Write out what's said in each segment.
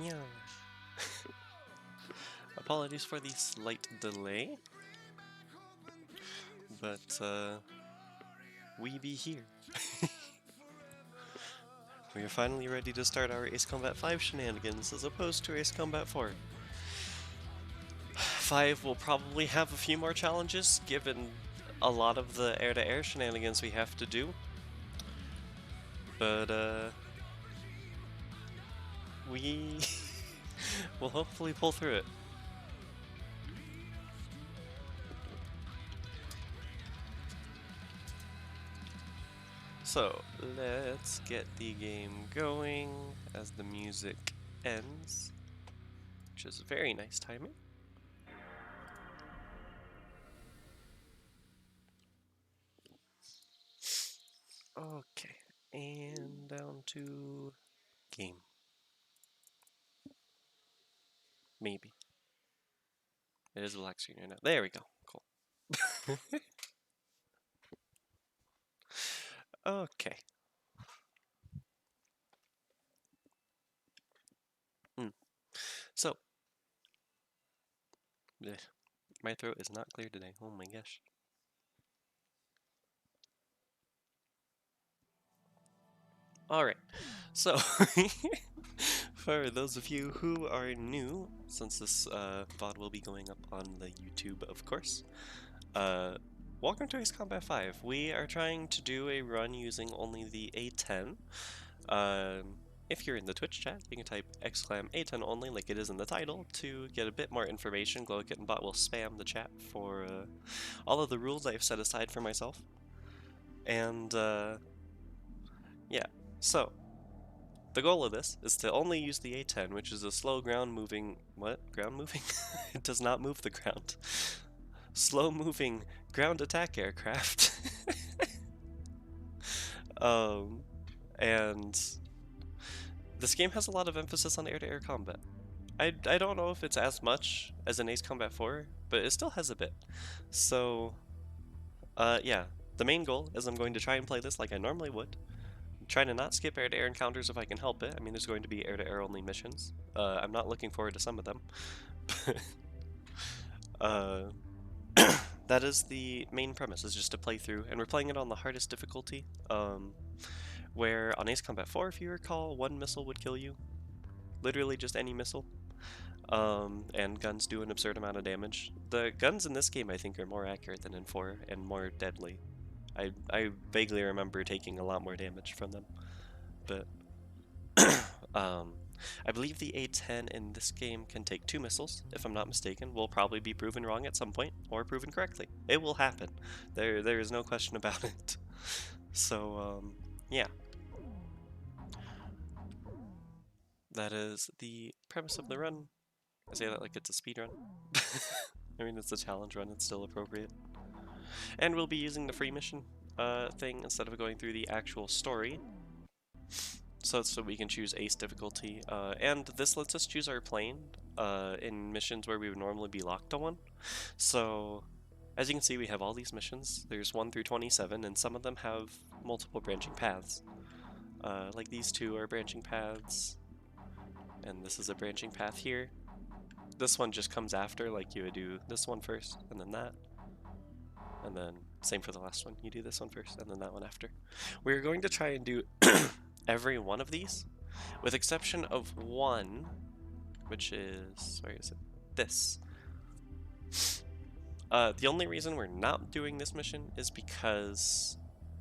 Yeah. Apologies for the slight delay, but we be here. We are finally ready to start our Ace Combat 5 shenanigans as opposed to Ace Combat 4. 5 will probably have a few more challenges given a lot of the air-to-air shenanigans we have to do. But we will hopefully pull through it. So, let's get the game going as the music ends, which is very nice timing. Okay, and down to game. Maybe. It is a black screen right now. There we go. Cool. Okay. So, my throat is not clear today. Oh my gosh. Alright, so for those of you who are new, since this VOD will be going up on the YouTube, of course, welcome to Ace Combat 5. We are trying to do a run using only the A-10. If you're in the Twitch chat, you can type !A10 only like it is in the title to get a bit more information. GlowKittenBot will spam the chat for all of the rules I've set aside for myself. And yeah, so the goal of this is to only use the A-10, which is a slow ground moving... What? Ground moving? It does not move the ground. Slow moving ground attack aircraft. And this game has a lot of emphasis on air-to-air combat. I don't know if it's as much as in Ace Combat 4, but it still has a bit. So, yeah, the main goal is I'm going to try and play this like I normally would. Trying to not skip air-to-air encounters if I can help it. I mean, there's going to be air-to-air only missions. I'm not looking forward to some of them. That is the main premise, is just to play through, and we're playing it on the hardest difficulty, where on Ace Combat 4, if you recall, one missile would kill you. Literally just any missile. And guns do an absurd amount of damage. The guns in this game, I think, are more accurate than in 4, and more deadly. I vaguely remember taking a lot more damage from them, but I believe the A-10 in this game can take 2 missiles, if I'm not mistaken. We'll probably be proven wrong at some point, or proven correctly. It will happen. There is no question about it. So, yeah. That is the premise of the run. I say that like it's a speed run. I mean, it's a challenge run, it's still appropriate. And we'll be using the free mission thing instead of going through the actual story. So we can choose Ace difficulty. And this lets us choose our plane in missions where we would normally be locked to one. So, as you can see, we have all these missions. There's 1 through 27, and some of them have multiple branching paths. Like these 2 are branching paths, and this is a branching path here. This one just comes after, like you would do this one first, and then that. And then, same for the last one. You do this one first, and then that one after. We're going to try and do every one of these, with exception of one, which is... where is it? This. The only reason we're not doing this mission is because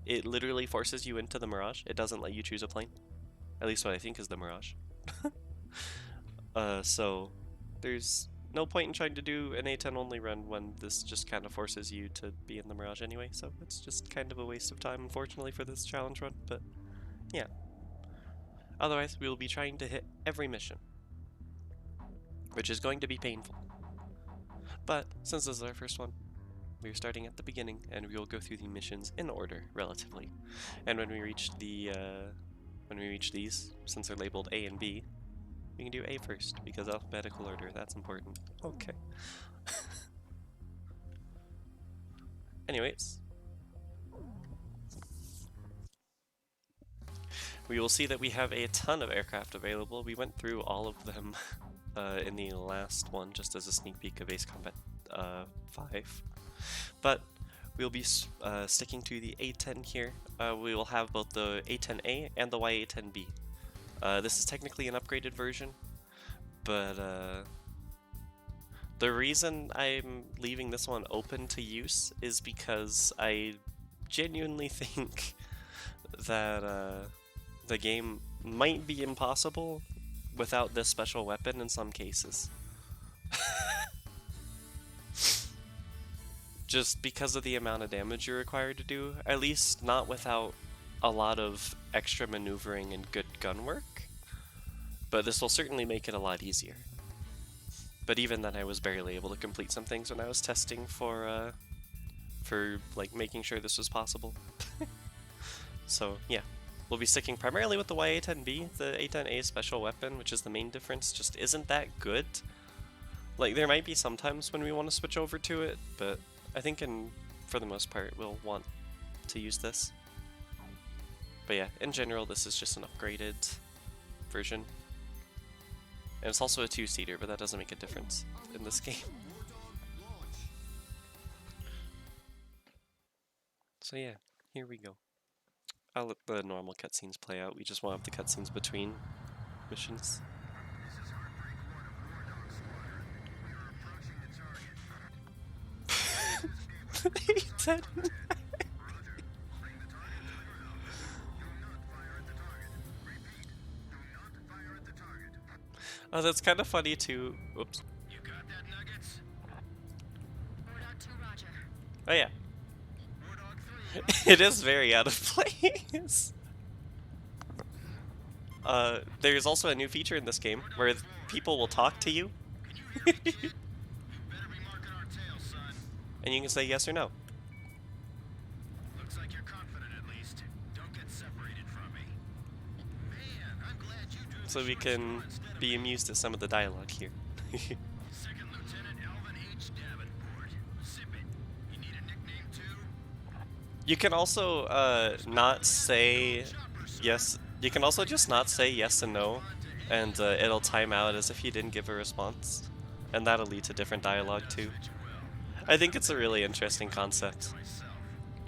it literally forces you into the Mirage. It doesn't let you choose a plane. At least what I think is the Mirage. So there's no point in trying to do an A-10 only run when this just kind of forces you to be in the Mirage anyway, so it's just kind of a waste of time, unfortunately, for this challenge run, but yeah. Otherwise, we will be trying to hit every mission, which is going to be painful. But since this is our first one, we're starting at the beginning, and we will go through the missions in order, relatively. And when we reach these, since they're labeled A and B, we can do A first, because alphabetical order, that's important. Okay. Anyways. we will see that we have a ton of aircraft available. We went through all of them in the last one, just as a sneak peek of Ace Combat 5. But we'll be sticking to the A-10 here. We will have both the A-10A and the Y-A-10B. This is technically an upgraded version, but the reason I'm leaving this one open to use is because I genuinely think that the game might be impossible without this special weapon in some cases. Just because of the amount of damage you're required to do, at least not without a lot of extra maneuvering and good gun work. But this will certainly make it a lot easier. But even then, I was barely able to complete some things when I was testing for like making sure this was possible. So yeah, we'll be sticking primarily with the YA-10B. The A-10A special weapon, which is the main difference, just isn't that good. Like, there might be some times when we want to switch over to it, but I think for the most part we'll want to use this. But yeah, in general this is just an upgraded version. And it's also a two-seater, but that doesn't make a difference in this game. So yeah, here we go. I'll let the normal cutscenes play out. We just won't have the cutscenes between missions. A-10. Oh, that's kind of funny too. Oops. You got that, Nuggets? Wardog 2, roger. Oh yeah. Wardog 3. It is very out of place. There's also a new feature in this game where people will talk to you. Can you hear me, kid? Better be marking our tail, son. And you can say yes or no. Looks like you're confident at least. Don't get separated from me. Man, I'm glad you do. So we can be amused at some of the dialogue here. Second Lieutenant Alvin H. Davenport. Sip it. You need a nickname too? You can also not say yes. You can also just not say yes and no, and it'll time out as if you didn't give a response, and that'll lead to different dialogue too. I think it's a really interesting concept.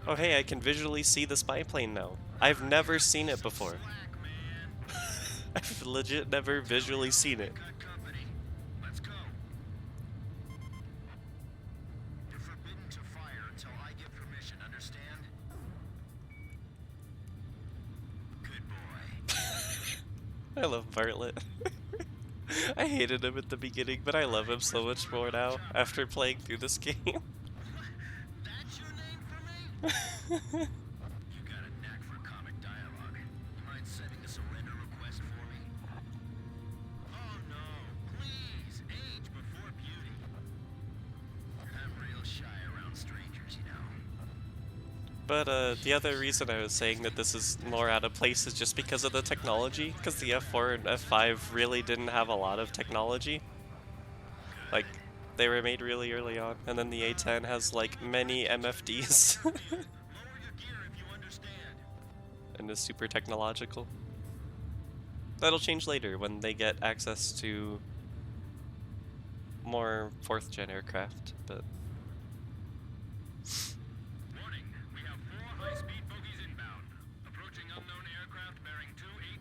Oh hey, I can visually see the spy plane now. I've never seen it before. I've legit never visually seen it. Good company. Let's go. You're forbidden to fire until I give permission, understand? Good boy. I love Bartlett. I hated him at the beginning, but I love him so much more now after playing through this game. That's your name for me? You got a knack for comic dialogue. You mind sending a surrender request for me? Oh no, please, age before beauty. I'm real shy around strangers, you know. But the other reason I was saying that this is more out of place is just because of the technology, because the F4 and F5 really didn't have a lot of technology. Like, they were made really early on, and then the A-10 has like many MFDs. Lower your gear if you understand. And is super technological. That'll change later when they get access to more 4th gen aircraft, but Warning, we have 4 high-speed bogies inbound. Approaching unknown aircraft bearing 280,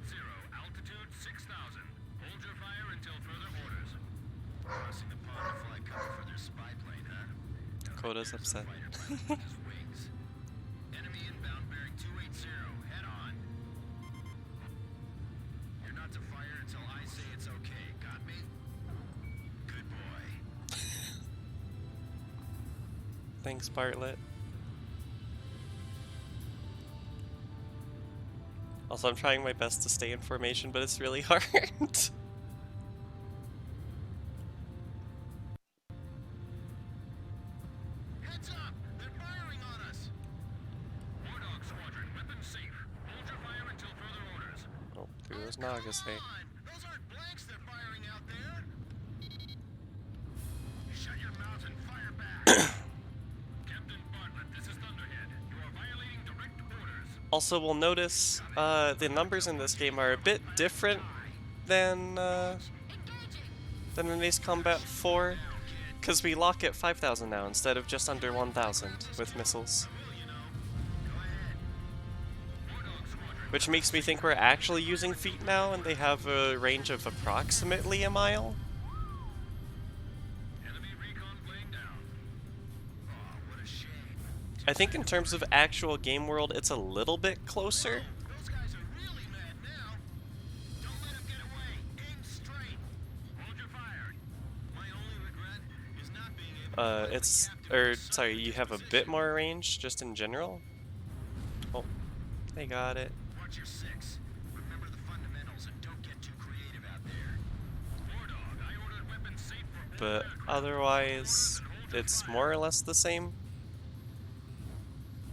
altitude 6,000. Hold your fire until further orders. Crossing the pond to fly cover for their spy plane, huh? Koda's upset. His wings. Enemy inbound bearing 280. Head on. You're not to fire until I say it's okay. Got me? Good boy. Thanks, Bartlett. Also, I'm trying my best to stay in formation, but it's really hard. Heads up! They're firing on us! Wardog Squadron, weapons safe. Hold your fire until further orders. Oh, through those Nagas, hey. Come on! Those aren't blanks they're firing out there! Shut your mouth and fire back! Captain Bartlett, this is Thunderhead. You are violating direct orders. Also, we'll notice the numbers in this game are a bit different than in Ace Combat 4, because we lock at 5,000 now instead of just under 1,000 with missiles. Which makes me think we're actually using feet now, and they have a range of approximately a mile. I think in terms of actual game world, it's a little bit closer. Those guys are really mad now. Don't let them get away. Aim straight. Hold your fire. My only regret is not being able sorry, you have a bit more range just in general. Oh, they got it. Watch your six. Remember the fundamentals and don't get too creative out there. War Dog, I ordered weapons safe for But otherwise, it's more or less the same.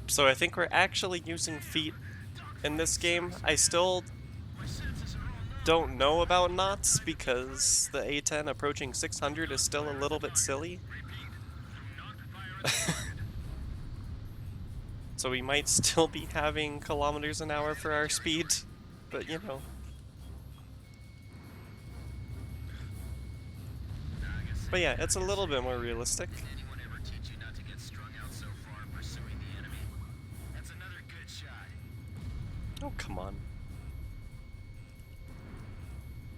So I think we're actually using feet in this game. I still don't know about knots because the A-10 approaching 600 is still a little bit silly. So we might still be having kilometers an hour for our speed, but you know. But yeah, it's a little bit more realistic. Anyone ever teach you not to get strung out so far pursuing the enemy? That's another good shot. Oh, come on.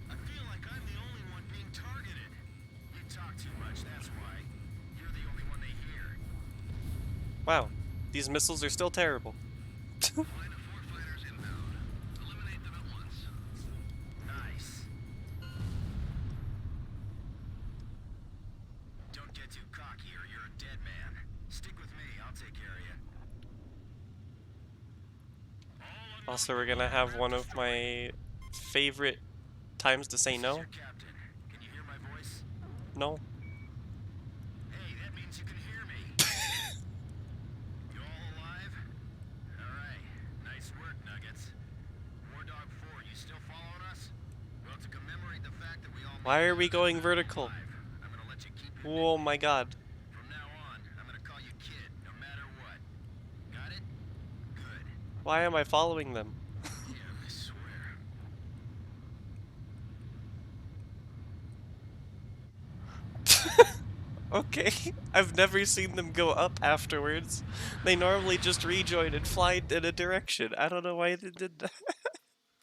I feel like I'm the only one being targeted. You talk too much, that's why. You're the only one they hear. Wow, these missiles are still terrible. Find the 4 fighters inbound. Eliminate them at once. Nice. Don't get too cocky or you're a dead man. Stick with me, I'll take care of you. Also, we're gonna have one of my favorite times to say no. Your captain. Can you hear my voice? No. Hey, that means you can hear me. You all alive? Alright. Nice work, Nuggets. War Dog 4, you still following us? Well, to commemorate the fact that we all Why are we going vertical? I'm gonna let you keep your Oh my god. From now on, I'm gonna call you kid, no matter what. Got it? Good. Why am I following them? Yeah, I swear. Okay, I've never seen them go up afterwards. They normally just rejoin and fly in a direction. I don't know why they did that.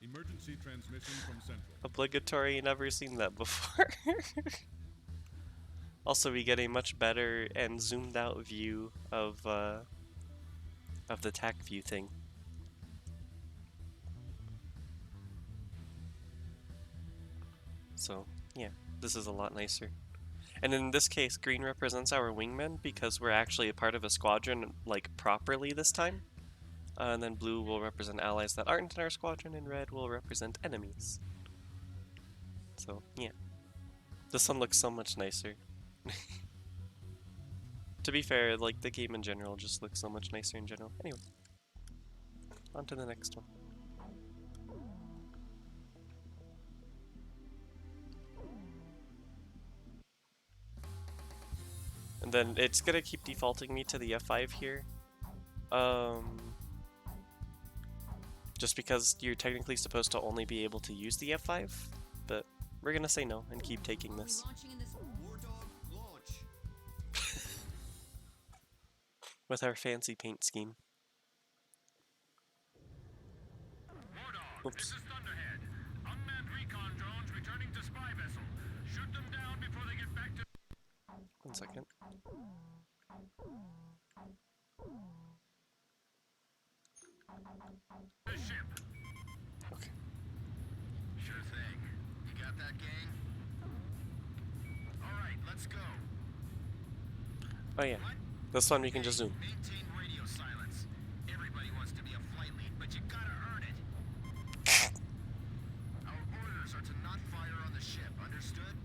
Emergency transmission from Central. Obligatory, never seen that before. Also, we get a much better and zoomed out view of the TAC view thing. So, yeah, this is a lot nicer. And in this case, green represents our wingmen because we're actually a part of a squadron, like, properly this time. And then blue will represent allies that aren't in our squadron, and red will represent enemies. So, yeah. This one looks so much nicer. To be fair, like, the game in general just looks so much nicer in general. Anyway. On to the next one. And then it's gonna keep defaulting me to the F5 here. Just because you're technically supposed to only be able to use the F5, but we're gonna say no and keep taking this. With our fancy paint scheme. Oops. This is Thunderhead. Unmanned recon drones returning to spy vessel. Shoot them down before they get back to... 1 second. the ship. Okay. Sure thing. You got that, gang? Alright, let's go. Oh yeah. This one we can just zoom. Maintain radio silence. Everybody wants to be a flight lead, but you gotta earn it. Our orders are to not fire on the ship, understood?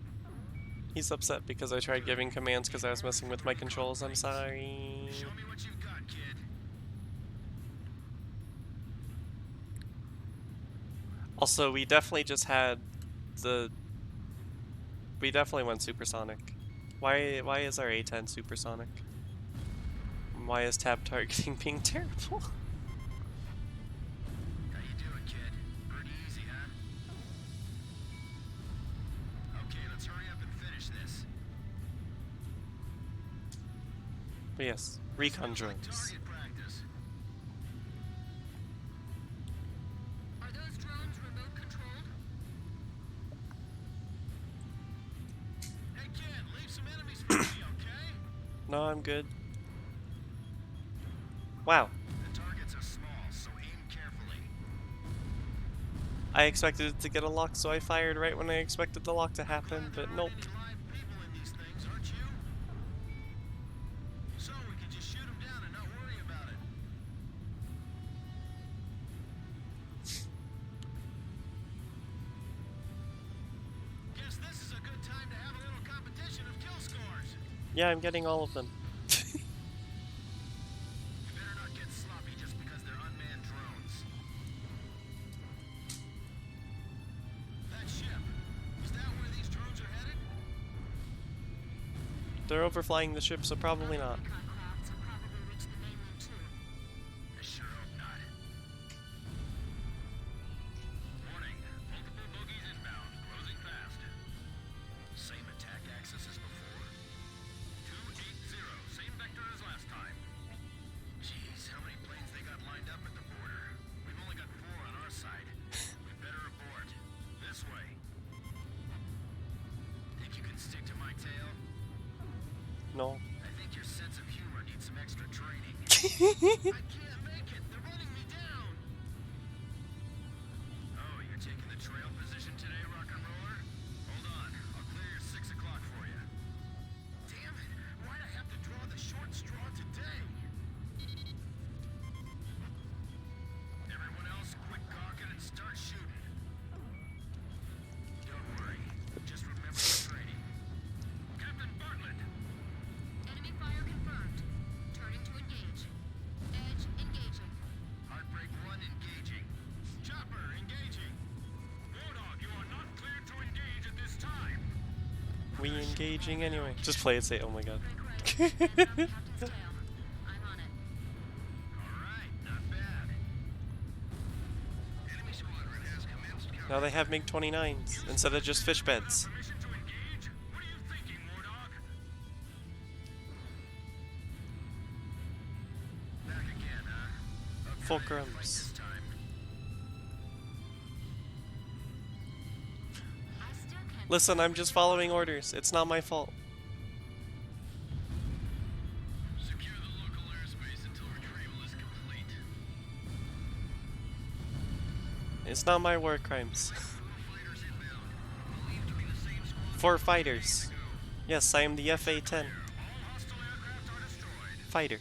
He's upset because I tried giving commands because I was messing with my controls. I'm sorry. Show me what you've got, kid. Also, we definitely just had the... We definitely went supersonic. Why is our A-10 supersonic? Why is tab targeting being terrible? But yes, recon drones. Target practice. Are those drones remote controlled? Hey kid, leave some enemies for me, okay? No, I'm good. Wow. The targets are small, so aim carefully. I expected it to get a lock, so I fired right when I expected the lock to happen, but nope. Any live people in these things, aren't you? So we can just shoot them down and not worry about it. Guess this is a good time to have a little competition of kill scores. Yeah, I'm getting all of them. You better not get sloppy just because they're unmanned drones. That ship, is that where these drones are headed? They're overflying the ship, so probably not. Recon crafts will probably reach the mainland too. I sure hope not. Warning. Multiple bogies inbound. Closing fast. Same attack axis as before. 280. Same vector as last time. Jeez, how many planes they got lined up at the border? We've only got 4 on our side. We better abort. This way. Think you can stick to my tail? No. I think your sense of humor needs some extra training. I can't make it. They're running me down. Oh, you're taking the trail position today, rock and roller? Hold on. I'll clear your 6 o'clock for you. Damn it. Why'd I have to draw the short straw today? Everyone else, quit gawking and start shooting. Don't worry. Just remember the training. Captain Bartlett. Enemy fire confirmed. Turning to engage. Edge engaging. Heartbreak 1 engaging. Chopper engaging. Wardog, you are not cleared to engage at this time. We engaging anyway. Just play it, say, oh my god. Break right. Heads on the captain's tail. I'm on it. Alright, not bad. Enemy squadron has commenced counter. Now they have MiG-29s instead of just fish beds. Permission to engage? What are you thinking, Wardog? Back again, huh? Okay, Fulcrums. fight this time. I still can't. Listen, I'm just following orders. It's not my fault. Secure the local airspace until retrieval is complete. It's not my war crimes. 4 fighters inbound. Believed to be the same squad. 4 fighters. Yes, I am the F-A-10 All hostile aircraft are destroyed. fighter.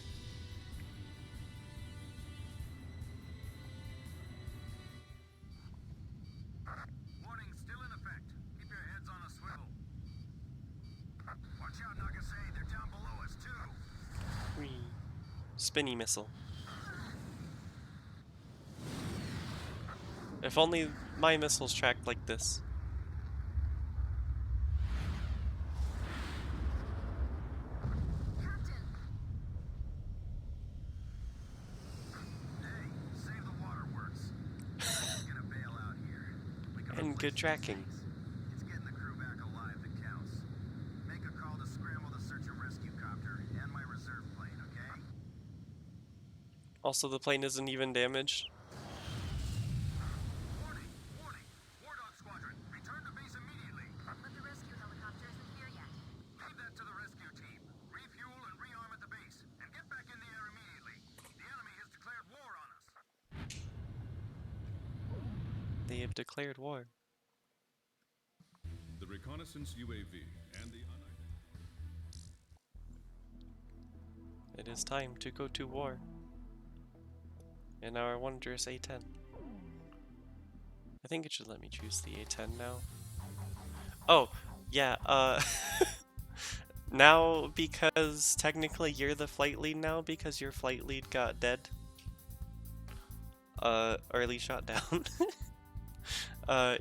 Warning still in effect. Keep your heads on a swivel. Watch out, Nagasei. They're down below us, too. Whee. Spinny missile. If only my missiles tracked like this. Captain. Hey, save the waterworks. Gonna bail out here. We can And replace good these tracking. things. It's getting the crew back alive that counts. Make a call to scramble the search and rescue copter and my reserve plane, okay? Also, the plane isn't even damaged. Warning! Warning! War Dog Squadron, return to base immediately. But the rescue helicopter isn't here yet. Leave that to the rescue team. Refuel and rearm at the base, and get back in the air immediately. The enemy has declared war on us. They have declared war. The reconnaissance UAV and the It is time to go to war. In our wondrous A-10. I think it should let me choose the A-10 now. Oh, yeah, now, because technically you're the flight lead now, because your flight lead got dead. Or at least shot down.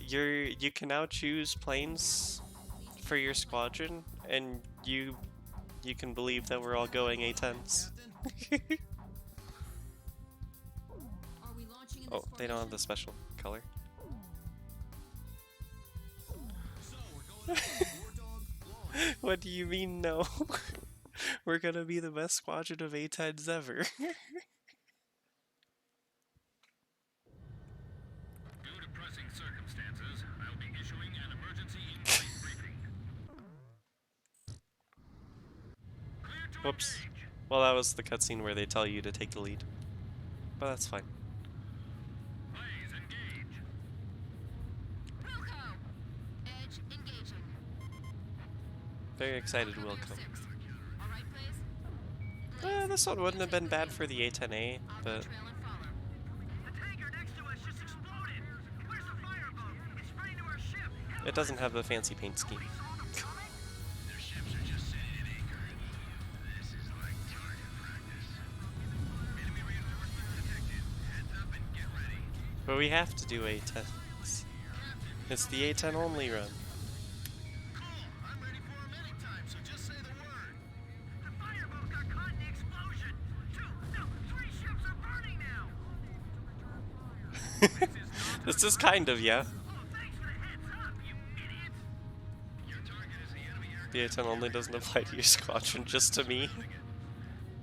You can now choose planes for your squadron, and you can believe that we're all going A-10s. Are we launching in Oh, this they don't have formation? the special color. What do you mean no? We're gonna be the best squadron of A-10s ever. Due to pressing circumstances, I'll be issuing an emergency in-flight briefing. Clear to Whoops. engage. Well, that was the cutscene where they tell you to take the lead. But that's fine. Blaze, engage. Wilco! Edge engaging. Very excited Wilco Wilco. 6. All right, Blaze? This one wouldn't have been bad for the A-10A, I'll but trail and follow. The tanker next to us just exploded. Where's the fireboat? It's spraying to our ship. it doesn't have the fancy paint scheme. Saw them coming? Their ships are just sitting at anchor. This is like target practice. Enemy reinforcements detected. Heads up and get ready. But we have to do A-10s. It's the A-10 only run. Cool. I'm ready for him anytime, so just say the word. The fireboat got caught in the explosion. 3 ships are burning now. This is kind of, yeah. Oh, thanks for the heads up, you idiots. Your target is the enemy aircraft. The A-10 only doesn't apply to your squadron, just to me.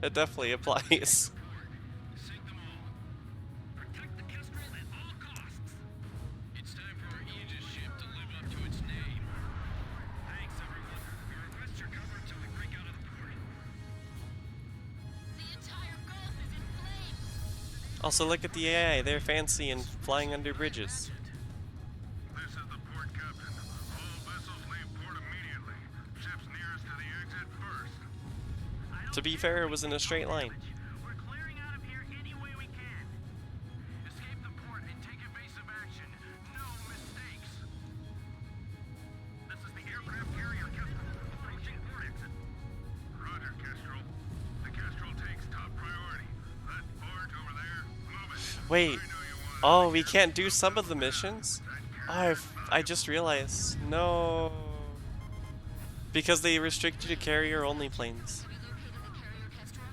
It definitely applies. Sink them all. Protect the Kestrel at all costs. It's time for our Aegis ship to live up to its name. Thanks, everyone. We request your cover until we break out of the port. The entire Gulf is in flames. Also, look at the AI. They're fancy and flying under bridges. This is the port captain. All vessels leave port immediately. Ships nearest to the exit first. To be fair, it was in a straight line. We're clearing out of here any way we can. Escape the port and take evasive action. No mistakes. This is the aircraft carrier Kestrel, approaching port exit. Roger, Kestrel. The Kestrel takes top priority. That barge over there, move it. Wait. Oh, we can't do some of the missions? Oh, I just realized. No. Because they restricted to carrier-only planes. Have you located the carrier Kestrel?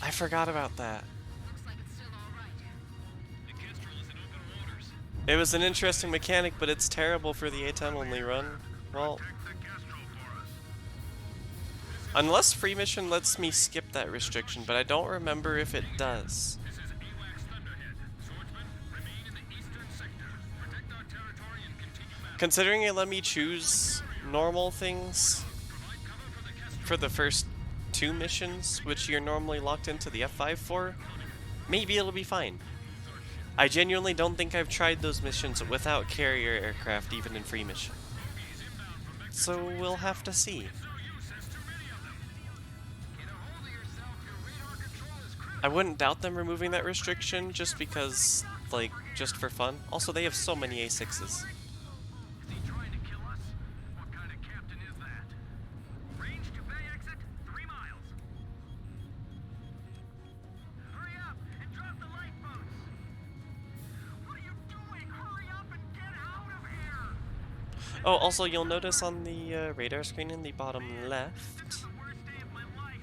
I forgot about that. Looks like it's still all right. The Kestrel is in open waters. It was an interesting mechanic, but it's terrible for the A-10 only run. Well, Protect the Kestrel for us. unless free mission lets me skip that restriction, but I don't remember if it does. This is AWACS Thunderhead. Swordsman, remain in the eastern sector. Protect our territory and continue battle. Considering it let me choose normal things Provide cover for the Kestrel. for the first 2 missions, which you're normally locked into the F5 for, maybe it'll be fine. I genuinely don't think I've tried those missions without carrier aircraft even in free mission. So we'll have to see. No use, there's too many of them. Get a hold of yourself. Your radar control is critical. I wouldn't doubt them removing that restriction just because, like, just for fun. Also, they have so many A6s. Is he trying to kill us? What kind of captain is that? Range to bay exit, 3 miles. Hurry up and drop the lifeboats. What are you doing? Hurry up and get out of here. Oh, also, you'll notice on the radar screen in the bottom left, This is the worst day of my life.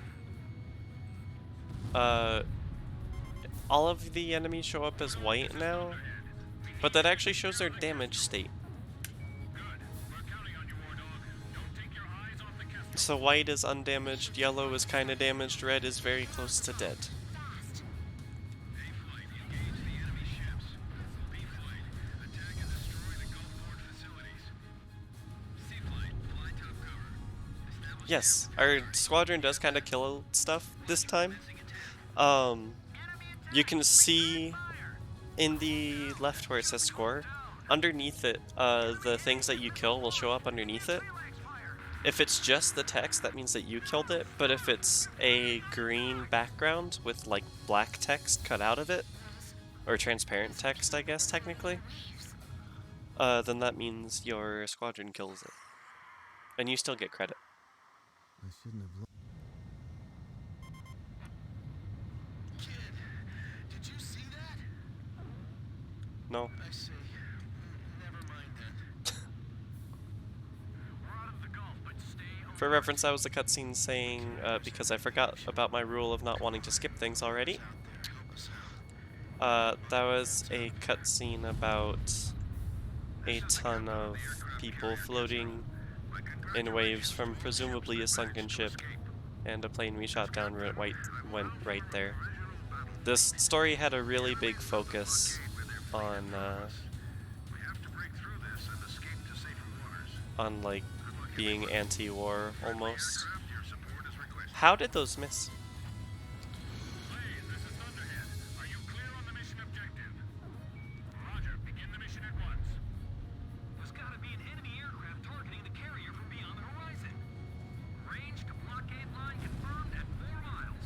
all of the enemies show up as white now, but that actually shows their damage state. Good. We're counting on you, War Dog. Don't take your eyes off the Kestrel. So white is undamaged, yellow is kind of damaged, red is very close to dead. Fast. A-Flight, engage the enemy ships. B-Flight, attack and destroy the Gulfport facilities. C-Flight, fly top cover. Establish Yes, our squadron does kind of kill stuff this time. You can see in the left where it says score, underneath it, the things that you kill will show up underneath it. If it's just the text, that means that you killed it, but if it's a green background with like black text cut out of it, or transparent text, I guess, technically, then that means your squadron kills it. And you still get credit. I shouldn't have looked. Kid, did you see that? No. I see. Never mind then. We're out of the Gulf, but stay away. For reference, that was the cutscene saying, because I forgot about my rule of not wanting to skip things already. That was a cutscene about a ton of people floating in waves from presumably a sunken ship, and a plane we shot down went right there. This story had a really big focus on like being anti-war almost. How did those miss? This is Thunderhead. Are you clear on the mission objective? Roger. Begin the mission at once. There's gotta be an enemy aircraft targeting the carrier from beyond the horizon. Range to blockade line confirmed at 4 miles.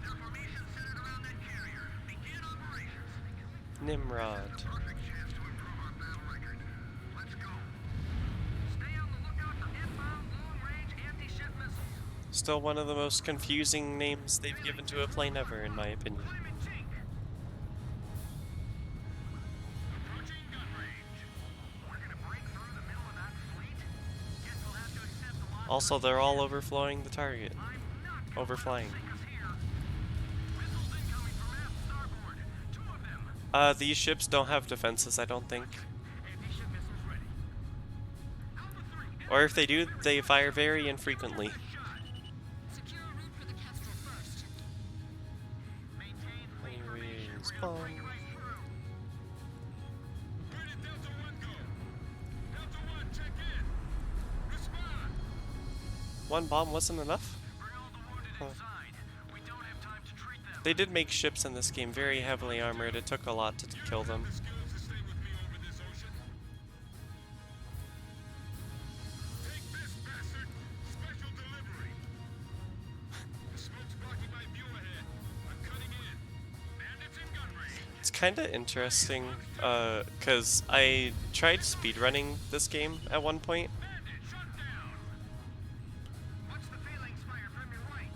Their formation centered around that carrier. Begin operations. Nimrod. Perfect chance to improve our battle record. Let's go. Stay on the lookout for inbound long-range anti-ship missiles. Still one of the most confusing names they've given to a plane ever, in my opinion. Climate chink. Approaching gun range. We're gonna break through the middle of that fleet. Guess we'll have to accept the loss. Also, they're all overflowing the target. I'm not Overflying. sink us here. Missiles incoming from aft starboard. 2 of them. These ships don't have defenses, I don't think. Anti-ship missiles ready. Alpha 3. Or if they do, they fire very infrequently. Secure a route for the Kestrel first. Maintain fleet Anyways, formation. We're gonna break bomb. right through. Where did Delta 1 go? Delta 1, check in. Respond. One bomb wasn't enough? Bring all the wounded inside. We don't have time to treat them. They did make ships in this game very heavily armored. It took a lot to kill them. The skills to stay with me over this ocean. Take this, bastard. Special delivery. The smoke's blocking my view ahead. I'm cutting in. Bandits in gun range. It's kind of interesting, because I tried speedrunning this game at one point. Bandit, shut down. Watch the phalanx fire from your right.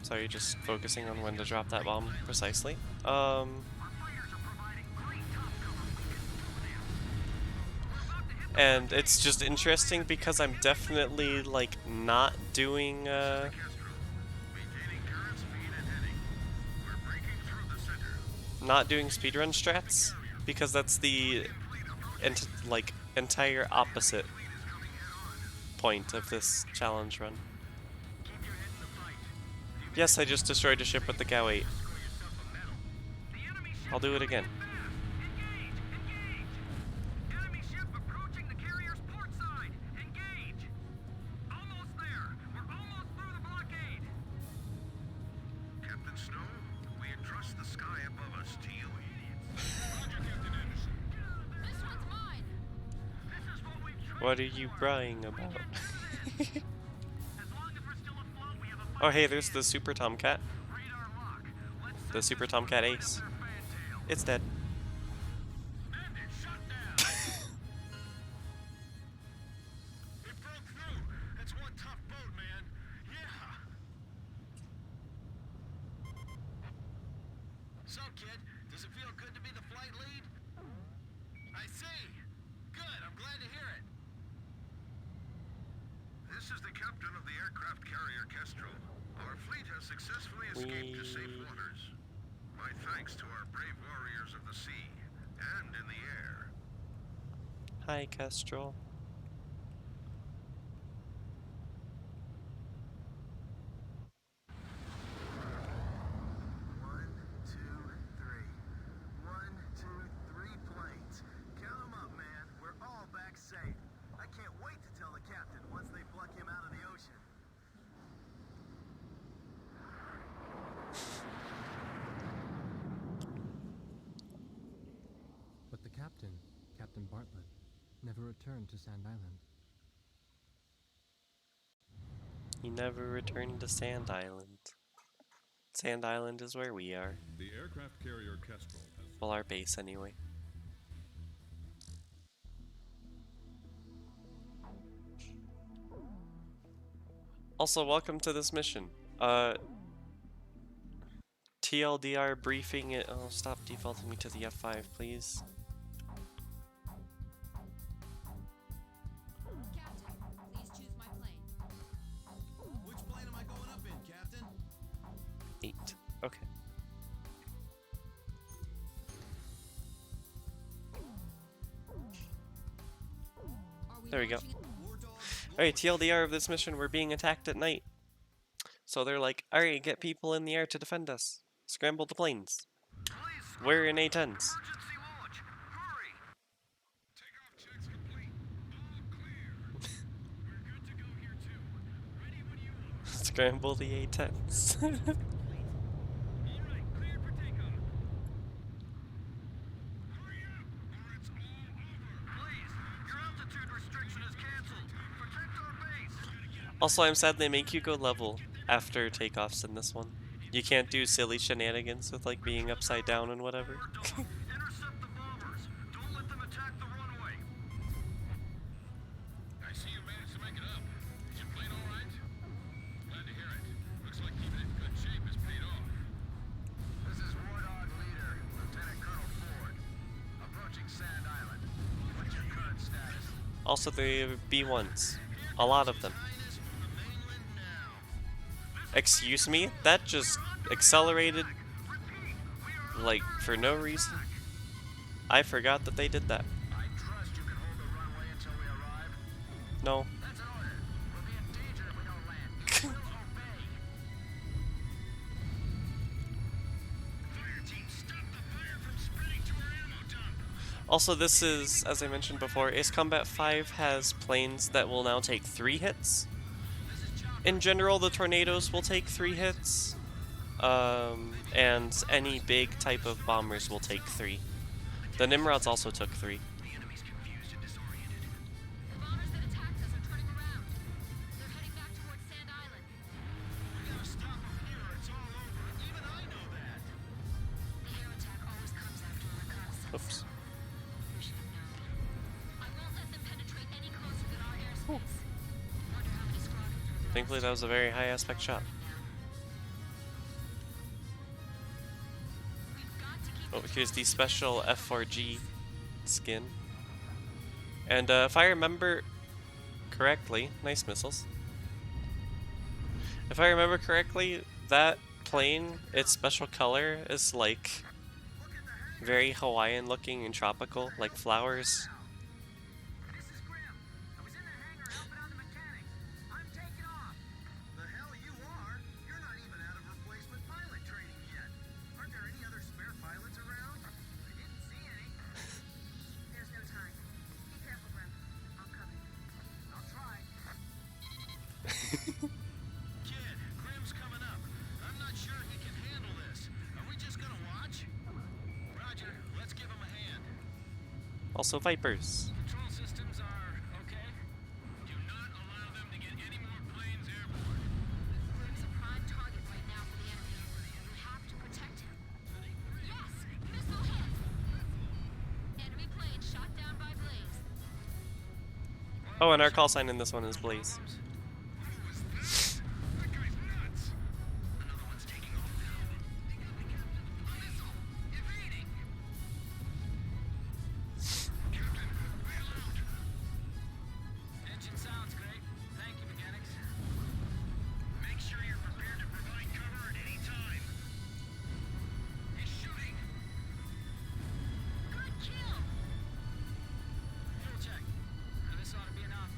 Sorry, just focusing on when to drop that bomb precisely. Our fighters are providing great top cover. We can do this. We're about to hit the And it's just interesting because I'm definitely, like, not doing, Maintaining current speed and heading. We're breaking through the center. not doing speedrun strats, because that's the, entire opposite point of this challenge run. keep your head in the fight. Yes, I just destroyed a ship with the GAU-8. Score yourself a medal. The enemy ship I'll do it again. Engage! Engage! Enemy ship approaching the carrier's port side. Engage! Almost there. We're almost through the blockade. Captain Snow, we entrust the sky above us to you idiots. Roger, Captain Anderson. This one's mine. This is what we've trained What are you for. crying about? As long as we're still afloat, we have a Oh hey, there's the Super Tomcat. radar lock. Let's The set Super this Tomcat one Ace. under their fantail. It's dead. Bandit, shut down. It broke through. That's one tough boat, man. Yeah. So, kid, does it feel good to be the flight lead? I see. Good. I'm glad to hear it. This is the captain of the aircraft carrier Kestrel. Our fleet has successfully escaped to safe waters. My thanks to our brave warriors of the sea and in the air. Hi, Kestrel. One, two, three. 1, 2, 3 planes. Count 'em up, man. We're all back safe. I can't wait to tell the captain once they pluck him out of the ocean. But the captain, Captain Bartlett, never returned to Sand Island. He never returned to Sand Island. Sand Island is where we are. The aircraft carrier Kestrel has Well, our base anyway. Also, welcome to this mission. TLDR briefing it. Oh, stop defaulting me to the F5, please. Captain, please choose my plane. Which plane am I going up in, Captain? 8. Okay. Are we There we go. launching it? War dog Alright, TLDR of this mission, we're being attacked at night. So they're like, alright, get people in the air to defend us. Scramble the planes. We're in A-10s. Emergency launch! Hurry! Takeoff checks complete. All clear. We're good to go here too. Ready when you are. Scramble the A-10s. All right, cleared for takeoff. Hurry up, or it's all over. Please, your altitude restriction is canceled. Protect our base. Also, I'm sad they make you go level after takeoffs in this one. You can't do silly shenanigans with like being upside down and whatever. Intercept the bombers. Don't let them attack the runway. I see you managed to make it up. Is your plane all right? Glad to hear it. Looks like keeping it in good shape has paid off. This is War Dog Leader, Lieutenant Colonel Ford. Approaching Sand Island. What's your current status? Also, the B1s. A lot of them. Highness from the mainland now. Excuse me? That just accelerated, like, for no reason. I forgot that they did that. I trust you can hold the runway until we arrive. No. That's an order. We'll be in danger if we don't land. We'll obey. Fire team, stop the fire from spreading to our ammo dump. Also, this is, as I mentioned before, Ace Combat 5 has planes that will now take 3 hits. In general, the Tornadoes will take 3 hits. And any big type of bombers will take 3. The Nimrods also took 3. The enemy's confused and disoriented. The bombers that attacked us are turning around. They're heading back towards Sand Island. We gotta stop them here or it's all over. Even I know that. The air attack always comes after a reconnaissance. Oops. You should have known. I won't let them penetrate any closer than our airspace. Wonder how many squadrons we've lost. Thankfully, that was a very high aspect shot. We've got to keep Oh, here's the special F4G skin. And if I remember correctly, nice missiles. If I remember correctly, that plane, its special color is like very Hawaiian looking and tropical, like flowers. This is Grim. I was in the hangar helping out the mechanics. I'm taking off. The hell you are? You're not even out of replacement pilot training yet. Aren't there any other spare pilots around? I didn't see any. There's no time. Be careful, Grim. I'm coming. I'll try. Kid, Grim's coming up. I'm not sure he can handle this. Are we just gonna watch? Roger, let's give him a hand. Also Vipers. Control systems are okay. Do not allow them to get any more planes airborne. Grim's a prime target right now for the enemy. We have to protect him. Yes! Missile hit! Enemy plane shot down by Blaze. Oh, and our call sign in this one is Blaze. That guy's nuts. Another one's taking off now. Missile! Evading! Captain, bail out. Engine sounds great. Thank you, mechanics. Make sure you're prepared to provide cover at any time. He's shooting. Good kill! Fuel check. This ought to be enough.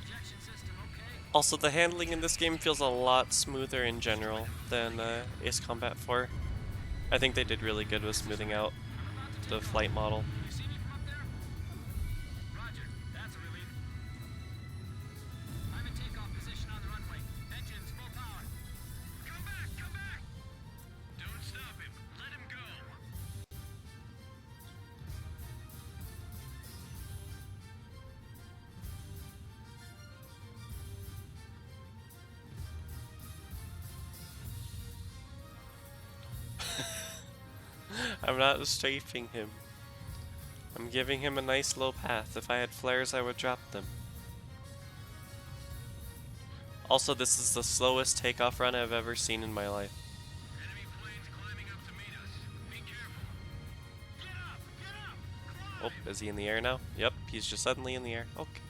Ejection system okay? Also, the handling in this game feels a lot smoother in general than Ace Combat 4. I think they did really good with smoothing out the flight model. You see me from up there? Roger. That's a relief. I'm in takeoff position on the runway. Engines full power. Come back, come back. Don't stop him. Let him go. I'm not strafing him. I'm giving him a nice low path. If I had flares, I would drop them. Also, this is the slowest takeoff run I've ever seen in my life. Enemy planes climbing up to meet us. Be careful. Get up! Get up! Oh, Climb! is he in the air now? Yep, he's just suddenly in the air. Okay.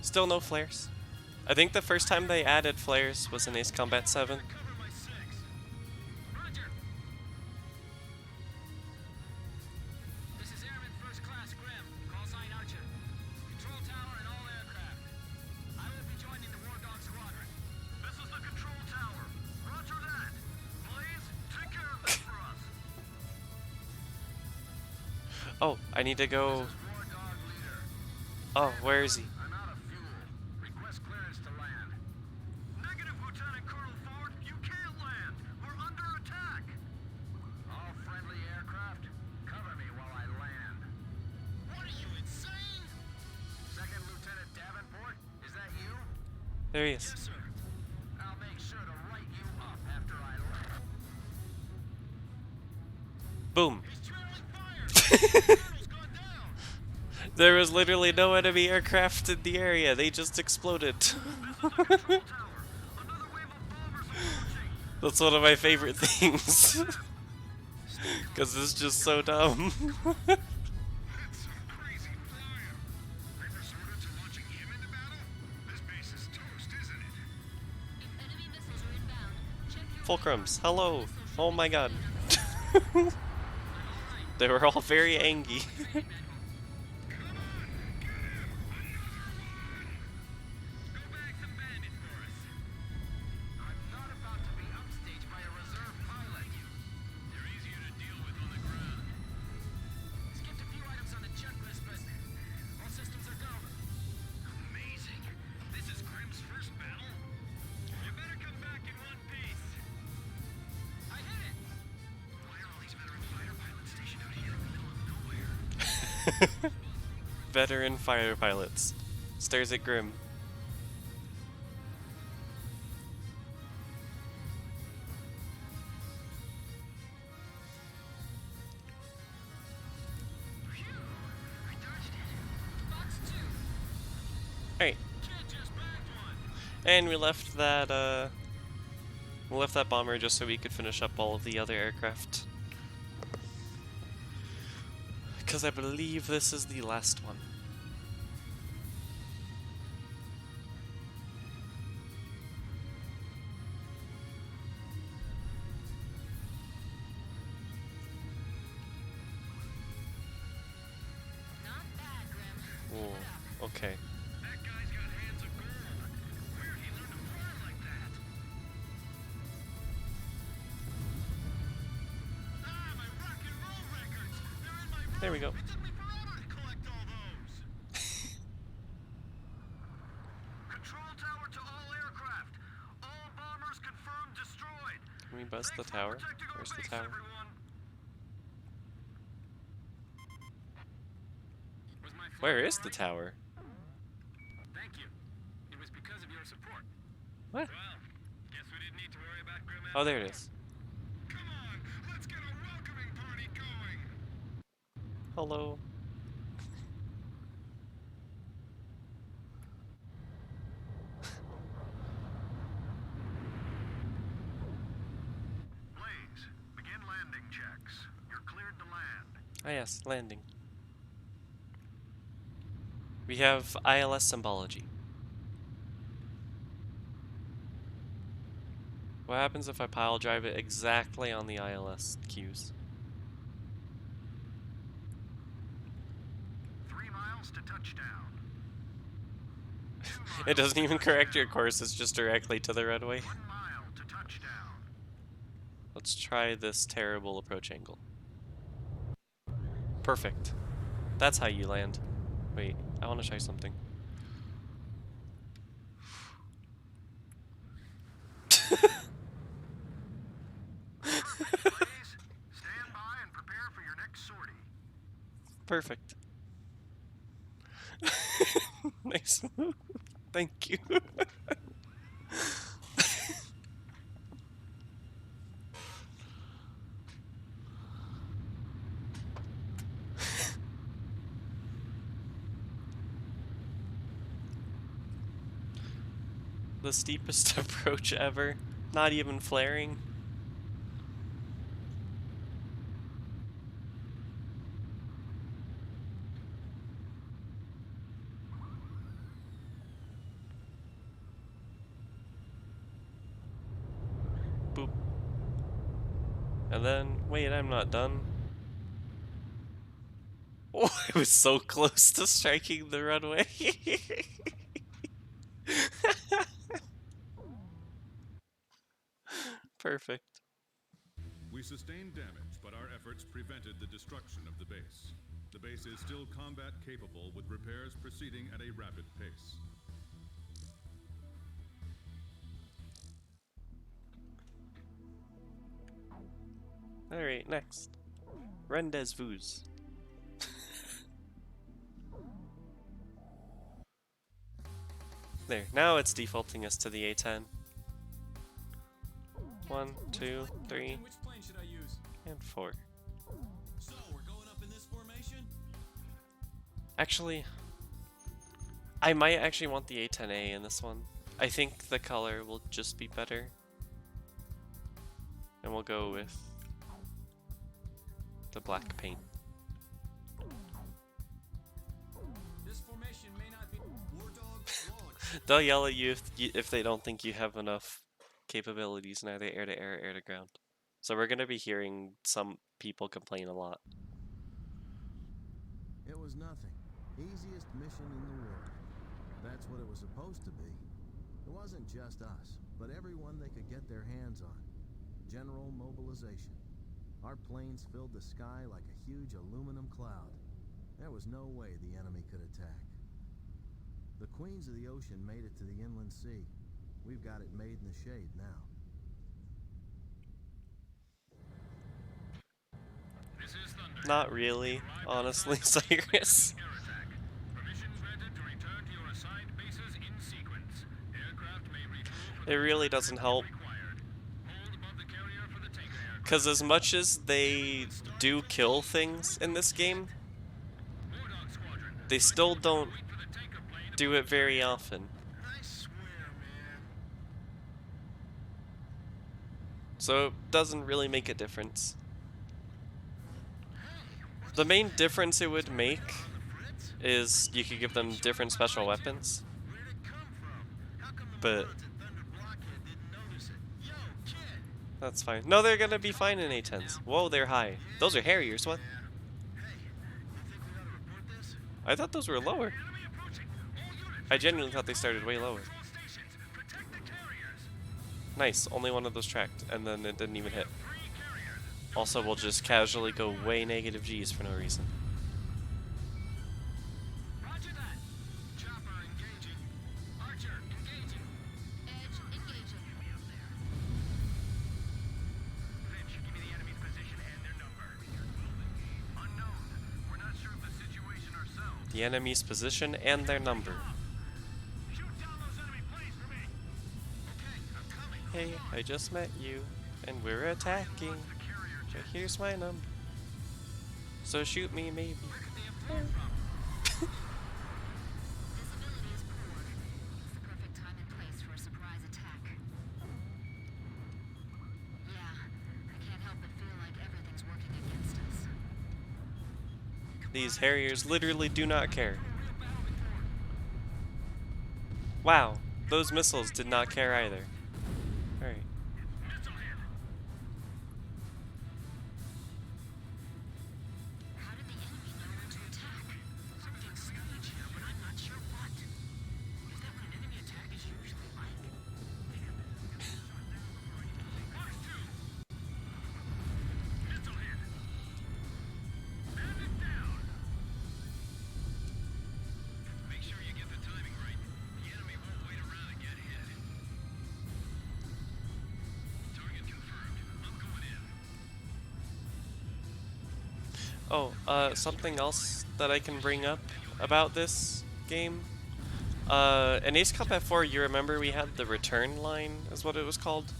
Still no flares. I think the first time they added flares was in Ace Combat 7. Cover my 6. Roger. This is Airman First Class Grim. Call sign Oh, I need to go. War Dog Leader. Oh, where is he? I'm out of fuel. Request clearance to land. Negative, Lieutenant Colonel Ford. You can't land. We're under attack. All friendly aircraft, cover me while I land. What are you, insane? Second Lieutenant Davenport, is that you? There he is. Yes, sir. I'll make sure to write you up after I land. Boom. He's trailing fire. Colonel's gone down. There was literally no enemy aircraft in the area. They just exploded. Control tower. Another wave of bombers approaching. That's one of my favorite things. Because it's just so dumb. That's some crazy flyer. Reverse order to launching him into battle? This base is toast, isn't it? If enemy missiles are inbound, check your Fulcrums, hello. Oh my god. They were all very angry. Come on, get him. Another one. Go bag some bandits for us. I'm not about to be upstaged by a reserve pilot. They're easier to deal with on the ground. Skipped a few items on the checklist, but all systems are go. Amazing. This is Grimm's first battle. You better come back in one piece. I hit it! Why are all these veteran fighter pilots stationed out here in the middle of nowhere? Veteran fighter pilots. Stares at Grim. I dodged it. box 2. Alright. Kid just bagged one. And we left that bomber just so we could finish up all of the other aircraft. Because I believe this is the last one. Not bad, Grim. Ooh, okay. That guy's got hands of gold. Where'd he learn to fly like that? Ah, my rock and roll records. They're in my room. There we go. It took me forever to collect all those. Control tower to all aircraft. All bombers confirmed destroyed. Can we buzz the Thanks for tower? protecting our Where's the base, tower? everyone. Was my flight Where is the alright? tower? Thank you. It was because of your support. What? Well, guess we didn't need to worry about Grim. Oh, there it is. Come on, let's get a welcoming party going. Hello. Blaze, begin landing checks. You're cleared to land. Ah yes, landing. We have ILS symbology. What happens if I pile drive it exactly on the ILS cues? 3 miles to touchdown. 2 It miles doesn't to even correct your touchdown. course, it's just directly to the runway. 1 mile to touchdown. Let's try this terrible approach angle. Perfect. That's how you land. Wait, I want to try something. Blaze, stand by and prepare for your next sortie. Perfect. Nice move. Thank you. The steepest approach ever. Not even flaring. Boop. And then, wait, I'm not done. Oh, I was so close to striking the runway. Perfect. We sustained damage, but our efforts prevented the destruction of the base. The base is still combat capable, with repairs proceeding at a rapid pace. Alright, next. Rendezvous. There, now it's defaulting us to the A-10. 1, 2, 3, Which plane should I use? and 4. So, we're going up in this formation? Actually, I might actually want the A-10A in this one. I think the color will just be better. And we'll go with the black paint. This formation may not be War Dog launch. They'll yell at you if they don't think you have enough capabilities in either air-to-air or air-to-ground. So we're going to be hearing some people complain a lot. It was nothing. Easiest mission in the world. That's what it was supposed to be. It wasn't just us, but everyone they could get their hands on. General mobilization. Our planes filled the sky like a huge aluminum cloud. There was no way the enemy could attack. The Queens of the Ocean made it to the inland sea. We've got it made in the shade now. This is Thunder. Not really, honestly, Cyrus. Air attack. Permission granted to return to your assigned bases in sequence. Aircraft may refuel for It really doesn't help. required. Hold above the carrier for the tanker aircraft. Because as much as they do kill things in this game, War Dog Squadron. they still don't Wait for the tanker plane to do it very often. I swear, man. So it doesn't really make a difference. The main difference it would make is you could give them different special weapons. Where'd it come from? How come the But pilots at Thunder Blockhead didn't notice it? Yo, kid! that's fine. No, they're gonna be fine in A-10s. Whoa, they're high. Those are Harriers, what? Hey, you think we ought to report this? I thought those were lower. enemy approaching. All units I genuinely thought they started way lower. control stations. Protect the carriers. Nice, only one of those tracked, and then it didn't even hit. 3 carriers. Also, we'll just casually go way negative Gs for no reason. Roger that. Chopper engaging. Archer engaging. Edge engaging. Finch, give me the enemy's position and their number. Unknown. We're not sure of the situation ourselves. The enemy's position and their number. Shoot down those enemy planes for me. Okay, I'm coming. Hey, I just met you, and we're attacking. The carrier But here's my number. So shoot me, maybe. Where could they have come from? Visibility is poor. It's the perfect time and place for a surprise attack. Yeah, I can't help but feel like everything's working against us. These Harriers literally do not care. Wow, those missiles did not care either. Alright. missile hit. How did the enemy know when to attack? Something strange here, but I'm not sure what. Is that what an enemy attack is usually like? Mark 2. Missile hit. Bandit down. Make sure you get the timing right. The enemy won't wait around and get hit. Target confirmed. I'm going in. Oh, something else that I can bring up about this game. In Ace Combat 4, you remember we had the return line, is what it was called,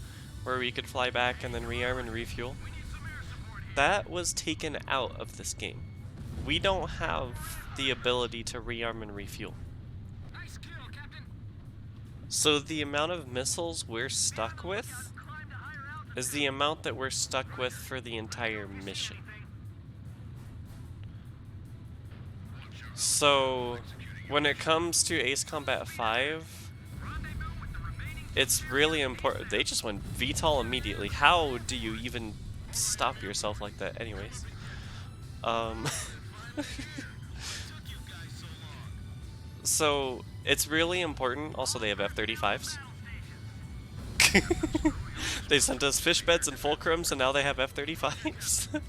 where we could fly back and then rearm and refuel. We need some air support here. That was taken out of this game. We don't have the ability to rearm and refuel. Nice kill, Captain. So the amount of missiles we're stuck with Climb to higher altitude. is the amount that we're stuck with for the entire mission. So when it comes to Ace Combat 5, Rendezvous with the remaining it's really important. They just went VTOL immediately. How do you even stop yourself like that? Anyways. So it's really important. Also, they have F-35s. They sent us fish beds and fulcrums, and now they have F-35s.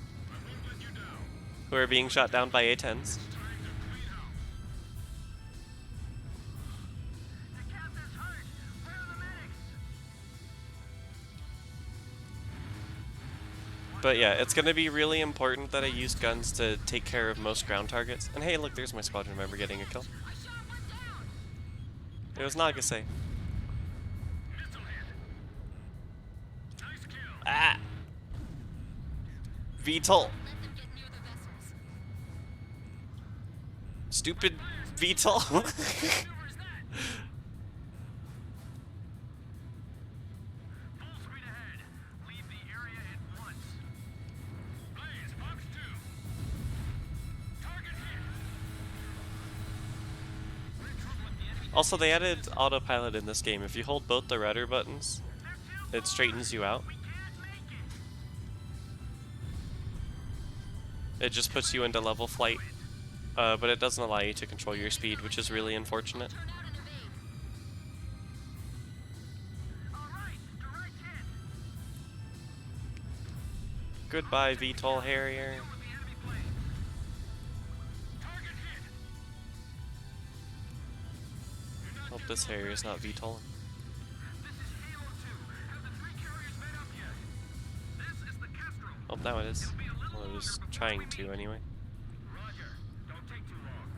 who are being shot down by A-10s. Time to clean house. The captain's hurt. Where are the medics? But yeah, it's gonna be really important that I use guns to take care of most ground targets. And hey, look, there's my squadron member getting a kill. I shot one down. It was Nagase. Missile hit. Nice kill. Ah! VTOL! Let them get near the vessels. Stupid VTOL! Maneuver is that? Full speed ahead. Leave the area at once. Blaze, Fox 2. Target hit. We're in trouble with the enemy. Also, they added autopilot in this game. If you hold both the rudder buttons, it straightens you out. We can't make it. It just puts you into level flight. But it doesn't allow you to control your speed, which is really unfortunate. Turn out and evade. All right, direct hit. Goodbye, VTOL Harrier. With the enemy plane. Target hit. Hope this Harrier's not VTOL. This is Halo 2. Have the 3 carriers made up yet? This is the Kestrel. Oh, now it is. Well, it was trying to, anyway. Roger. Don't take too long.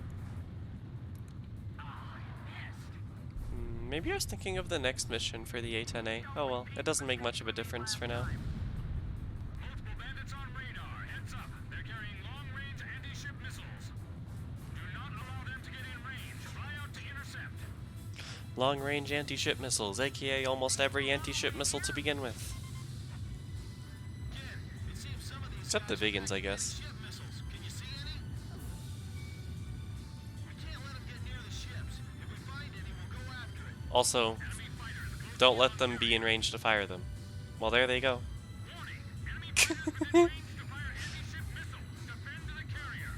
Ah, I missed. Maybe I was thinking of the next mission for the A-10A. Oh well, it doesn't make much of a difference for now. Multiple bandits on radar. Heads up. They're carrying long-range anti-ship missiles. Do not allow them to get in range. Fly out to intercept. Long-range anti-ship missiles, aka almost every anti-ship missile to begin with. It seems some of these Except the big ones, I guess. ship missiles. Can you see any? We can't let them get near the ships. If we find any, we'll go after it. Also, Enemy fighters close. don't let them be in range to fire them. Well, there they go. Warning. Enemy fighters within range to fire anti-ship missile. Defend the carrier.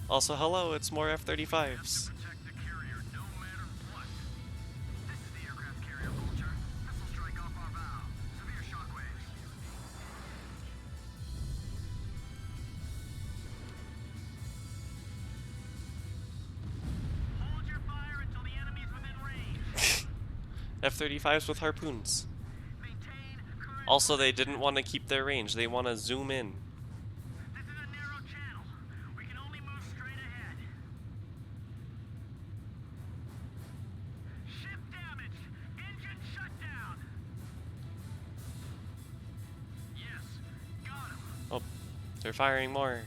Also, hello, it's more F-35s. Protect the carrier no matter what. This is the aircraft carrier, Vulture. Missile strike off our bow. Severe shockwaves. Hold your fire until the enemy's within range. F-35s with harpoons. Maintain current. Also, they didn't want to keep their range. They want to zoom in. This is a narrow channel. We can only move straight ahead. Ship damage. Engine shutdown. Yes, got him. Oh, they're firing more.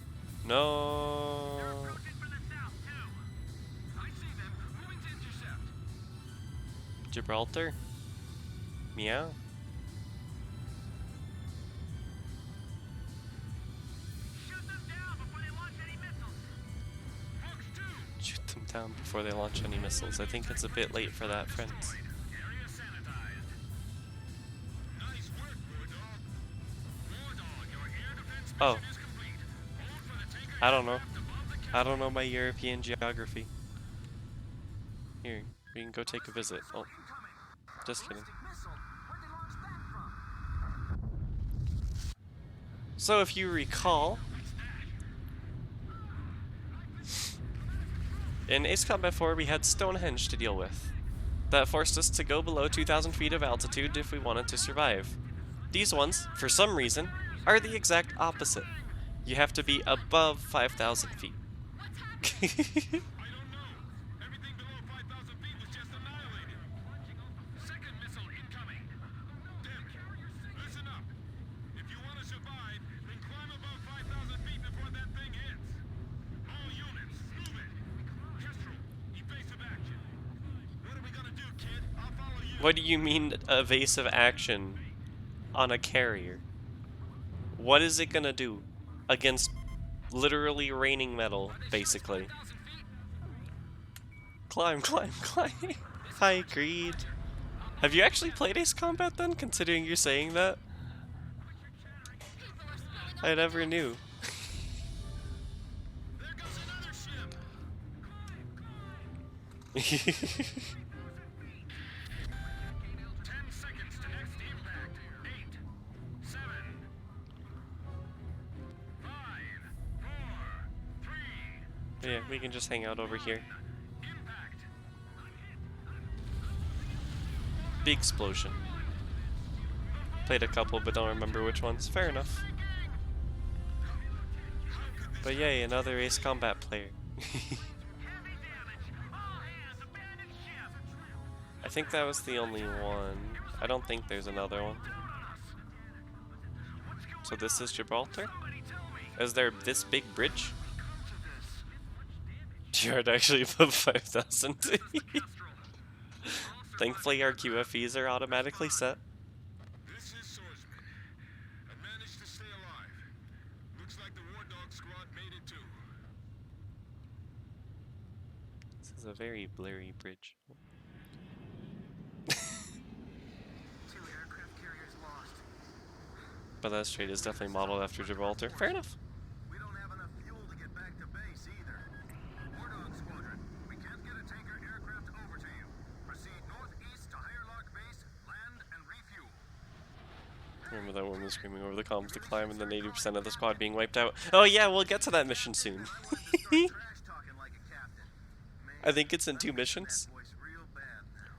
No. They're approaching from the south too. I see them. Moving to intercept. Gibraltar? Meow? Shoot them down before they launch any missiles. Fox 2. Shoot them down before they launch any missiles. I think it's a bit late for that, friends. Area sanitized. Nice work, War Dog. War Dog, your air defense Oh. mission is complete. Hold for the tanker I don't know. aircraft above the I don't know my European geography. Here, we can go take a visit. Oh, just kidding. So if you recall, in Ace Combat 4 we had Stonehenge to deal with. That forced us to go below 2,000 feet of altitude if we wanted to survive. These ones, for some reason, are the exact opposite. You have to be above 5,000 feet. I don't know. Everything below 5,000 feet was just annihilated. Second missile incoming. Damn it. Listen up. If you want to survive, then climb above 5,000 feet before that thing hits. All units, move it. Kestrel, evasive action. What are we gonna do, kid? I'll follow you. What do you mean evasive action on a carrier? What is it gonna do against literally raining metal, basically? 5,000 feet? Climb, climb, climb. Hi, Greed. Have you actually played Ace Combat then, considering you're saying that? People are spilling I never knew. There goes another ship. 10 seconds to next impact. 8, 7, 5, can just hang out over here. Big explosion. Played a couple, but don't remember which ones. Fair enough. But yay, another Ace Combat player. I think that was the only one. I don't think there's another one. So this is Gibraltar? Is there this big bridge? Jared actually put 5,000. Thankfully our QFEs are automatically set. This is Swordsman. I managed to stay alive. Looks like the War Dog squad made it too. This is a very blurry bridge. 2 aircraft carriers lost. But that strait is definitely modeled after Gibraltar. Fair enough. We don't have enough fuel to get back to base either. War Dog Squadron, we can't get a tanker aircraft over to you. Proceed northeast to Higher Lock Base, land and refuel. Remember that woman screaming over the comms to climb and then 80% of the squad being wiped out. Oh yeah, we'll get to that mission soon. Trash talking like a captain. I think it's in 2 missions. Voice real bad now.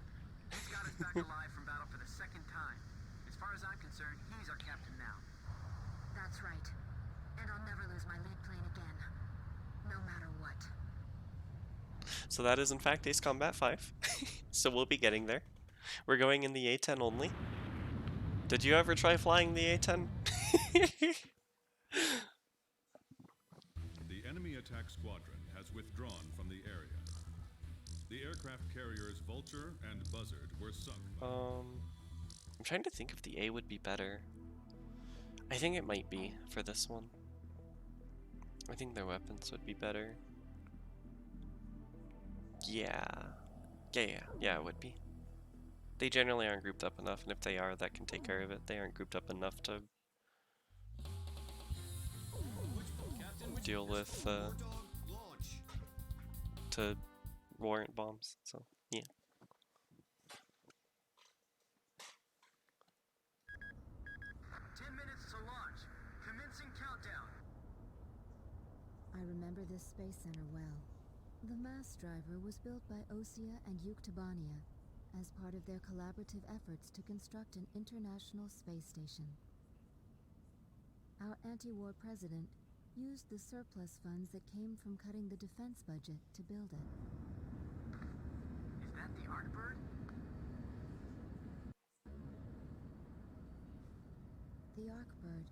He's got us back alive from battle for the 2nd time. As far as I'm concerned, he's our captain now. That's right. And I'll never lose my lead plane again. No matter what. So that is in fact Ace Combat 5. So we'll be getting there. We're going in the A-10 only. Did you ever try flying the A-10? The enemy attack squadron has withdrawn from the area. The aircraft carriers Vulture and Buzzard were sunk. I'm trying to think if the A would be better. I think it might be for this one. I think their weapons would be better. Yeah, it would be. They generally aren't grouped up enough, and if they are, that can take care of it. They aren't grouped up enough to deal with to warrant bombs. So yeah. 10 minutes to launch. Commencing countdown. I remember this space center well. The mass driver was built by Osea and Yuktobania as part of their collaborative efforts to construct an international space station. Our anti-war president used the surplus funds that came from cutting the defense budget to build it. Is that the Artbird? The Arcbird,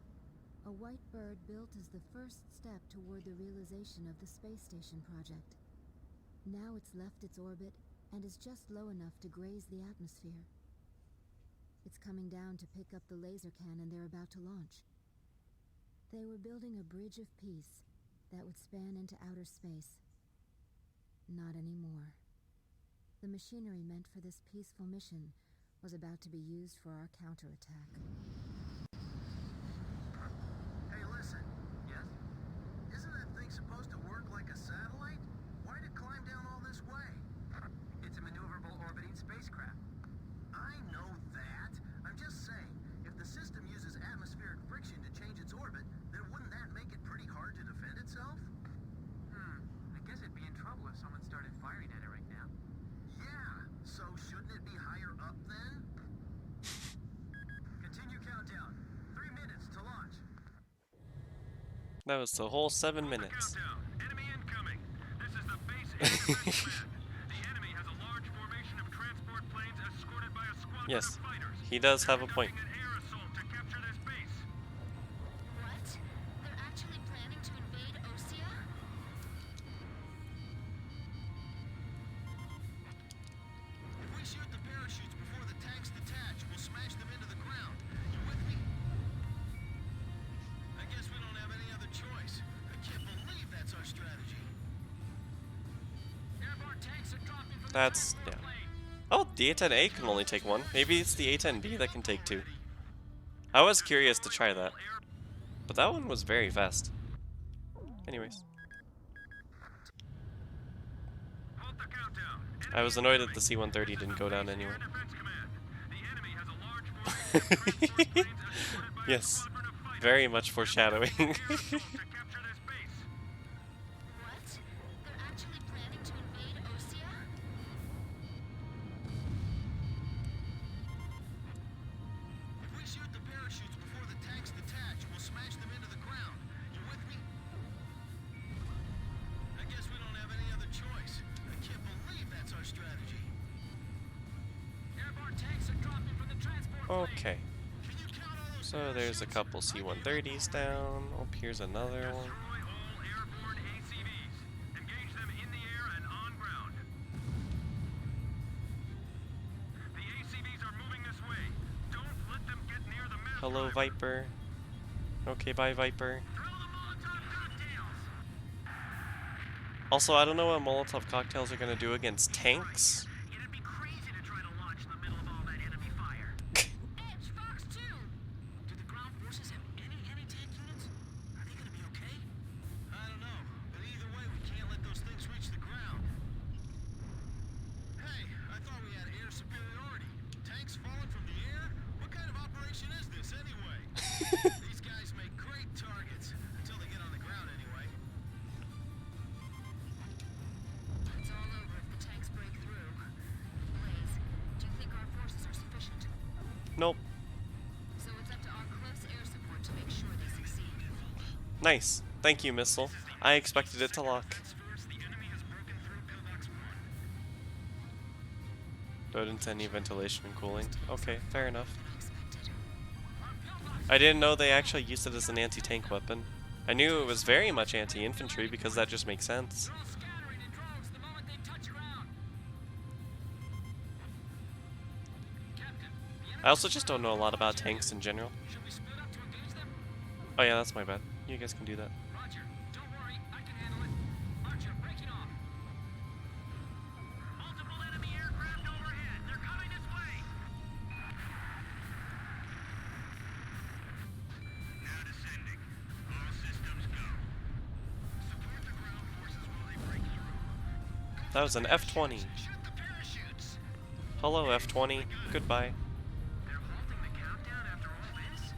a white bird built as the first step toward the realization of the space station project. Now it's left its orbit and is just low enough to graze the atmosphere. It's coming down to pick up the laser cannon they're about to launch. They were building a bridge of peace that would span into outer space. Not anymore. The machinery meant for this peaceful mission was about to be used for our counterattack. Hey, listen. Yes? Isn't that thing supposed to work like a satellite? Why'd it climb down all this way? It's a maneuverable orbiting spacecraft. I know that. I'm just saying, if the system uses atmospheric friction to change its orbit, then wouldn't that make it pretty hard to defend itself? I guess it'd be in trouble if someone started firing at it right now. Yeah, so shouldn't it be higher up then? Continue countdown. 3 minutes to launch. That was the whole 7 minutes. Countdown. Enemy incoming. This is the base air command. The enemy has a large formation of transport planes escorted by a squadron Yes, of fighters. he does have a point. Conducting an air assault to capture this base. What? They're actually planning to invade Osea? If we shoot the parachutes before the tanks detach, we'll smash them into the ground. You with me? I guess we don't have any other choice. I can't believe that's our strategy. Airborne tanks are dropping from That's yeah. Oh, the A-10A can only take 1. Maybe it's the A-10B that can take 2. I was curious to try that, but that one was very fast. Anyways, Halt the countdown. I was annoyed that the C-130 didn't go down anyway. Defense command. The enemy has a large formation of transport planes escorted by a Yes, squadron of fighters. very much foreshadowing. To capture this base. What? They're actually Okay. So there's a couple C-130s down. Oh, here's another one. Destroy all airborne ACVs. Engage them in the air and on ground. The ACVs are moving this way. Don't let them get near the map. Hello, Viper. Okay, bye, Viper. Throw the Molotov cocktails. Also, I don't know what Molotov cocktails are gonna do against tanks. It'd be crazy to try to launch in the middle of all that enemy fire. Edge, Fox 2! Do the ground forces have any anti-tank units? Are they gonna be okay? I don't know, but either way, we can't let those things reach the ground. Hey, I thought we had air superiority. Tanks falling from the air? What kind of operation is this anyway? These guys make great targets, until they get on the ground anyway. It's all over if the tanks break through. Blaze, do you think our forces are sufficient? Nope. So it's up to our close air support to make sure they succeed. Nice. Thank you, missile. I expected it to lock. Force, the enemy has broken through pillbox 1. Don't any ventilation and cooling. Okay, fair enough. Unexpected. I didn't know they actually used it as an anti-tank weapon. I knew it was very much anti-infantry because that just makes sense. They're all scattering in droves the moment they touch ground. Captain, the enemy I also just don't know a lot about tanks in general. should we split up to engage them? Oh yeah, that's my bad. You guys can do that. Roger. Don't worry, I can handle it. Archer, breaking off. Multiple enemy aircraft overhead. They're coming this way. Now descending. All systems go. Support the ground forces while they break through. That was an F-20. Shoot the parachutes. Hello, F-20. Goodbye. They're halting the countdown after all this?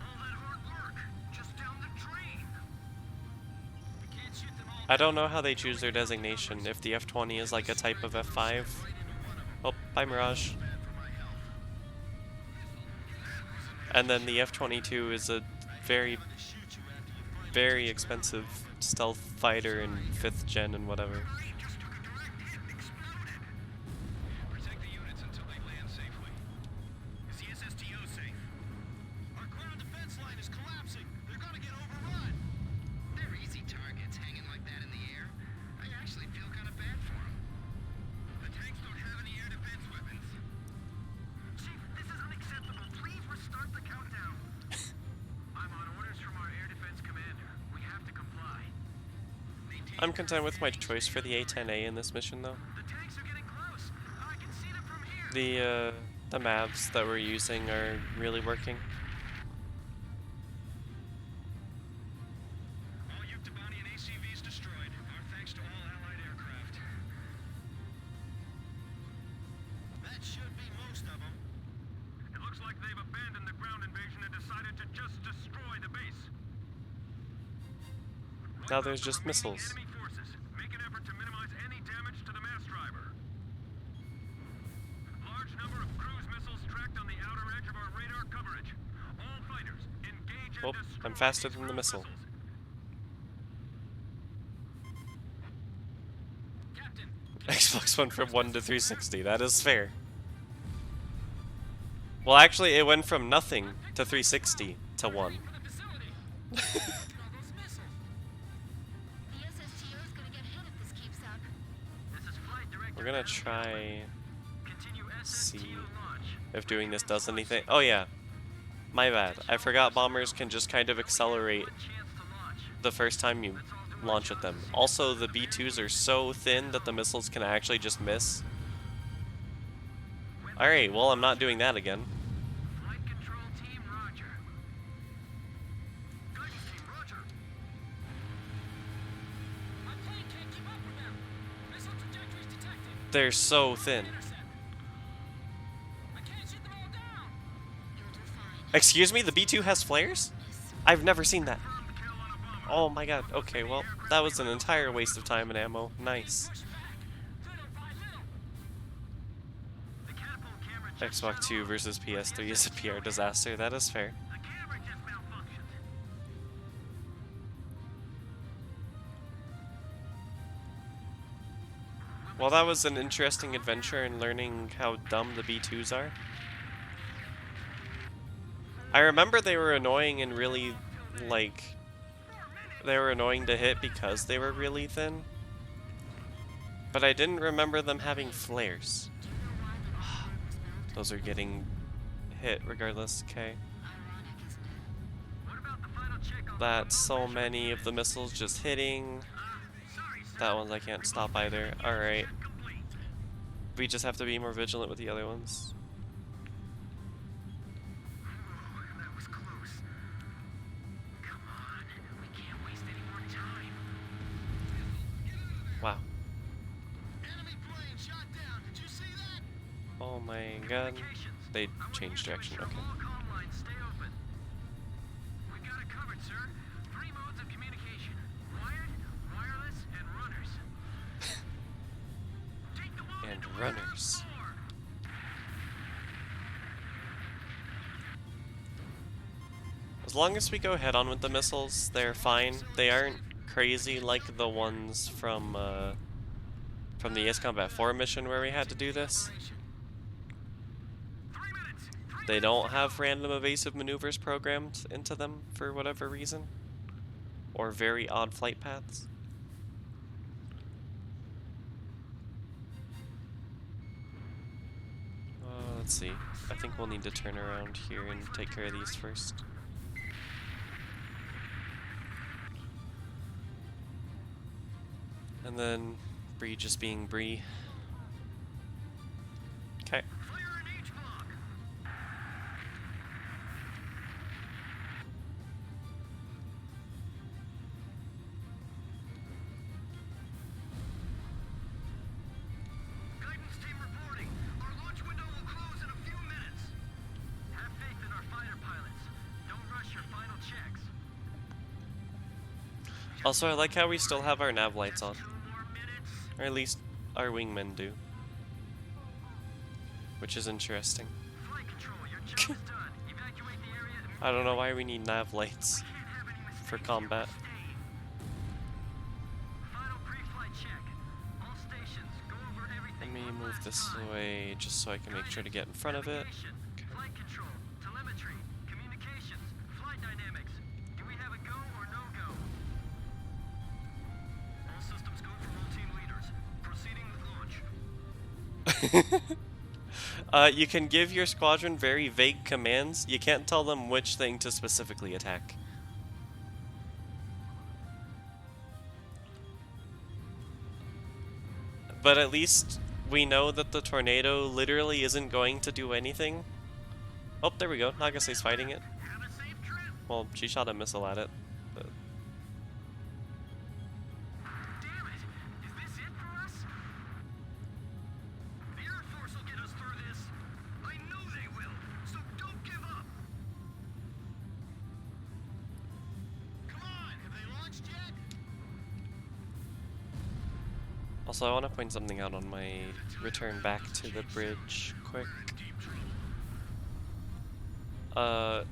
All that hard work, just down the drain. We can't shoot them all. I don't know how they choose their designation, if the F-20 is like a type of F-5. Oh, bye, Mirage. Bad for my health. And then the F-22 is a very, To shoot you after you find very expensive stealth fighter in 5th gen and whatever. Great, just took a direct hit and exploded. Protect the units until they land safely. Is the SSTO safe? Our ground defense line is collapsing. They're gonna get overrun. They're easy targets hanging like that in the air. I actually feel kind of bad for them. The tanks don't have any air defense weapons. Chief, this is unacceptable. Please restart the countdown. I'm on orders from our air defense commander. We have to comply. I'm content with my choice for the A-10A in this mission, though. The tanks are getting close. I can see them from here. The mavs that we're using are really working. All Yuktobanian ACVs destroyed. Our thanks to all Allied aircraft. That should be most of them. It looks like they've abandoned the ground invasion and decided to just destroy the base. Now Wipe there's out the just remaining missiles. Enemy forces. Make an effort to minimize any damage to the mass driver. Large number of cruise missiles tracked on the outer edge of our radar coverage. All fighters, engage and Oh, destroy I'm faster these than the cruise missile. missiles. Captain, Xbox went from 1 to 360. That is fair. Well, actually, it went from nothing to 360 to 1. for the facility. Look at all those missiles. The SSTO is gonna get hit if this keeps up. This is Flight Director. We're gonna try Continue see SSTO launch. if doing this does anything. Oh yeah, my bad. I forgot bombers can just kind of accelerate Chance to launch. the first time you launch at them. Also, the B-2s are so thin that the missiles can actually just miss. Alright, well, I'm not doing that again. Flight control team, Roger. Guidance team, Roger. My plane can't keep up with them. Missile trajectories detected. They're so thin. Intercept. I can't shoot them all down. You'll do fine. Excuse me, the B-2 has flares? I've never seen that. Firm the kill on a bomber. Oh my god, okay, well, that was an entire waste of time and ammo. Nice. Push back. Little by little. The catapult camera just Xbox 2 versus PS3 is a PR disaster, that is fair. The camera just malfunctioned. Well, that was an interesting adventure in learning how dumb the B-2s are. I remember they were annoying and really, like, they were annoying to hit because they were really thin. But I didn't remember them having flares. Those are getting hit regardless, okay. That's so many of the missiles just hitting. That one I can't stop either. Alright. We just have to be more vigilant with the other ones. That was close. Come on, we can't waste any more time. Wow. Enemy plane shot down. Did you see that? Oh my god. They changed direction, okay. All comm lines stay open. We got it covered, sir. 3 modes of communication: wired, wireless, and runners. Take the one And into runners. As long as we go head on with the missiles, they're fine. They aren't crazy like the ones from the Ace Combat 4 mission where we had to do this. They don't have random evasive maneuvers programmed into them for whatever reason. Or very odd flight paths. Let's see. I think we'll need to turn around here and take care of these first. And then Bree just being Bree. Okay. Fire in each block. Guidance team reporting. Our launch window will close in a few minutes. Have faith in our fighter pilots. Don't rush your final checks. Also, I like how we still have our nav lights on. 2 more minutes. Or at least our wingmen do. Which is interesting. Flight control, your job is done. Evacuate the area immediately. I don't know why we need nav lights Can't have any mistakes for here. combat. Stay. Final pre-flight check. All stations, go over everything. Let me one move last this time. away just so I can make sure to get in front of it. Navigation, flight control, telemetry, communications, flight dynamics. Do we have a go or no go? All systems go for all team leaders. Proceeding with launch. You can give your squadron very vague commands. You can't tell them which thing to specifically attack. But at least we know that the tornado literally isn't going to do anything. Oh, there we go. Nagase's fighting it. Have a safe trip. Well, she shot a missile at it. But Damn it! Is this it for us? The Air Force will get us through this. I know they will. So don't give up. Come on, have they launched yet? also, I want to point something out on my return back to the bridge quick.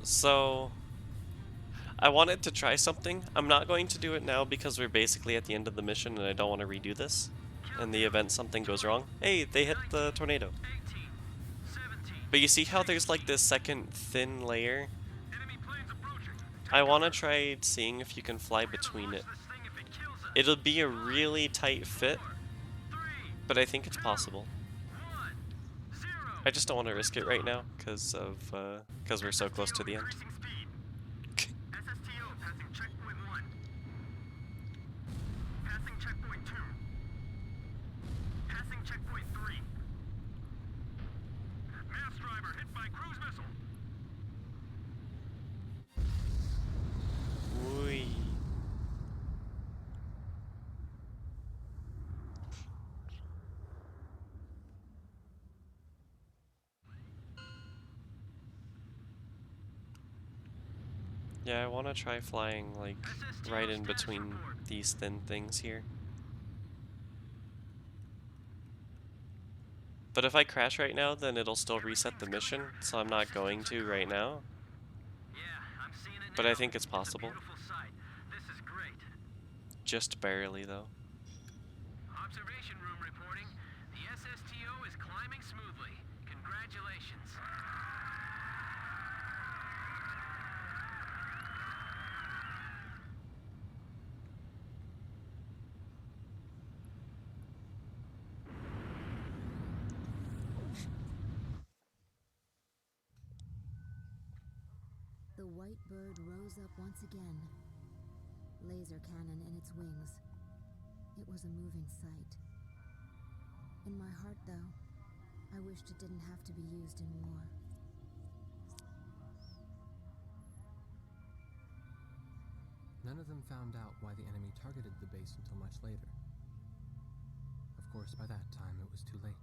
So I wanted to try something. I'm not going to do it now because we're basically at the end of the mission and I don't want to redo this. In the event something goes wrong. Hey, they hit the tornado. 18, 17. But you see how there's like this second thin layer? Enemy planes approaching. I want to try seeing if you can fly between it. This thing if it kills us. It'll be a really tight fit, 3, but I think it's possible. 1, 0. I just don't want to risk it right now because we're so close to the end. Increasing speed. SSTO passing checkpoint 1. Passing checkpoint 2. Passing checkpoint 3. Mass driver hit by cruise missile. Whee. Yeah, I want to try flying like right in between these thin things here. But if I crash right now, then it'll still reset the mission, so I'm not going to right now. Yeah, I'm seeing it But now. I think it's It's a possible. beautiful sight. This is great. Just barely, though. Observation room reporting. The SSTO is climbing smoothly. Congratulations. white bird rose up once again, laser cannon in its wings. It was a moving sight. In my heart, though, I wished it didn't have to be used in war. None of them found out why the enemy targeted the base until much later. Of course, by that time, it was too late.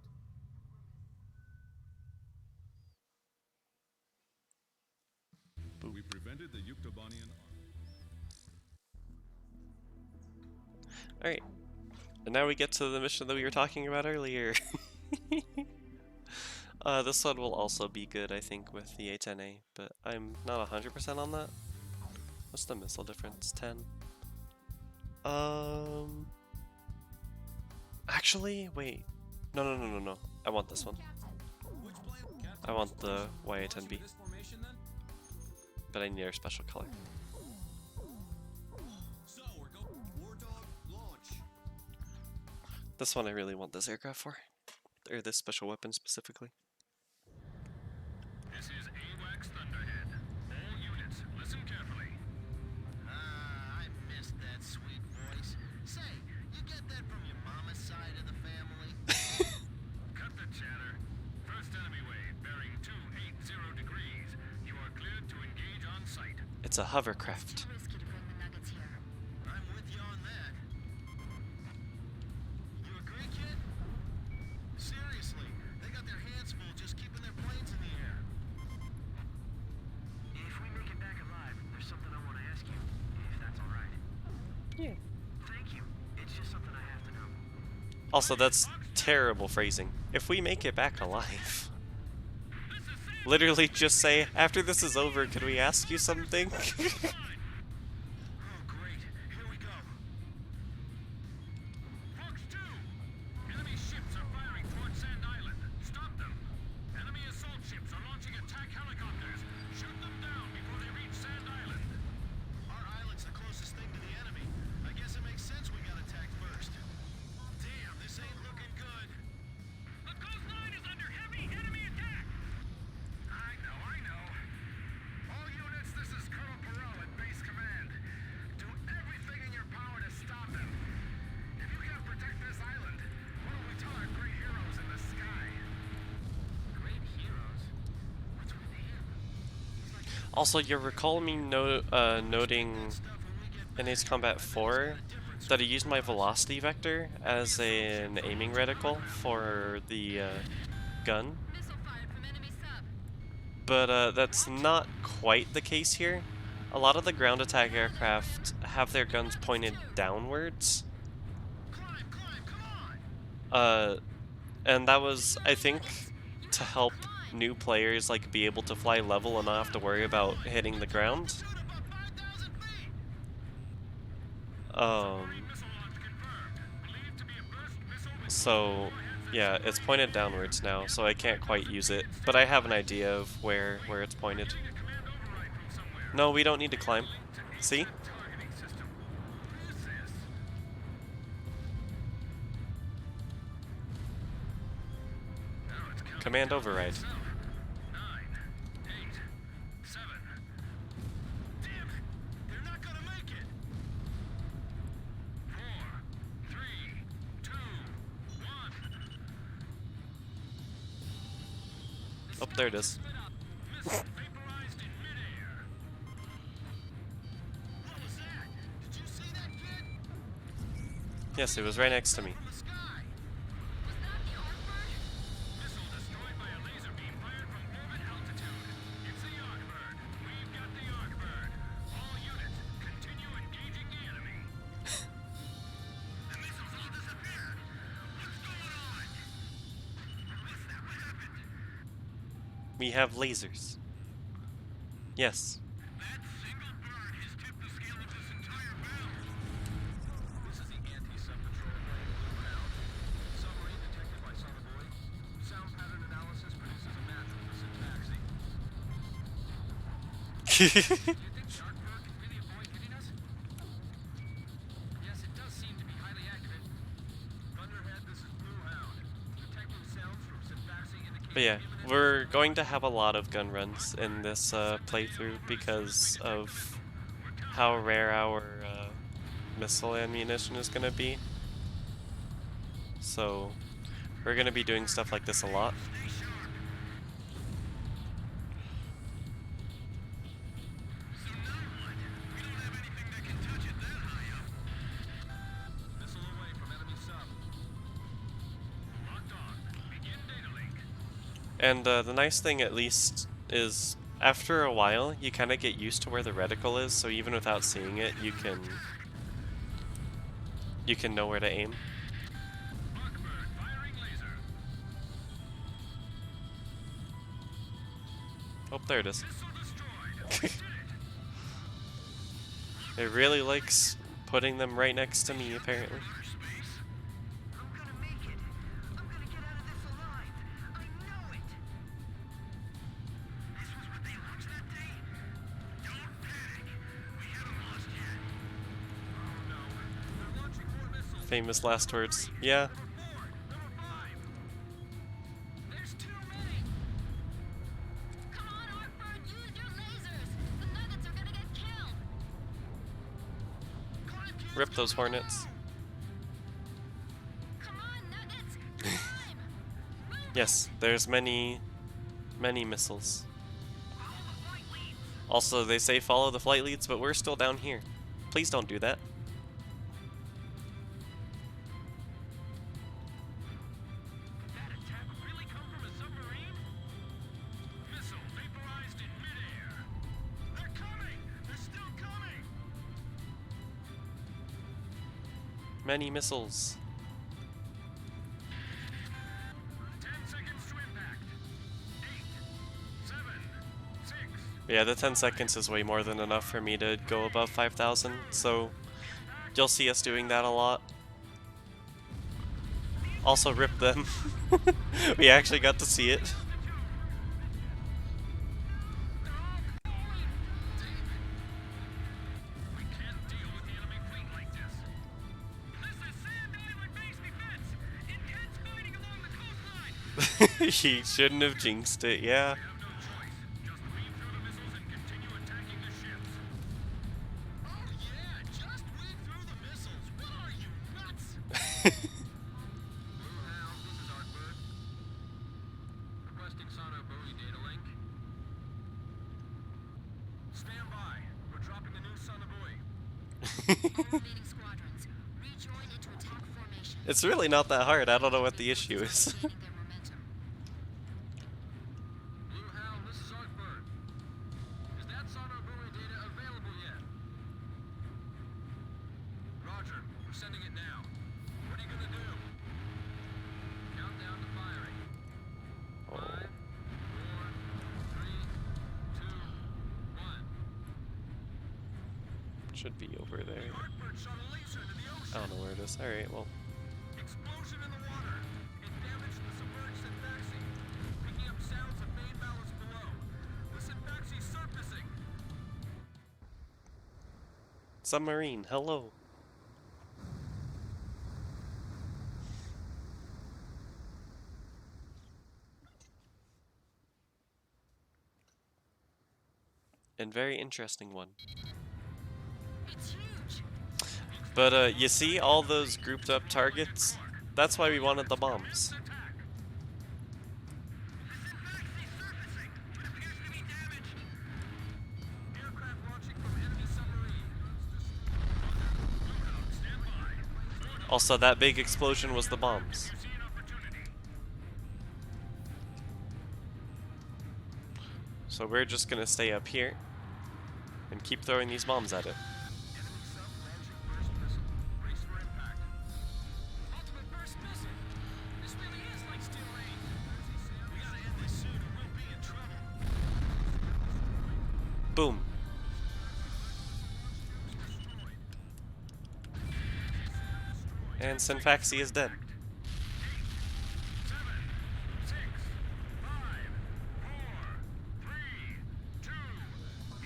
We prevented the Yuktobanian army. Alright. And now we get to the mission that we were talking about earlier. This one will also be good, I think, with the A-10A, but I'm not 100% on that. What's the missile difference? 10? Actually, wait. No. I want this one. I want the YA-10B. But I need our special color. So we're going War Dog launch. This one I really want this aircraft for. Or this special weapon specifically. This is AWACS Thunderhead. All units, listen carefully. Ah, I missed that sweet voice. Say, you get that from your mama's side of the family? Cut the chatter. First enemy wave, bearing 280 degrees. You are cleared to engage on site. It's a hovercraft. Too risky to bring the nuggets here. I'm with you on that. You agree, kid? Seriously, they got their hands full just keeping their planes in the air. If we make it back alive, there's something I want to ask you, if that's all right. Yeah. Thank you. It's just something I have to know. Also, that's terrible phrasing. If we make it back alive. Literally just say, after this is over, could we ask you something? Oh, great. Here we go. Fox 2! Enemy ships are firing towards Sand Island. Stop them. Enemy assault ships are launching attack helicopters. Shoot them down before they reach Sand Island. Our island's the closest thing to the enemy. I guess it makes sense we got attacked first. Damn, this ain't looking good. The coastline is under heavy enemy attack. I know. All units, this is Colonel Perot at base command. Do everything in your power to stop him. If you can't protect this island, what do we tell our great heroes in the sky? Great heroes? What's with him? Also, you recall me noting in Ace Combat 4 that I used my velocity vector as an aiming reticle for the gun. Missile fired from enemy sub. But that's not quite the case here. A lot of the ground attack aircraft have their guns pointed downwards. Come on! And that was, I think, to help new players like be able to fly level and not have to worry about hitting the ground. Shoot above 5,000 feet! Missile launch confirmed. Believed to be a burst missile with So yeah, it's pointed downwards now, so I can't quite use it. But I have an idea of where it's pointed. a command override from somewhere. No, we don't need to climb. See? Targeting system. What is this? Now it's counting Command down override. itself. 9, 8, 7. Damn it! They're not gonna make it! 4, 3, 2, 1. Oh, there it is. Split up. Missile vaporized in midair. What was that? Did you see that, kid? Yes, it was right next to me. From the sky! Was that the Arbird? Missile destroyed by a laser beam fired from orbit altitude. It's the Arbird. We've got the Arbird. All units, continue engaging the enemy. The missiles all disappeared. What's going on? What's that? What happened? We have lasers. Yes. That single bird has tipped the scale of this entire battle. This is the anti-sub patrol plane Blue Hound. Submarine detected by sonobuoy. Sound pattern analysis produces a match with the syntaxi. Do you think the Arbird can really avoid hitting us? Yes, it does seem to be highly accurate. Thunderhead, this is Blue Hound. Detecting sounds from syntaxi indicating But yeah, we're going to have a lot of gun runs in this playthrough because of how rare our missile ammunition is going to be. So we're going to be doing stuff like this a lot. And the nice thing, at least, is after a while, you kind of get used to where the reticle is, so even without seeing it, you can know where to aim. Oh, there it is. It really likes putting them right next to me, apparently. Famous last words. Yeah. There's too many. Come on, Horsemen, use your lasers. The nuggets are gonna get killed. Rip those hornets. Come on, nuggets. Time. Yes, there's many missiles. Also, they say follow the flight leads, but we're still down here. Please don't do that. That attack really come from a submarine? Missile vaporized in midair. They're coming! They're still coming! Many missiles. 10 seconds to impact. 8, 7, 6. Yeah, the 10 seconds is way more than enough for me to go above 5,000, so you'll see us doing that a lot. Also, rip them. We actually got to see it. We can't deal with the enemy fleet like this. This is Sand Island base defense. Intense fighting along the coastline. He shouldn't have jinxed it, yeah. We have no choice. Just weave through the missiles and continue attacking the ships. Oh yeah, just weave through the missiles. What are you, nuts? Blue Hound, this is Artbird. Requesting sonar buoy data link. Stand by. We're dropping a new sonar buoy. All remaining squadrons, rejoin into attack formation. It's really not that hard, I don't know what the issue is. Regaining their momentum. Blue Hound, this is Artbird. Is that sonar buoy data available yet? Roger, we're sending it now. What are you gonna do? Countdown to firing. 5, 4, 3, 2, 1. Should be over there. Artbird shot a laser into the ocean. I don't know where it is. Alright, well. Explosion in the water. It damaged the submerged Syntaxi. Picking up sounds of main ballast below. The Syntaxi's surfacing. Submarine, hello. And very interesting one. It's huge. But you see all those grouped up targets? That's why we wanted the bombs. Aircraft launching from enemy submarine. Stand by. Also, that big explosion was the bombs. See an opportunity. So we're just gonna stay up here and keep throwing these bombs at it. Enemy sub launching first missile. Brace for impact. Ultimate burst missile. This really is like steel rain. We gotta end this soon or we'll be in trouble. Boom. And Synfaxi is dead. 7, 6, 5, 4, 3, 2.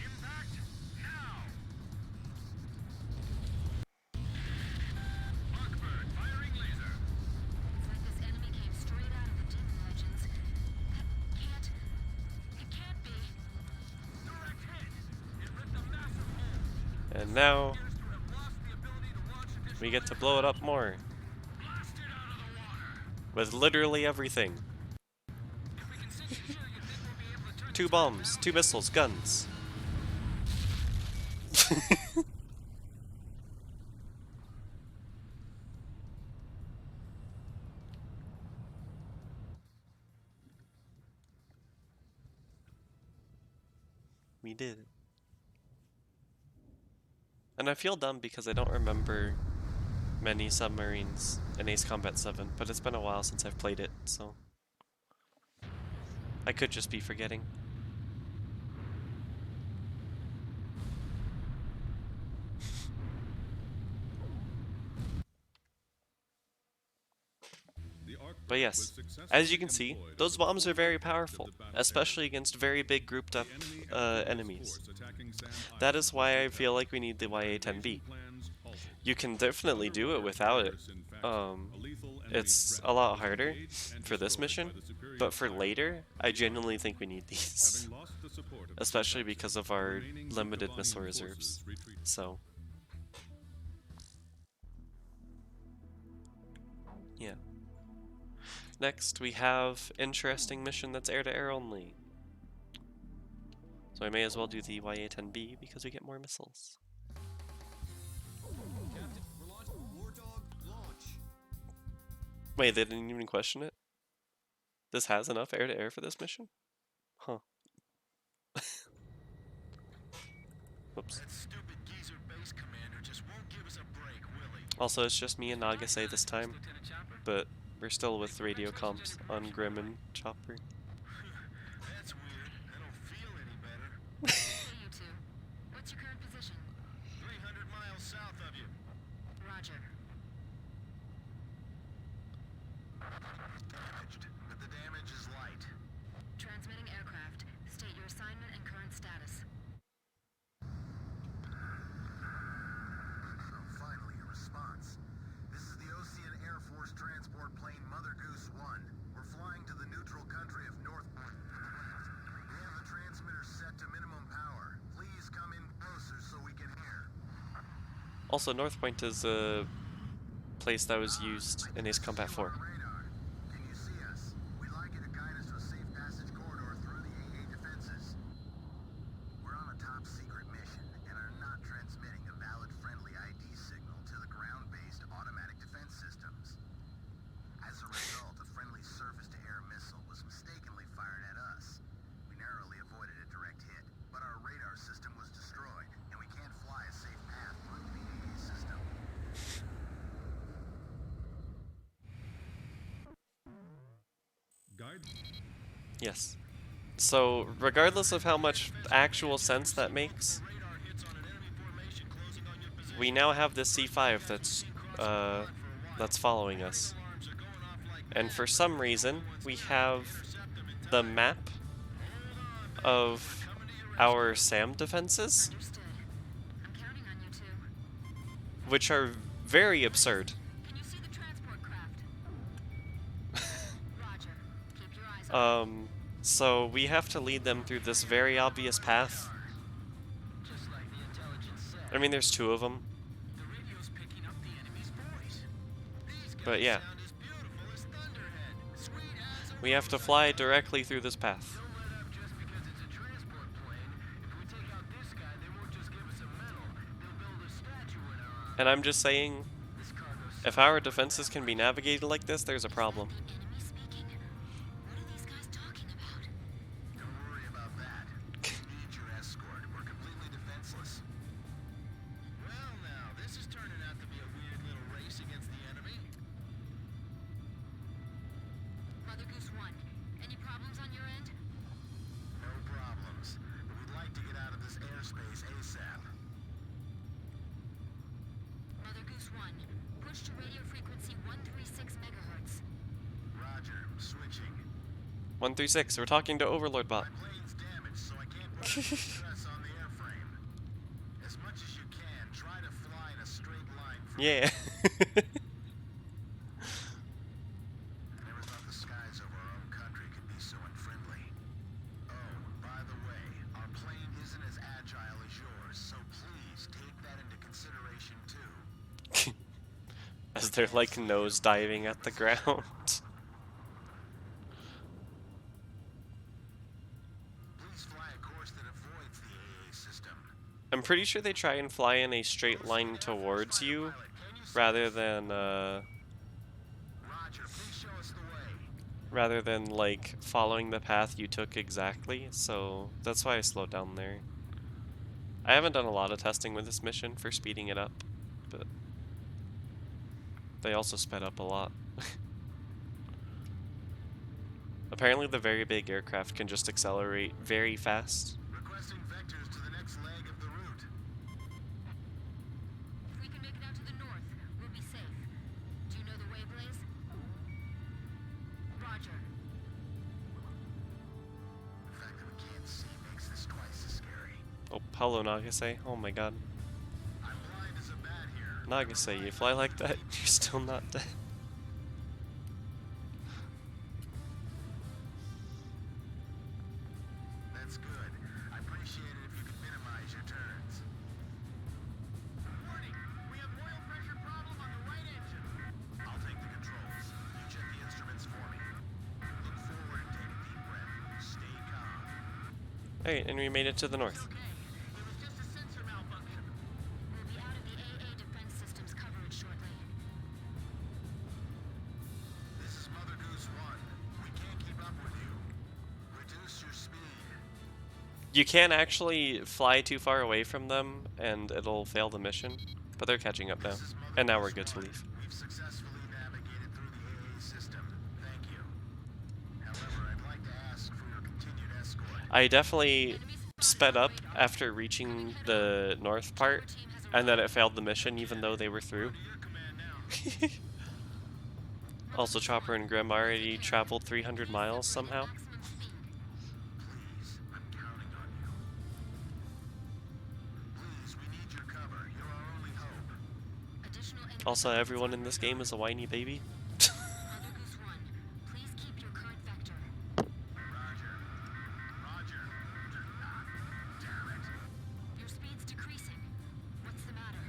Impact now. Blackbird firing laser. It's like this enemy came straight out of the Dim Legends. That And now we get to blow it up more. With literally everything. 2 bombs, 2 missiles, guns. We did it. And I feel dumb because I don't remember many submarines in Ace Combat 7, but it's been a while since I've played it, so I could just be forgetting. But yes, as you can see, those bombs are very powerful, especially against very big grouped up enemies. That is why I feel like we need the YA-10B. You can definitely do it without it. It's a lot harder for this mission, but for later, I genuinely think we need these. Especially because of our limited missile reserves. So, yeah. Next, we have interesting mission that's air-to-air only. So I may as well do the YA-10B because we get more missiles. Wait, they didn't even question it? This has enough air-to-air for this mission? Huh. Oops. That stupid geezer base commander just won't give us a break, will he? Also, it's just me and Nagase this time, but we're still with radio comps on Grim and Chopper. That's weird. I don't feel any better. Hey, you two. What's your current position? 300 miles south of you. Roger. Damaged, but the damage is light. Transmitting aircraft. State your assignment and current status. Finally, a response. This is the Ocean Air Force transport plane Mother Goose 1. We're flying to the neutral country of North Point. We have the transmitter set to minimum power. Please come in closer so we can hear. Also, North Point is a place that was used in Ace Combat 4. Radar. Can you see us? We'd like you to guide us to a safe passage corridor through the AA defenses. We're on a top secret mission and are not transmitting a valid friendly ID signal to the ground-based automatic defense systems. As a result, a friendly surface-to-air missile was mistakenly fired at us. We narrowly avoided a direct hit, but our radar system was destroyed, and we can't fly a safe path through the AA system. Guide. Yes. So, regardless of how much actual sense that makes, we now have this C5 that's following us. And for some reason, we have the map of our SAM defenses, Understood. I'm counting on you two. which are very absurd. Can you see the transport craft? Roger. Keep your eyes on So we have to lead them through this very obvious path. Just like the intelligence said. I mean, there's 2 of them, The radio's picking up the enemy's voice. These guys but yeah, sound as beautiful as Thunderhead. Sweet as a we have to fly directly through this path. Don't let up just because it's a transport plane. If we take out this guy, they won't just give us a medal. They'll build a statue in our honor. And I'm just saying, This cargo's if our defenses can be navigated like this, there's a problem. the enemy speaking. What are these guys talking about? Don't worry about that. We need your escort. We're completely defenseless. Well, now, this is turning out to be a weird little race against the enemy. Mother Goose 1. Any problems on your end? No problems. But we'd like to get out of this airspace ASAP. Mother Goose 1. Push to radio frequency 136 megahertz. Roger. Switching. 136, we're talking to Overlord Bot. My plane's damaged, so I can't put any stress on the airframe. As much as you can, try to fly in a straight line from Yeah. I never thought the skies over our own country could be so unfriendly. Oh, by the way, our plane isn't as agile as yours, so please take that they're like nose diving at the ground. Please fly a course that avoids the AA system. I'm pretty sure they try and fly in a straight line towards you rather than Roger, please show us the way. rather than like following the path you took exactly, so that's why I slowed down there. I haven't done a lot of testing with this mission for speeding it up, but they also sped up a lot. Apparently the very big aircraft can just accelerate very fast. Requesting vectors to the next leg of the route. If we can make it out to the north, we'll be safe. Do you know the way, Blaze? Roger. The fact that we can't see makes this twice as scary. Oh, hello Nagase. Oh my god. I'm blind as a bat here. Nagase, you fly like that, you're still not dead. That's good. I appreciate it if you could minimize your turns. Warning! We have oil pressure problem on the right engine. I'll take the controls. You check the instruments for me. Look forward and take a deep breath. Stay calm. Alright, and we made it to the north. Okay. It was just a sensor malfunction. We'll be out of the AA defense systems coverage shortly. This is Mother Goose 1. We can't keep up with you. Reduce your speed. You can actually fly too far away from them and it'll fail the mission, but they're catching up now. This is Mother And now we're Goose good to 1. leave. We've successfully navigated through the AA system. Thank you. However, I'd like to ask for your continued escort. I definitely sped up after reaching the north part, and then it failed the mission even though they were through. To your command now. Also, Chopper and Grim already traveled 300 miles somehow. Please, I'm counting on you. Please, we need your cover. You're our only hope. Additional enemy Also, everyone in this game is a whiny baby. Mother Goose 1, please keep your current vector. Roger. Roger. Damn it. Your speed's decreasing. What's the matter?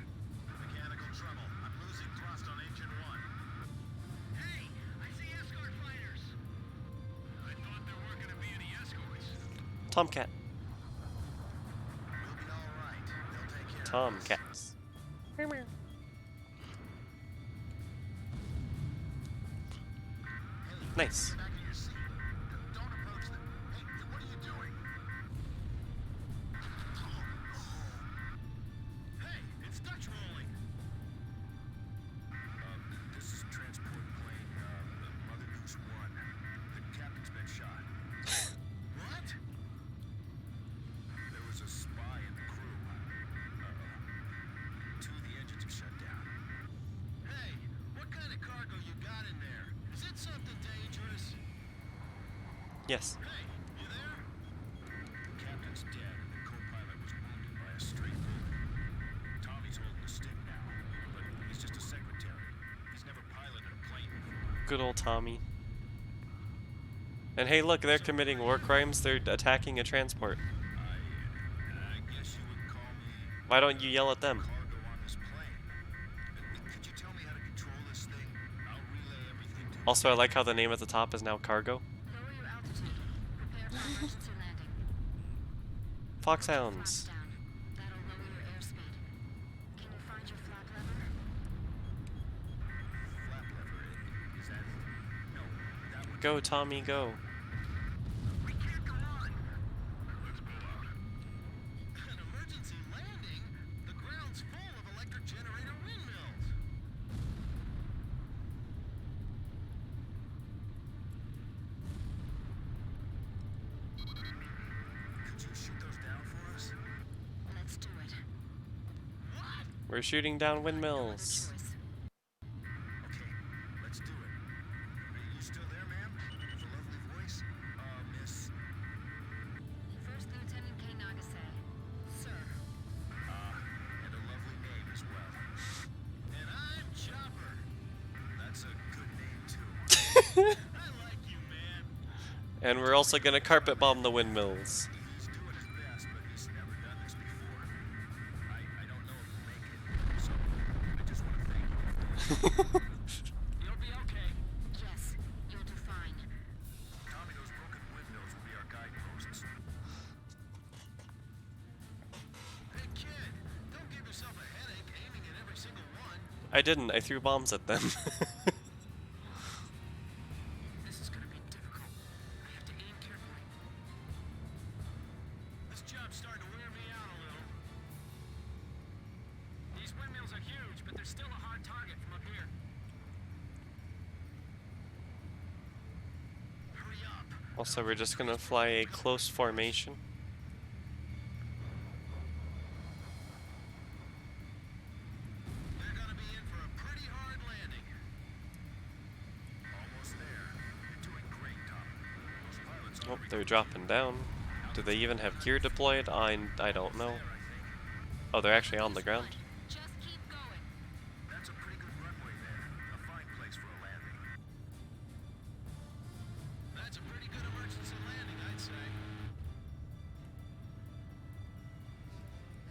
Mechanical trouble. I'm losing thrust on engine 1. Hey, I see escort fighters. I thought there weren't gonna be any escorts. Tomcat. We'll be all right. They'll take care of us. Tomcats. Nice. Get back in your seat. Don't approach them. Hey, what are you doing? Hey, it's Dutch rolling. This is transport plane, Mother Goose 1. The captain's been shot. What? There was a spy in the crew. Two of the engines have shut down. Hey, what kind of cargo you got in there? Is it something dangerous? Yes. Hey, you there? The captain's dead and the co-pilot was wounded by a stray bullet. Tommy's holding the stick now, but he's just a secretary. He's never piloted a plane before. Good old Tommy. And hey, look, they're committing war crimes. They're attacking a transport. I guess you would call me Why don't you yell at them? cargo on this plane. Could you tell me how to control this thing? I'll relay everything to you. Also, I like how the name at the top is now Cargo. Lower your altitude. Prepare for emergency landing. Foxhounds. Flaps down. That'll lower your airspeed. Can you find your flap lever? Flap lever, is that it? No, that one. Go, Tommy, go. We can't go on. Let's go out. An emergency landing? The ground's full of electric generator windmills. Could you shoot those down for us? Let's do it. What? We're shooting down windmills. Choice. Okay, let's do it. You still there, ma'am? With a lovely voice? Miss. First Lieutenant K. Nagase. Sir. And a lovely name as well. And I'm Chopper. That's a good name, too. I like you, man. And we're also gonna carpet bomb the windmills. He's doing his best, but he's never done this before. I don't know if he'll make it, so I just want to thank you. I didn't. I threw bombs at them. This is gonna be difficult. I have to aim carefully. This job's starting to wear me out a little. These windmills are huge, but they're still a hard target from up here. Hurry up. Also, we're just gonna fly a close formation. They're gonna be in for a pretty hard landing. Almost there. You're doing great, Tom. Those pilots Oh, already they're dropping down. Do they even have gear deployed? I don't know. there, I think. Oh, they're actually on the ground. Just keep going. That's a pretty good runway there. A fine place for a landing. That's a pretty good emergency landing, I'd say.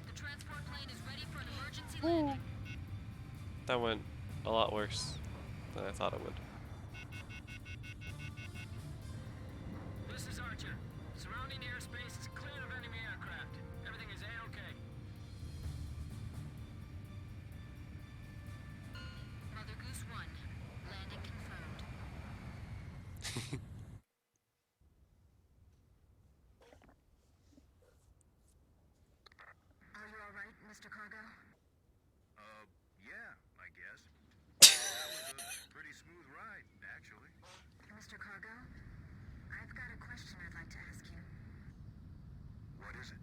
The transport plane is ready for an emergency landing. That went a lot worse than I thought it would. This is Archer. Surrounding airspace is clear of enemy aircraft. Everything is A-OK. Mother Goose 1. Landing confirmed. Are you alright, Mr. Cargo? Yeah, I guess. That was a pretty smooth ride, actually. Mr. Cargo? I've got a question I'd like to ask you. What is it?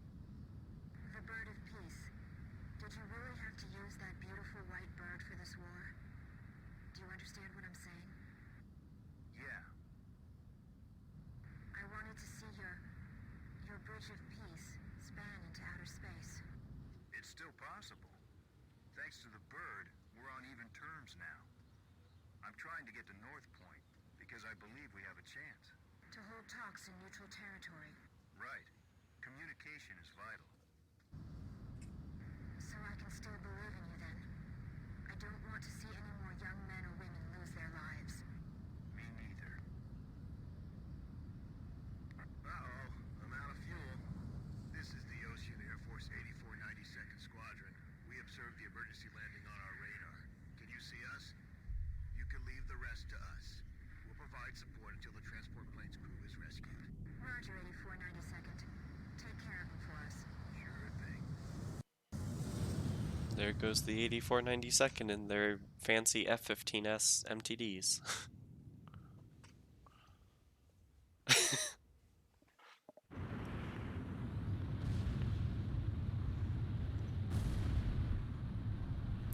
The Bird of Peace. Did you really have to use that beautiful white bird for this war? Do you understand what I'm saying? Yeah. I wanted to see your bridge of peace span into outer space. It's still possible. Thanks to the bird, we're on even terms now. I'm trying to get to North Point because I believe we have a chance. To hold talks in neutral territory. Right. Communication is vital. So I can still believe in you then. I don't want to see any more young men or women lose their lives. Me neither. Uh-oh, I'm out of fuel. This is the Ocean Air Force 8492nd Squadron. We observed the emergency landing on our radar. Can you see us? You can leave the rest to us. We'll provide support until the transport plane's crew is rescued. Roger, 8492nd. Take care of him for us. Sure thing. There goes the 8492nd in their fancy F-15S MTDs.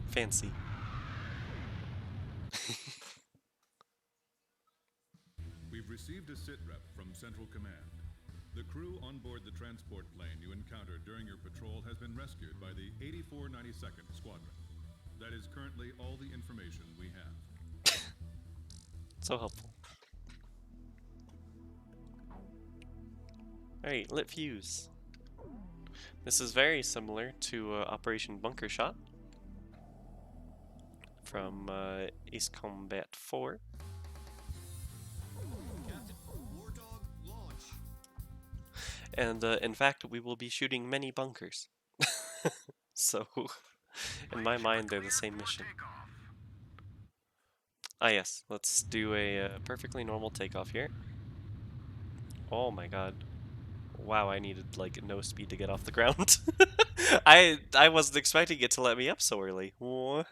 Fancy. We've received a sitrep from Central Command. The crew on board the transport plane you encountered during your patrol has been rescued by the 8492nd Squadron. That is currently all the information we have. So helpful. Alright, lit fuse. This is very similar to Operation Bunker Shot from Ace Combat 4. And in fact, we will be shooting many bunkers. So, in my mind, they're the same mission. Ah yes, let's do a perfectly normal takeoff here. Oh my god. Wow, I needed like no speed to get off the ground. I wasn't expecting it to let me up so early. What?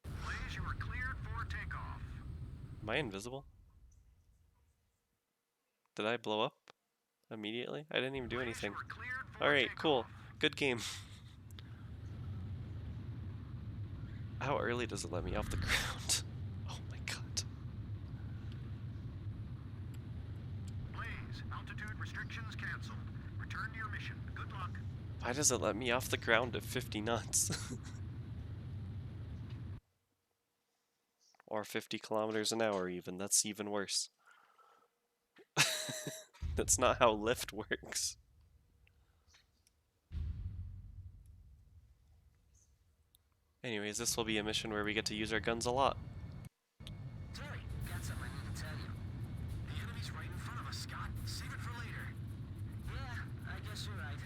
Please, you are cleared for takeoff. Am I invisible? Did I blow up immediately? I didn't even do anything. Alright, cool. Good game. How early does it let me off the ground? Oh my god. Please, altitude restrictions canceled. Return to your mission. Good luck. Why does it let me off the ground at 50 knots? Or 50 kilometers an hour even. That's even worse. That's not how lift works. Anyways, this will be a mission where we get to use our guns a lot. Terry, got something I need to tell you. The enemy's right in front of us, Scott. Save it for later. Yeah, I guess you're right.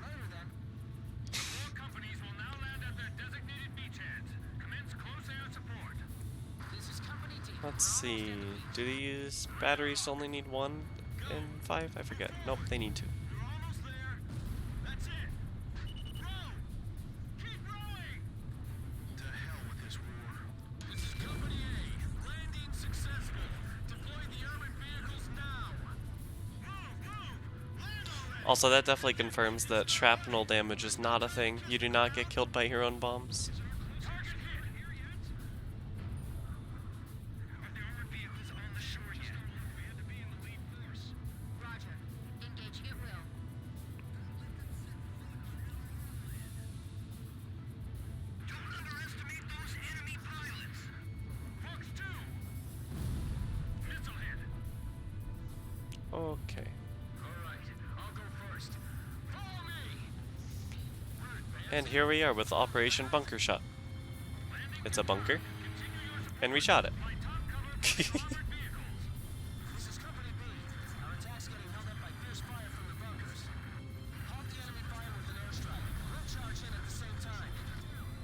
Later then. 4 companies will now land at their designated beachheads. Commence close Let's see. Do these batteries only need 1 in 5? I forget. Nope, they need 2. You're almost there. That's it. Row. Keep rowing. To hell with this war. This is Company A. Landing successful. Deploy the urban vehicles now. Move, move. Land already. Also, that definitely confirms that shrapnel damage is not a thing. You do not get killed by your own bombs. Target hit. Are the armored vehicles on the shore yet? We had to be in the lead force. Roger. Engaging at will. Don't underestimate those enemy pilots. Fox 2. Missile hit. Okay. All right, I'll go first. Follow me. And here we are with Operation Bunker Shot. It's a bunker, and we shot it. This is Company B. Our attack's getting held up by fierce fire from the bunkers. Halt the enemy fire with an airstrike. We'll charge in at the same time.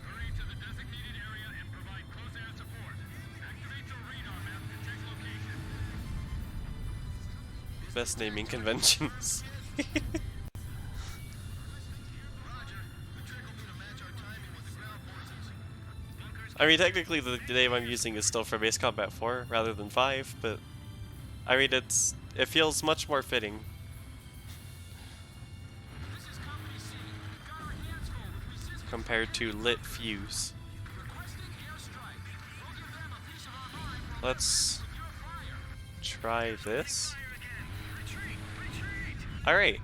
Hurry to the designated area and provide close air support. Activate your radar map to check location. Best naming conventions. Roger. The trick will be to match our timing with the ground forces. I mean, technically the name I'm using is still for Base Combat 4 rather than 5, but I mean, it feels much more fitting. This is Company C. We've got our hands full with resistance. Compared to Lit Fuse. Requesting airstrike. We'll give them a piece of our mind while Let's secure fire. try this. Alright.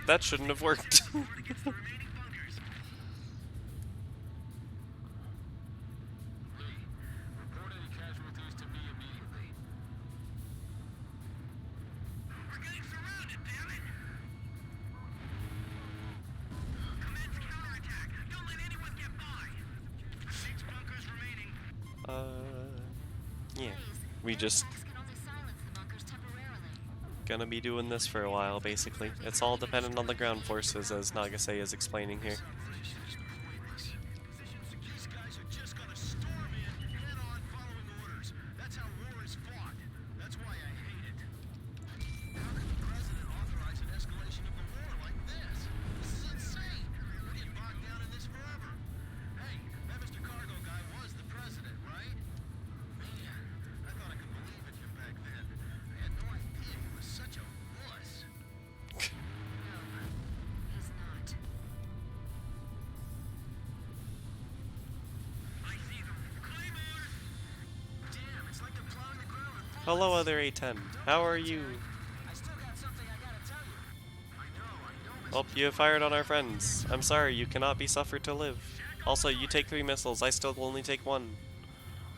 That shouldn't have worked. Report any casualties to me immediately. We're getting surrounded, damn it! Commence counterattack. Don't let anyone get by. 6 bunkers remaining. Yeah. We just Attacks can only silence the bunkers temporarily. gonna be doing this for a while, basically. It's all dependent on the ground forces, as Nagase is explaining here. These guys are just gonna storm in, head on, following orders. That's how war is fought. That's why I hate it. How could the president authorize an escalation of the war like this? This is insane. We're getting bogged down in this forever. Hey, that Mr. Cargo guy was the president, right? Man, I thought I could believe in him back then. I had no idea he was such a wuss. No, he's not. I see them. Claymores! Damn, it's like they're plowing the ground with bullets. Hello, other A-10. How are you? I still got something I gotta tell you. I know, Oh, you have fired on our friends. I'm sorry, you cannot be suffered to live. Also, you take 3 missiles, I still only take 1.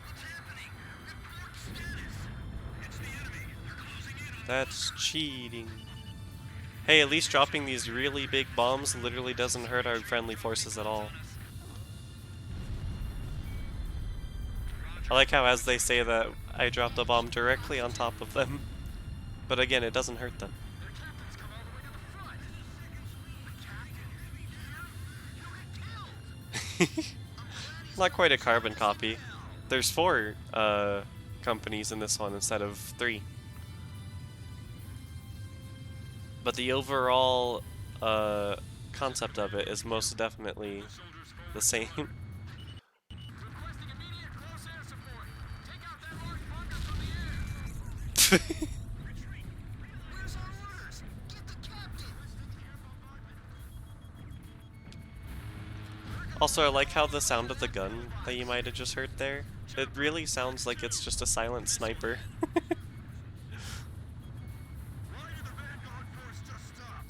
What's happening? Report status. It's the enemy. They're closing in on That's cheating. Hey, at least dropping these really big bombs literally doesn't hurt our friendly forces at all. I like how as they say that, I dropped a bomb directly on top of them. But again, it doesn't hurt them. their captains come all the way to the front. The captain? You get killed. Not quite a carbon copy. There's 4 companies in this one instead of 3. But the overall concept of it is most definitely the same. Requesting immediate close air support. Take out that large bunker from the air. Retreat. Where's our orders? Get the captain. Also, I like how the sound of the gun that you might have just heard there, it really sounds like it's just a silent sniper. Why did the Vanguard force just stop?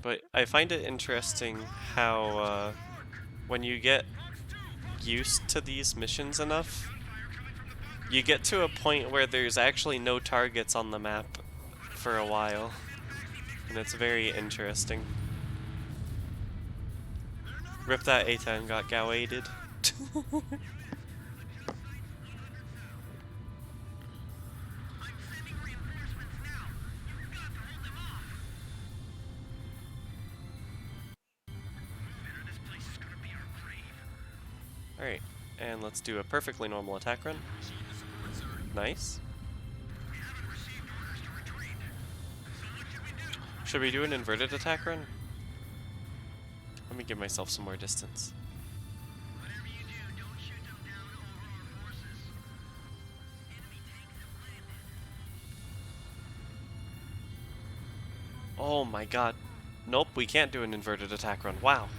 But I find it interesting how when you get used to these missions enough, you get to a point where there's actually no targets on the map for a while. And it's very interesting. Rip that A-10 got Gao-aided. I'm sending Alright, and let's do a perfectly normal attack run. Nice. Should we do an inverted attack run? Let me give myself some more distance. Whatever you do, don't shoot them down over our forces. Enemy tanks have landed. Oh my god. Nope, we can't do an inverted attack run. Wow.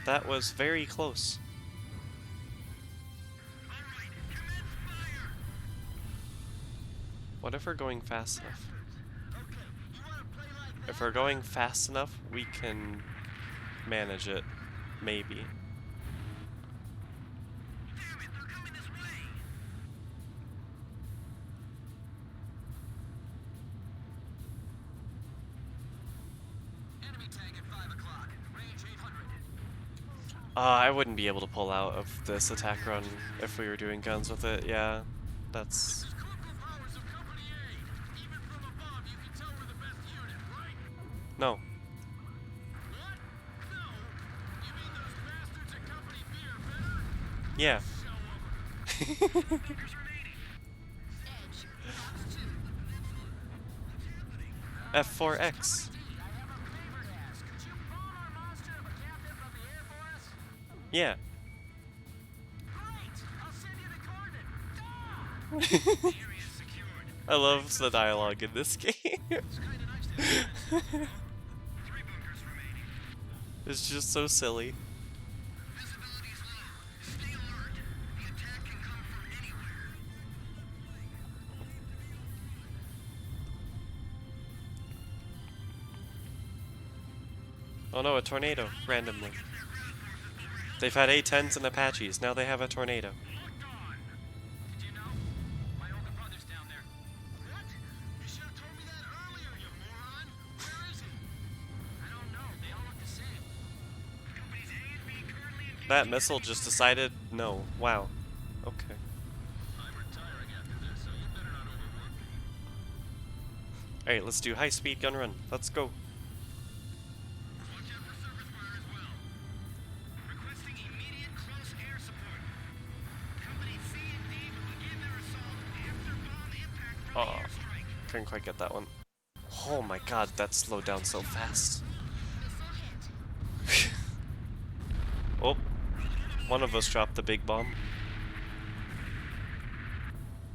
That was very close. What if we're going fast enough? If we're going fast enough, we can manage it. Maybe. Enemy tank at 5 o'clock. Range 800. I wouldn't be able to pull out of this attack run if we were doing guns with it. Yeah, that's... Critical powers of Company A. Even from above, you can tell we're the best unit, right? No. What? No. You mean those bastards at Company B are better? Yeah. Show 'em. Bunkers remaining. Edge. Box 2. F4X. I have a favor to ask. Could you phone our monster of a captain from the Air Force? Yeah. Great! I'll send you the coordinate. Area secured. I love the dialogue in this game. It's kinda nice to have this. 3 bunkers remaining. It's just so silly. Visibility's low. Stay alert. The attack can come from anywhere. Oh no, a tornado, randomly. They've had A-10s and Apaches, now they have a tornado. Locked on. Did you know? My older brother's down there. What? You should have told me that earlier, you moron. Where is he? I don't know. They all look the same. Companies A and B currently engaged. That missile just decided no. Wow. Okay. I'm retiring after this, so you better not overwork me. Alright, let's do high-speed gun run. Let's go. Watch out for surface fire as well. Requesting immediate close air support. Company C and D will begin their assault after bomb impact from Oh, the airstrike. couldn't quite get that one. Oh my god, that slowed down so fast. Missile hit. Oh, one of us dropped the big bomb.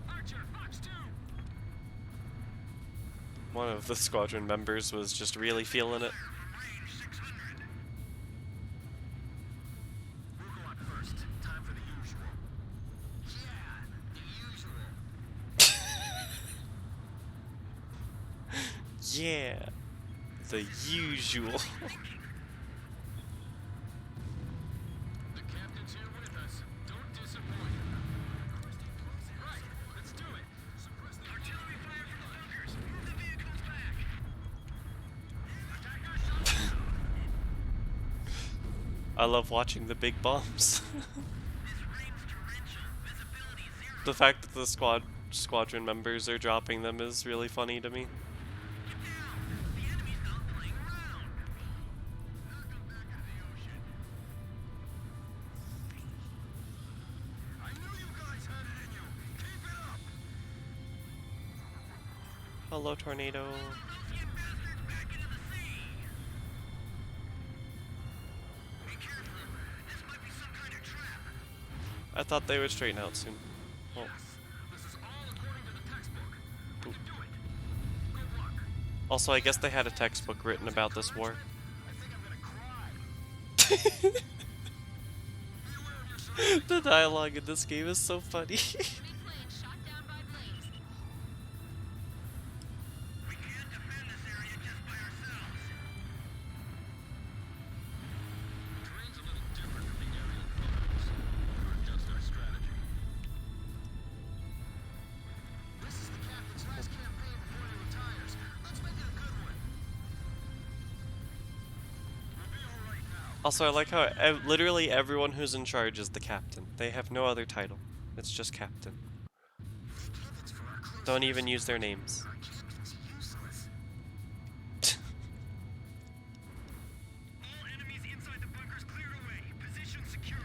Archer, Fox 2. One of the squadron members was just really feeling it. Range 600. We'll go out first. Time for the usual. Yeah, the usual. Yeah, the usual. The captain's here with us. Don't disappoint. Right, let's do it. Artillery fire from the bunkers. Move the vehicles back. Attack our shots. I love watching the big bombs. This range torrential. Visibility 0. The fact that the squadron members are dropping them is really funny to me. Get down. The enemy's not playing around. Knock 'em back into the ocean. I knew you guys had it in you. Keep it up. Hello, tornado. Those you bastards back into the sea. Be careful. This might be some kind of trap. I thought they would straighten out soon. Oh. Yes. This is all according to the textbook. We can do it. Good luck. Also, I guess they had a textbook written about this war. I think I'm gonna cry. Be aware of your surroundings. The dialogue in this game is so funny. Enemy plane shot down by blaze. We can't defend this area just by ourselves. Terrain's a little different from the aerial photos. We'll adjust our strategy. This is the captain's last campaign before he retires. Let's make it a good one. We'll be all right now. Also, I like how literally everyone who's in charge is the captain. They have no other title. It's just Captain. Don't even use their names. All enemies inside the bunkers cleared away. Position secured.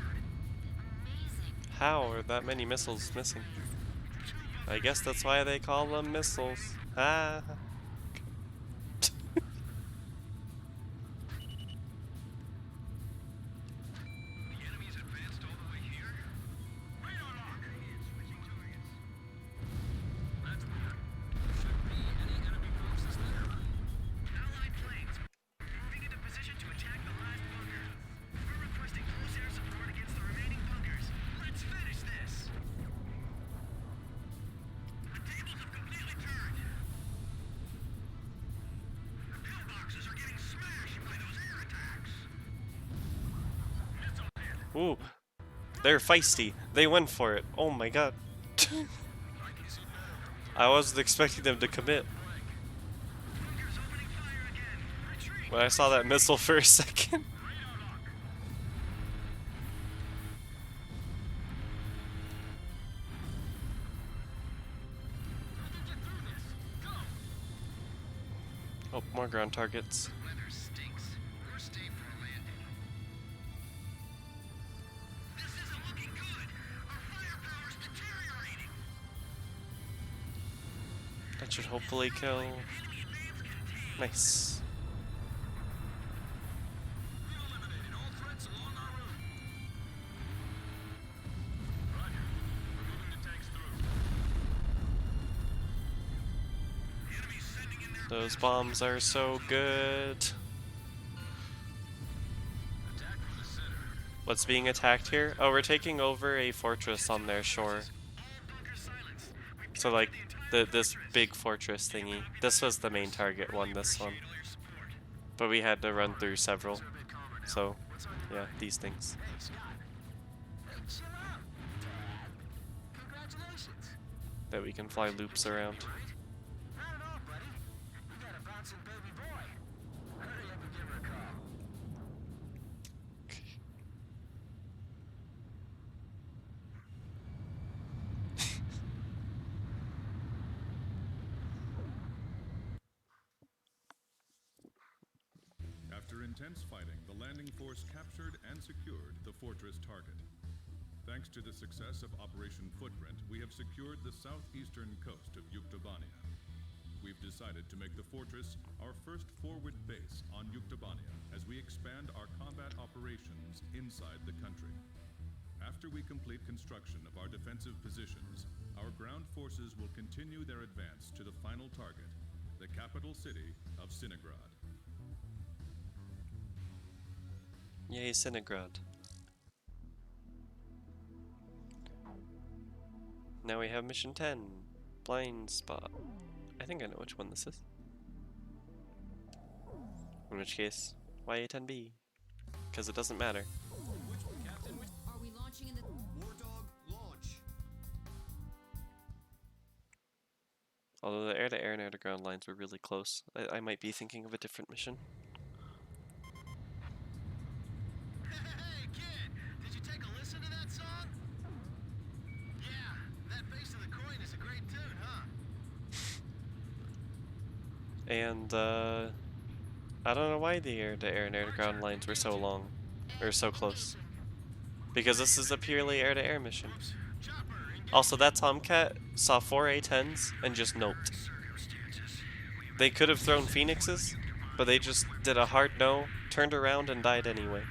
How are that many missiles missing? I guess that's why they call them missiles. Ah. The enemies advanced all the way here. Radar lock. Switching targets. That's weird. Shouldn't be any enemy forces there. Allied planes moving into position to attack the last bunker. We're requesting close air support against the remaining bunkers. Let's finish this. The tables have completely turned. The pillboxes are getting smashed by those air attacks. Missile hit. Ooh. They're feisty. They went for it. Oh my god. I wasn't expecting them to commit. Bunkers opening fire again. Retreat. When I saw that missile for a second. Radar lock. We can get through this. Go. Oh, more ground targets. The weather stinks. We're staying for a landing. This isn't looking good. Our firepower's deteriorating. That should hopefully kill. Enemy advance contained. Nice. We've eliminated all threats along our route. Roger. We're moving the tanks through. The enemy's sending in their Those bombs are so good. attack from the center. What's being attacked here? Oh, we're taking over a fortress on their shore. All bunker silence. We've So like captured the entire this fortress. big fortress thingy. This was the main target one, this one. Appreciate all your support. But we had to run through several. Things are a bit calmer now. So, What's on your yeah, mind? these things. Hey, Scott. Hey, chill out, Dad. Congratulations. That we can fly loops around. Right? Not at all, buddy. You got a bouncing baby boy. Hurry up and give her a call. After intense fighting, the landing force captured and secured the fortress target. Thanks to the success of Operation Footprint, we have secured the southeastern coast of Yuktobania. We've decided to make the fortress our first forward base on Yuktobania as we expand our combat operations inside the country. After we complete construction of our defensive positions, our ground forces will continue their advance to the final target, the capital city of Sinigrad. Yay, Sinigrad. Now we have mission 10. Blind spot. I think I know which one this is. In which case, why A-10B? Because it doesn't matter. Are we launching in the... War Dog, launch. Although the air-to-air and air-to-ground lines were really close. I might be thinking of a different mission. Hey, kid! Did you take a listen to that song? Yeah, that bass of the coin is a great tune, huh? And, I don't know why the air-to-air and air-to-ground lines were so long. Or so close. Because this is a purely air-to-air mission. Chopper, engage. Also, that Tomcat saw 4 A-10s and just noped. They could have thrown Phoenixes, but they just did a hard no, turned around, and died anyway.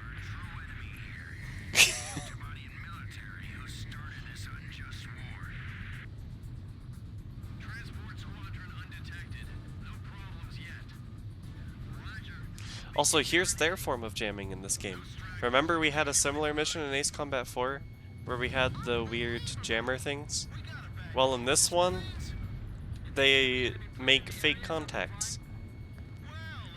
Transport squadron undetected. No problems yet. Roger. Also, here's their form of jamming in this game. Remember we had a similar mission in Ace Combat 4, where we had the weird jammer things? Well, in this one, they make fake contacts. Well,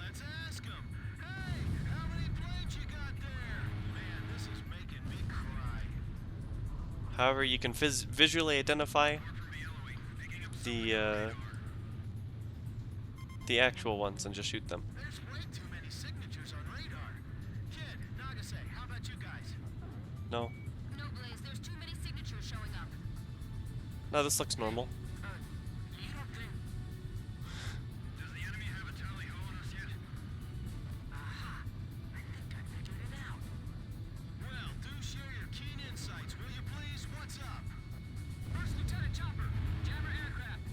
let's ask 'em. Hey, how many planes you got there? Man, this is making me cry. However, you can visually identify the actual ones and just shoot them. There's way too many signatures on radar. Kid, Nagase, how about you guys? No. No, Blaze, there's too many signatures showing up. No, this looks normal. You don't think... Does the enemy have a tally ho on us yet? Aha! I think I figured it out. Well, do share your keen insights, will you please? What's up? First Lieutenant Chopper, jammer aircraft.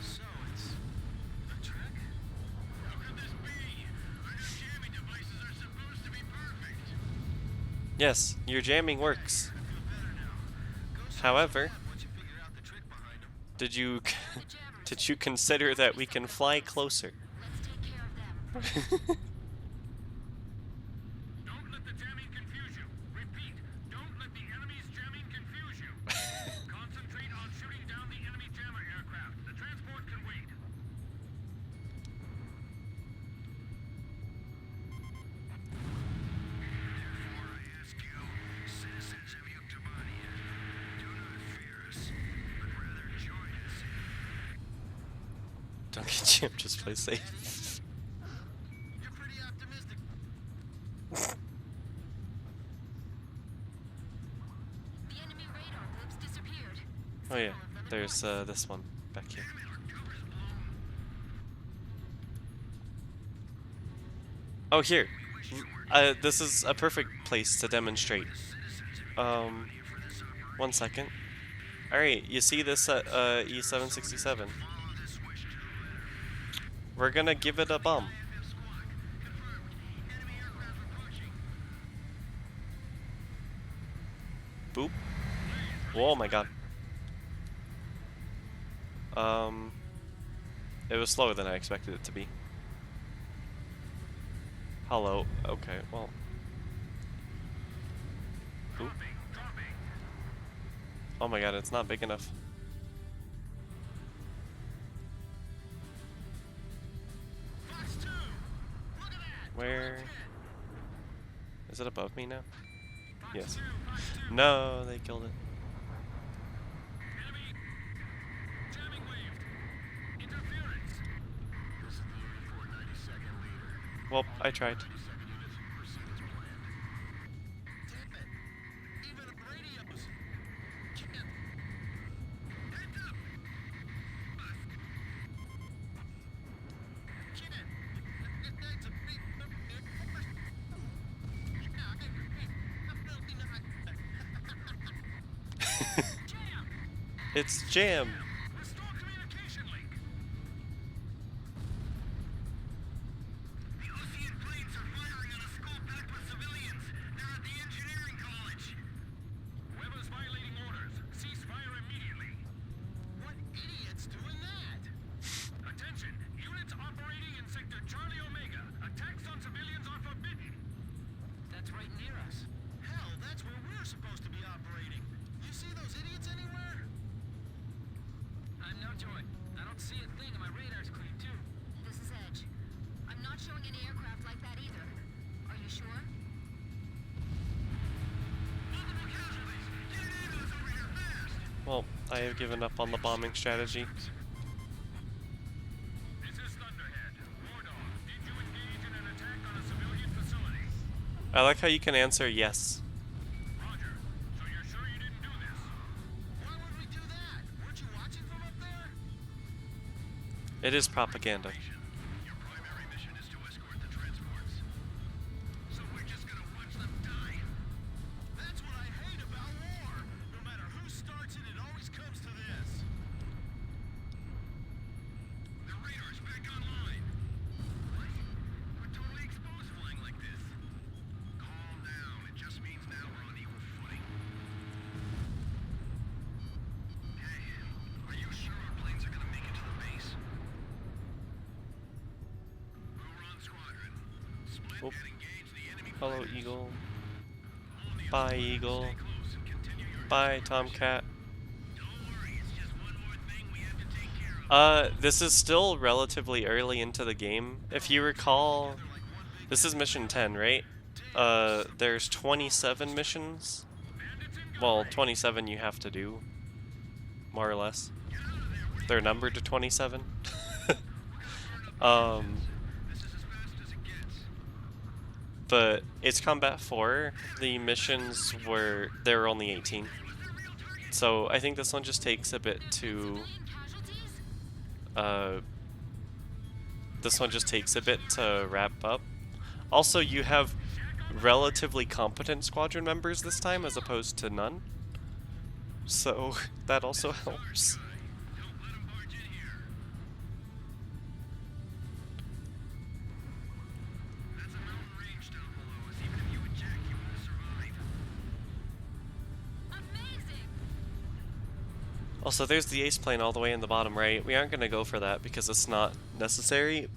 So it's a trick? How could this be? Our new jamming devices are supposed to be perfect. Yes, your jamming works. I feel better now. Go search However, the lab once you figure out the trick behind them. did you The jammers. did you consider that we can fly closer? Let's take care of them. Don't let the jamming confuse you. Repeat, don't let the enemy's jamming confuse you. Concentrate on shooting down the enemy jammer aircraft. The transport can wait. Therefore, I ask you, citizens of Yuktamania, do not fear us, but rather join us in... Don't get jammed, just play safe. You're pretty optimistic. The enemy radar blips disappeared. Oh yeah, Several of them at there's once. this one back here. Oh, here. This is a perfect place to demonstrate. 1 second. Alright, you see this E-767? We're gonna give it a bomb. Boop. Oh my god. It was slower than I expected it to be. Hello. Okay, well. Boop. Oh my god, it's not big enough. Fox 2! Look at that! Where? Is it above me now? Yes. 2, Fox 2. No, they killed it. Enemy jamming waved. Interference. This is the 8492nd leader. Well, I tried. 92nd units, proceed as planned. Damn it! Even radios! Can't... Heads up! Can't... That's a big... Jam. It's jam. Restore communication link. The Ocean planes are firing on a school packed with civilians. They're at the engineering college. Whoever's violating orders, cease fire immediately. What idiot's doing that? Attention, units operating in sector Charlie Omega. Attacks on civilians are forbidden. That's right near us. Hell, that's where we're supposed to be operating. You see those idiots anywhere? I'm no joy. I don't see a thing and my radar's clean too. This is Edge. I'm not showing any aircraft like that either. Are you sure? Multiple casualties. Get an ambulance over here fast. Well, I have given up on the bombing strategy. This is Thunderhead. War Dog, did you engage in an attack on a civilian facility? I like how you can answer yes. Roger. So you're sure you didn't do this? Why would we do that? Weren't you watching from up there? It is propaganda. Your primary mission is to escort the transports. So we're just gonna watch them die? That's what I hate about war. No matter who starts it, it always comes to this. The radar's back online. What? We're totally exposed flying like this. Calm down. It just means now we're on equal footing. Hey, are you sure our planes are gonna make it to the base? Hooron Squadron. Split Oop. and engage the enemy Hello, fighters. Eagle. All the Bye, others, Eagle. stay close and continue your Bye, desperate Tomcat. mission. Don't worry, it's just one more thing we have to take care of. This is still relatively early into the game. If you recall, this is mission 10, right? There's 27 missions. Well, 27 you have to do, more or less. They're numbered to 27. This is as fast as it gets. But it's Combat 4. The missions were, there were only 18. Was there real target? So I think this one just takes a bit to Civilian casualties? this one just takes a bit to wrap up. Also, you have relatively competent squadron members this time as opposed to none. So that also helps. Don't let 'em barge in here. That's a mountain range down below us. Even if you eject, you won't survive. Amazing! Also, there's the ace plane all the way in the bottom right. We aren't going to go for that because it's not necessary.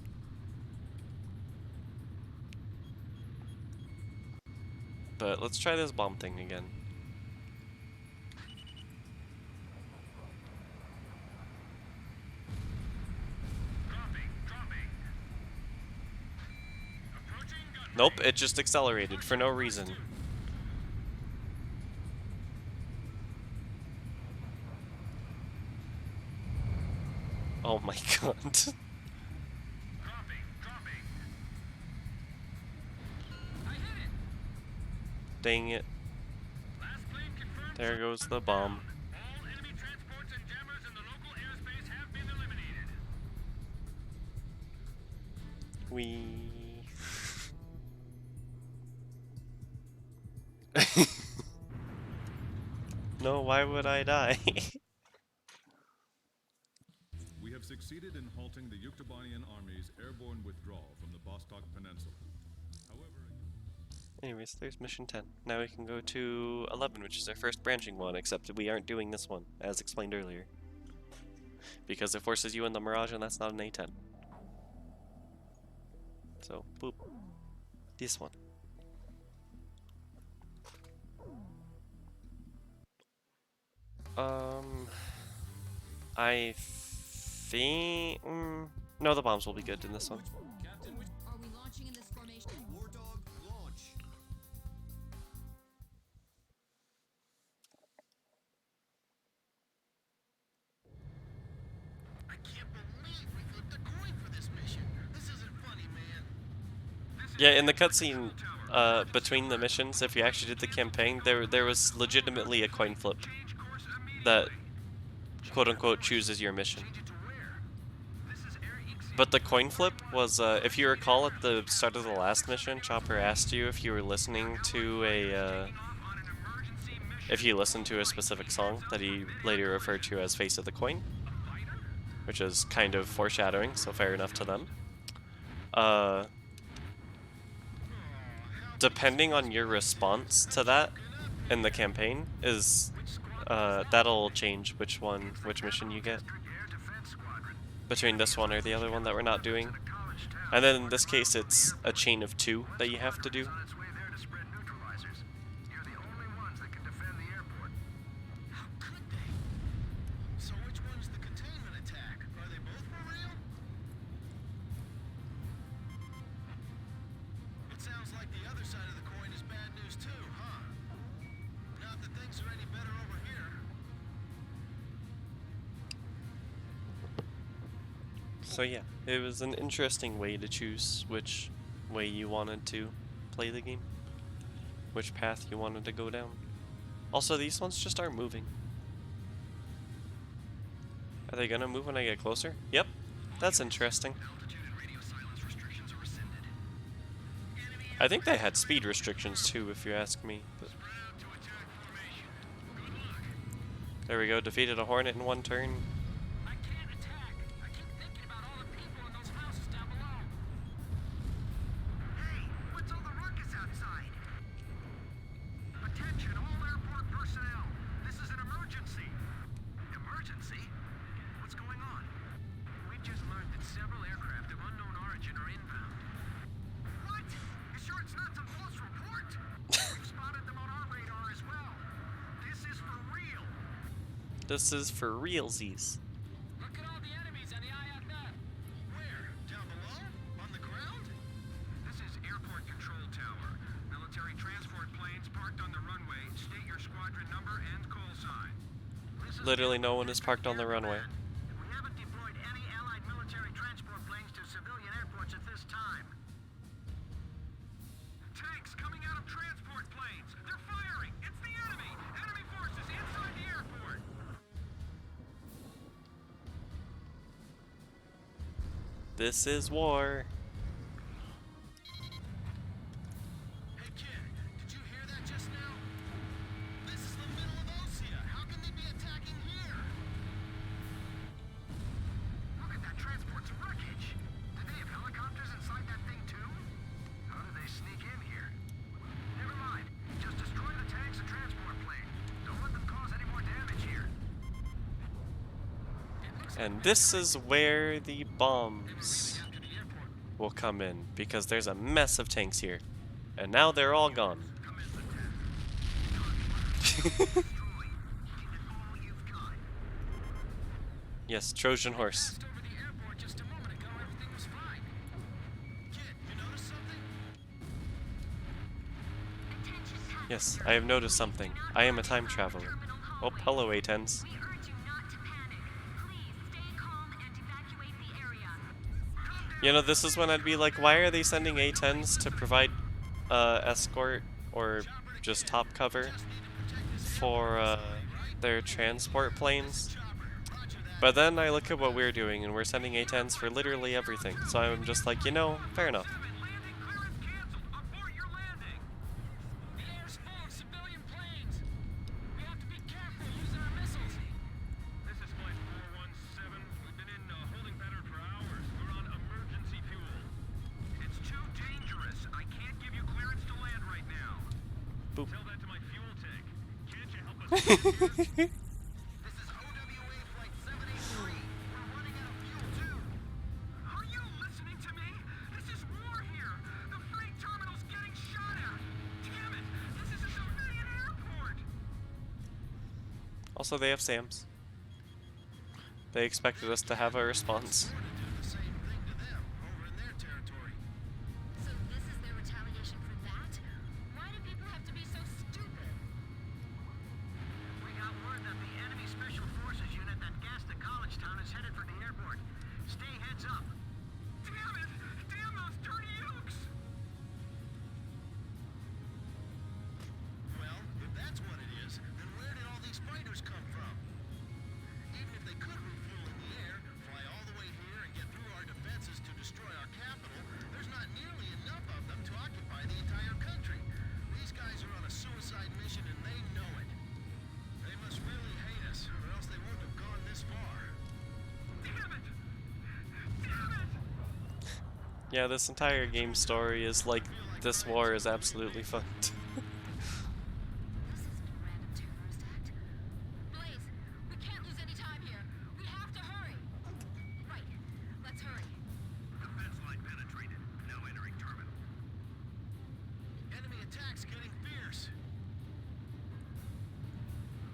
But let's try this bomb thing again. Dropping. Approaching gun. Nope, it just accelerated for no reason. Oh my god. Dropping. I hit it! Dang it. Last plane confirmed. There goes the bomb. All enemy transports and jammers in the local airspace have been eliminated. No, why would I die? We have succeeded in halting the Yuktobanian army's airborne withdrawal from the Vostok Peninsula. However, Anyways, there's mission 10. Now we can go to 11, which is our first branching one, except we aren't doing this one, as explained earlier. Because it forces you in the Mirage, and that's not an A-10. So, boop. This one. I think... no, the bombs will be good in this one. Are we launching in this formation? War Dog, launch. I can't believe we flipped a coin for this mission. This isn't funny, man. Yeah, in the cutscene between the missions, if you actually did the campaign, there was legitimately a coin flip Change course that immediately. quote-unquote chooses your mission. Change it to where? This is Air Eek But the coin flip was, if you recall at the start of the last mission, Chopper asked you if you were listening to a, off on an emergency mission. if you listened to a specific song that he later referred to as Face of the Coin, which is kind of foreshadowing, so fair enough to them. Depending on your response to that in the campaign is, that'll change which mission you get. Air Defense Squadron. Between this one or the other one that we're not doing. College town. And then in this case, it's a chain of 2 that you have to do. On its way there to spread neutralizers. You're the only ones that can defend the airport. How could they? So which one's the containment attack? Are they both for real? It sounds like the other side of the coin is bad news too, huh? Not that things are any better over here. So yeah, it was an interesting way to choose which way you wanted to play the game, which path you wanted to go down. Also, these ones just aren't moving. Are they gonna move when I get closer? Yep, that's interesting. Altitude and radio silence restrictions are rescinded. I think they had speed restrictions too, if you ask me. But Spread out to attack formation. Good luck. there we go, defeated a Hornet in 1 turn. I can't attack. I keep thinking about all the people in those houses down below. Hey, what's all the ruckus outside? Attention, all airport personnel. This is an emergency. Emergency? What's going on? We just learned that several aircraft of unknown origin are inbound. What? You sure it's not some false report? We've spotted them on our radar as well. This is for real. This is for realsies. Look at all the enemies on the A-10. Where? Down below? On the ground? This is Airport Control Tower. Military transport planes parked on the runway. State your squadron number and call sign. This is Literally no one is parked on the runway. We haven't deployed any Allied military transport planes to civilian airports at this time. Tanks coming out of transport planes. They're firing. It's the enemy. Enemy forces inside the airport. This is war. Hey kid, did you hear that just now? This is the middle of Osea. How can they be attacking here? Look at that transport's wreckage. Do they have helicopters inside that thing too? How did they sneak in here? Never mind. Just destroy the tanks and transport plane. Don't let them cause any more damage here. And this is where the bombs will come in, because there's a mess of tanks here. And now they're all gone. Yes, Trojan horse. Passed over the airport just a moment ago. Everything was fine. Kid, you notice something? Yes, I have noticed something. I am a time traveler. Oh, hello, A-10s. We urge you not to panic. Please stay calm and evacuate the area. You know, this is when I'd be like, why are they sending A-10s to provide escort or just top cover for their transport planes? But then I look at what we're doing, and we're sending A-10s for literally everything. So I'm just like, you know, fair enough. Landing clearance canceled. Abort your landing. The air's full of civilian planes. We have to be careful using our missiles. This is flight 417. We've been in holding pattern for hours. We're on emergency fuel. It's too dangerous. I can't give you clearance to land right now. Boop. Tell that to my fuel tank. Can't you help us out here? This is OWA Flight 783. We're running out of fuel too. Are you listening to me? This is war here. The freight terminal's getting shot at. Damn it! This is a civilian airport. Also, they have SAMs. They expected us to have a response. We're to do the same thing to them over in their territory. So this is their retaliation for that? Why do people have to be so stupid? We got word that the enemy special forces unit that gassed the college town is headed for the airport. Stay heads up. Damn it! Damn those dirty yokes! Well, if that's what it is, then where did all these fighters come from? Even if they could refuel in the air, fly all the way here and get through our defenses to destroy our capital, there's not nearly enough of them to occupy the entire country. These guys are on a suicide mission and they know it. They must really hate us, or else they wouldn't have gone this far. Damn it! Damn it! Yeah, this entire game story is like, this war is absolutely fun. This isn't a random terrorist act. Blaze, we can't lose any time here. We have to hurry. Right. Let's hurry. Defense line penetrated. Now entering terminal. Enemy attacks getting fierce.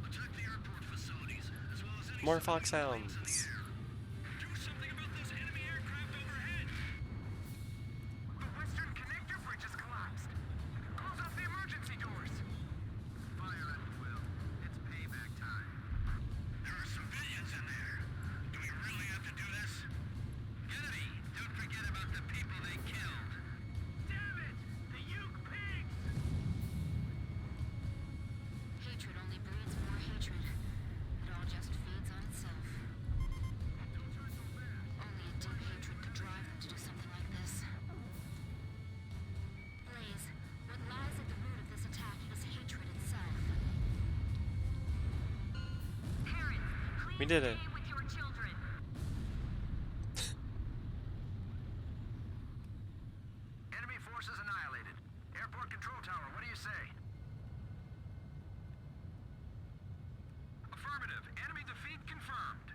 Attack the airport facilities, as well as any More civilian foxhounds. planes in the air. Do something about those enemy aircraft overhead. The western connector bridge has collapsed. Close off the emergency doors. Fire at will. It's payback time. There are civilians in there. Do we really have to do this? Kennedy, don't forget about the people they killed. Damn it! The Uke pigs! Hatred only breeds more hatred. It all just feeds on itself. Only a deep hatred could drive them to do something like this. Blaze, what lies at the root of this attack is hatred itself. Parents, We please did it. stay with your children. Enemy forces annihilated. Airport control tower, what do you say? Affirmative. Enemy defeat confirmed.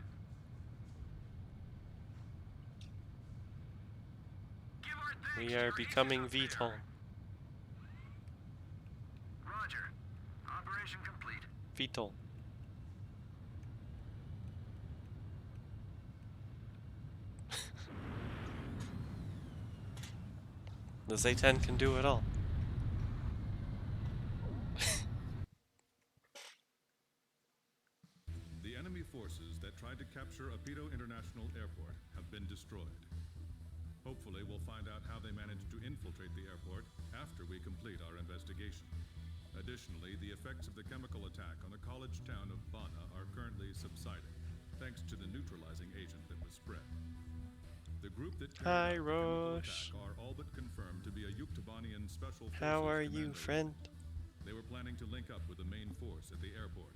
Give our thanks We to are your becoming agents out VTOL. there. Roger. Operation complete. VTOL. This A-10 can do it all. The enemy forces that tried to capture Apito International Airport have been destroyed. Hopefully, we'll find out how they managed to infiltrate the airport after we complete our investigation. Additionally, the effects of the chemical attack on the college town of Bana are currently subsiding, thanks to the neutralizing agent that was spread. The group that Hi, carried out the chemical Roche. attack are all but confirmed to be a Yuktabanian Special Forces How are you, commando friend? unit. They were planning to link up with the main force at the airport,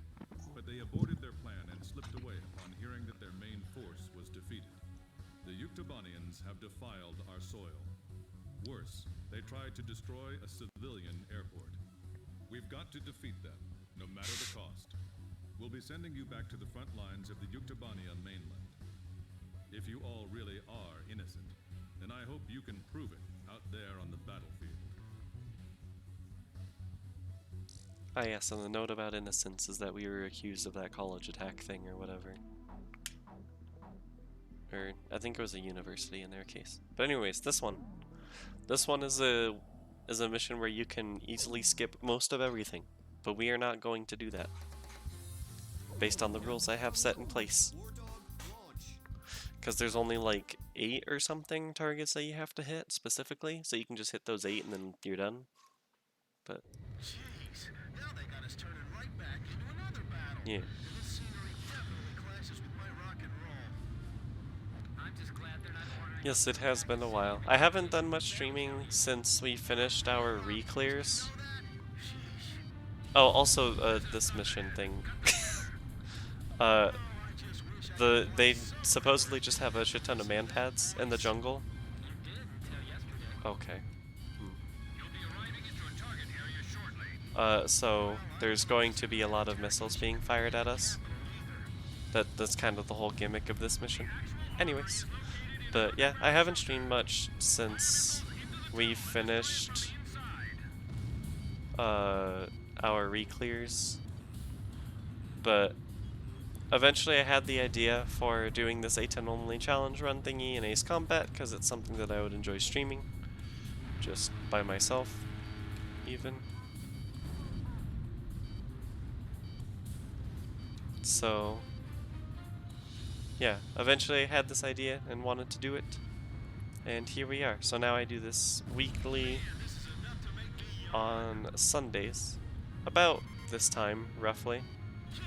but they aborted their plan and slipped away upon hearing that their main force was defeated. The Yuktabanians have defiled our soil. Worse, they tried to destroy a civilian airport. We've got to defeat them, no matter the cost. We'll be sending you back to the front lines of the Yuktabania mainland. If you all really are innocent, then I hope you can prove it out there on the battlefield. Ah, yes, and the note about innocence is that we were accused of that college attack thing or whatever. Or, I think it was a university in their case. But anyways, this one. This one is a mission where you can easily skip most of everything. But we are not going to do that, based on the rules I have set in place. Because there's only like 8 or something targets that you have to hit specifically, so you can just hit those 8 and then you're done. But Jeez, now they got us turning right back into another battle. yeah. And this scenery definitely clashes with my rock and roll. I'm just glad they're not ordering. Yes, it has been a while. I haven't done much streaming since we finished our re-clears. Oh, also, this mission thing. They supposedly just have a shit ton of man pads in the jungle. You did until yesterday. Okay. You'll be arriving into a target area shortly. So there's going to be a lot of missiles being fired at us. That's kind of the whole gimmick of this mission. Anyways, but yeah, I haven't streamed much since we finished our re-clears, but eventually I had the idea for doing this A-10 only challenge run thingy in Ace Combat because it's something that I would enjoy streaming just by myself even. So yeah, eventually I had this idea and wanted to do it, and here we are. So now I do this weekly on Sundays, about this time roughly. Kid,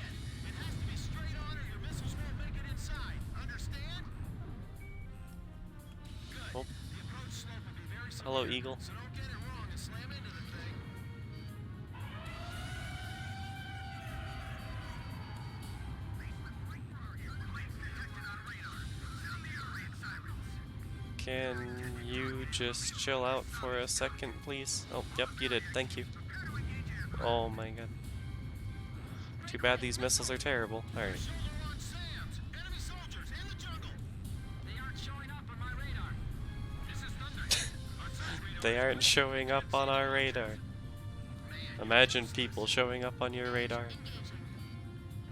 it has to be straight on or your missiles won't make it inside. Understand? Good. Oh. The approach slope will be very severe, Hello, Eagle. so don't get it wrong and slam into the thing. Can you just chill out for a second, please? Oh, yep, you did. Thank you. Oh my god. Too bad these missiles are terrible. Alright. Solar on Sam's. Enemy soldiers in the jungle. They aren't showing up on my radar. This is Thunder. Our search radar They is aren't showing up on our radar. Man, Imagine people showing up on your radar.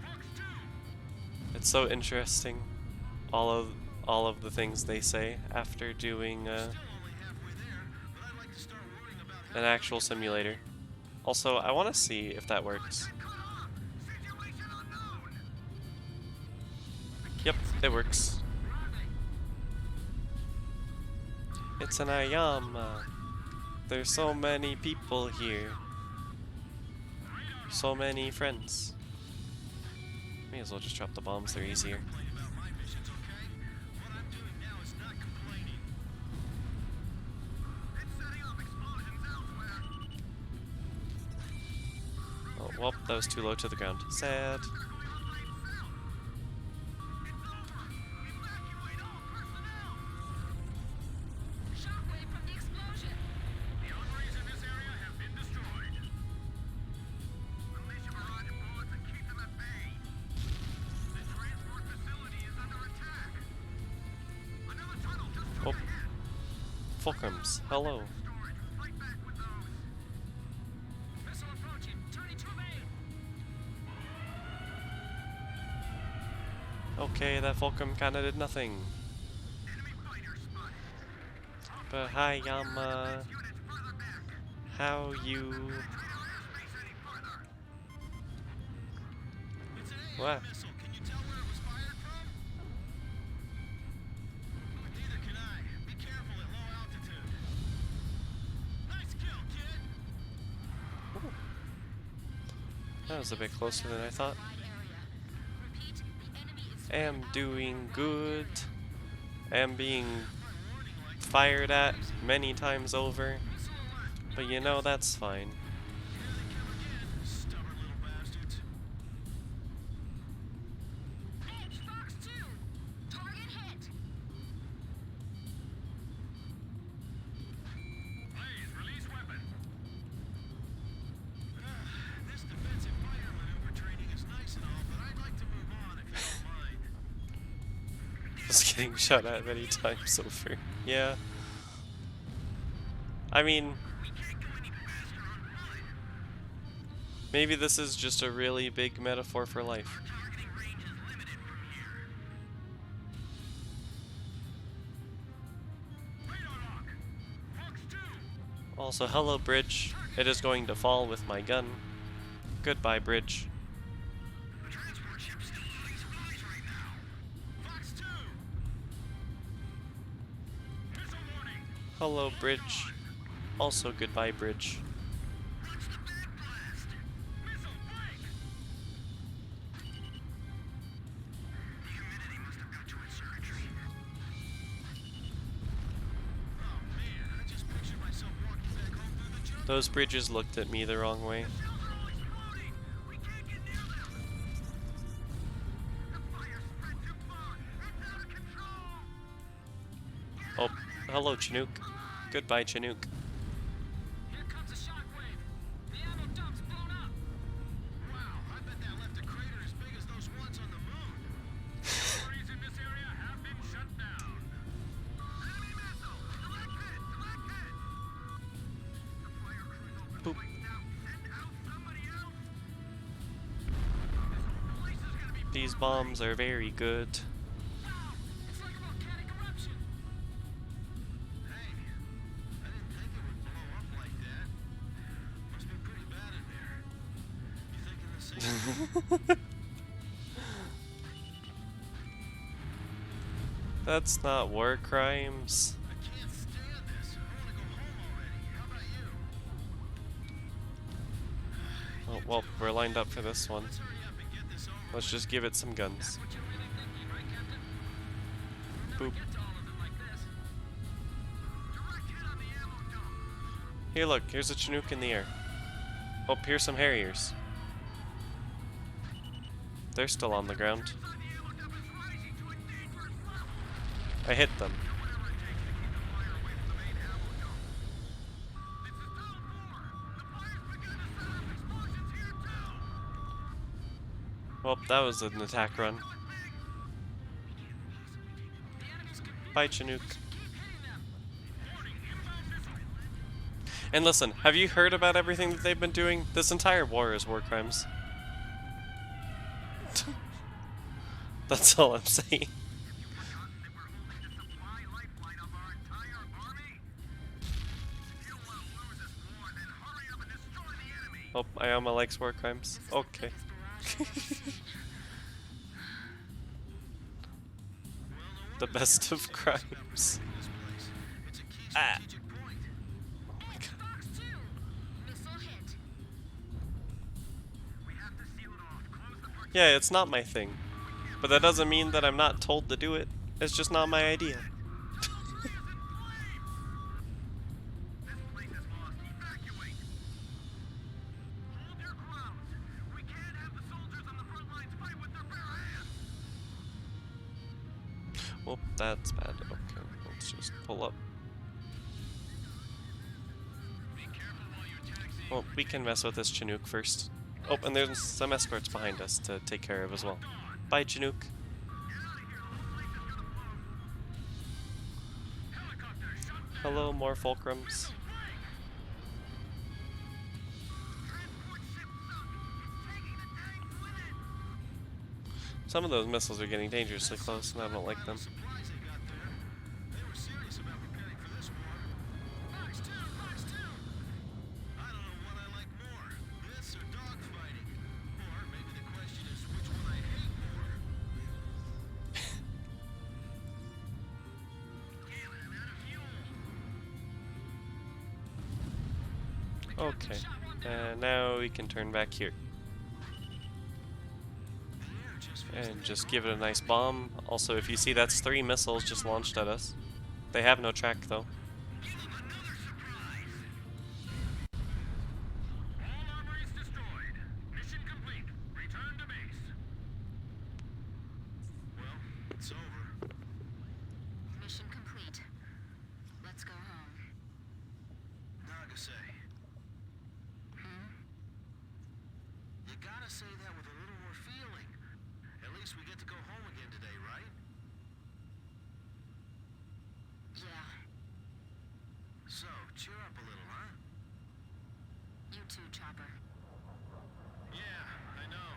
Fox 2. It's so interesting. All of the things they say after doing still only halfway there, but I'd like to start worrying about how an actual simulator. Also, I want to see if that works. cut off. Situation unknown. Yep, it works. It's an Ayama. There's so many people here. So many friends. May as well just drop the bombs, they're easier. Complain about my missions, okay? What I'm doing now is not complaining. It's setting off explosions elsewhere. Oh, well, that was too low to the ground. Sad. Evacuate all personnel. Shockwave from the explosion. The armories in this area have been destroyed. Unleash your barrage of bullets and keep them at bay. The transport facility is under attack. Another tunnel just Oh. Fulcrums, hello. storage. Fight back with those. Missile approaching. Turning to main. Okay, that Fulcrum kinda did nothing. Enemy fighter spotted. But hi, Yama. Units further back. How you... Penetrate our airspace any further. It's an AA What? missile. Can you tell where it was fired from? Neither can I. Be careful at low altitude. Nice kill, kid. That was a bit closer than I thought. Wide area. Repeat, the enemy is Am doing good. Am being fired at many times over. But you know, that's fine. Stubborn little bastards. Edge, Fox 2! Target hit! Please, release weapon. This defensive fighter maneuver training is nice and all, but I'd like to move on if you don't mind. Just getting shot at many times over. Yeah. I mean, maybe this is just a really big metaphor for life. Targeting range is limited from here. Radar lock. Fox 2. Also, hello, bridge. It is going to fall with my gun. Goodbye, bridge. The transport ship's still loading supplies right now. Fox 2. Missile warning. Hello, bridge. Also, goodbye, bridge. Watch the bad blast. Missile break. The humidity must have got to its circuitry. Oh man, I just pictured myself walking back home through the jungle. Those bridges looked at me the wrong way. Cells are all exploding. We can't get near them. The fire spread too far. It's out of control. Oh, hello, Chinook. Goodbye, Chinook. Here comes a shockwave. The ammo dump's blown up. Wow, I bet that left a crater as big as those ones on the moon. Batteries in this area have been shut down. Enemy missile! Select hit! Select hit! The fire crew's open Boop. place now. Send out somebody else! This whole place is gonna be These bombs are very good. Wow, it's like a volcanic eruption. Hey, I didn't think it would blow up like that. Must be pretty bad in there. You thinking the same? That's not war crimes. I can't stand this. I want to go home already. How about you? Oh, well, we're lined up for this one. Let's hurry up and get this over. Let's just give it some guns. What you really thinking, right, Captain? Boop. Get to all of them like this. Direct hit on the ammo dump. Here, look. Here's a Chinook in the air. Oh, here's some Harriers. They're still on the ground. The ammo dump is rising to a dangerous level. I hit them. Whatever it takes to keep the fire away from the main ammo dump. This is Zone 4. The fire's beginning to set off explosions here too. Well, that was an attack run. Bye, Chinook. And listen, have you heard about everything that they've been doing? This entire war is war crimes. That's all I'm saying. Forgotten that we're holding the supply lifeline of our entire army? If you don't want to lose this war, then hurry up and destroy the enemy. Oh, Ayama likes war crimes. Okay. The best of crimes. This place. It's a key Ah. strategic point. Edge, Fox 2! Missile hit. We have to seal it off. Close the portal. Yeah, it's not my thing. But that doesn't mean that I'm not told to do it. It's just not my idea. This place is lost. Evacuate. Hold your ground. We can't have the soldiers on the front lines fight with their bare hands. Well, that's bad. Okay, let's just pull up. Be careful while you're taxiing. Well, we can mess with this Chinook first. Oh, and there's some escorts behind us to take care of as well. Bye, Chinook. Get out of here. The whole place is gonna blow. Helicopter shut down. Hello, more fulcrums. Transport ship sunk. It's taking the tanks with it. Some of those missiles are getting dangerously close, and I don't like them. Supplies they got there. They were serious about preparing for this war. Fox 2, Fox 2. I don't know what I like more, this or dogfighting. Or maybe the question is which one I hate more. Damn it, I'm out of fuel. Okay, and now we can turn back here. There, just And just give it a nice bomb. Also, if you see, that's 3 missiles just launched at us. They have no track though. Give them another surprise. All armories destroyed. Mission complete. Return to base. Well, it's over. Mission complete. Let's go home. Nagase. You gotta say that with a little more feeling. At least we get to go home again today, right? Yeah, So, cheer up a little, huh? you too, Chopper. Yeah, I know.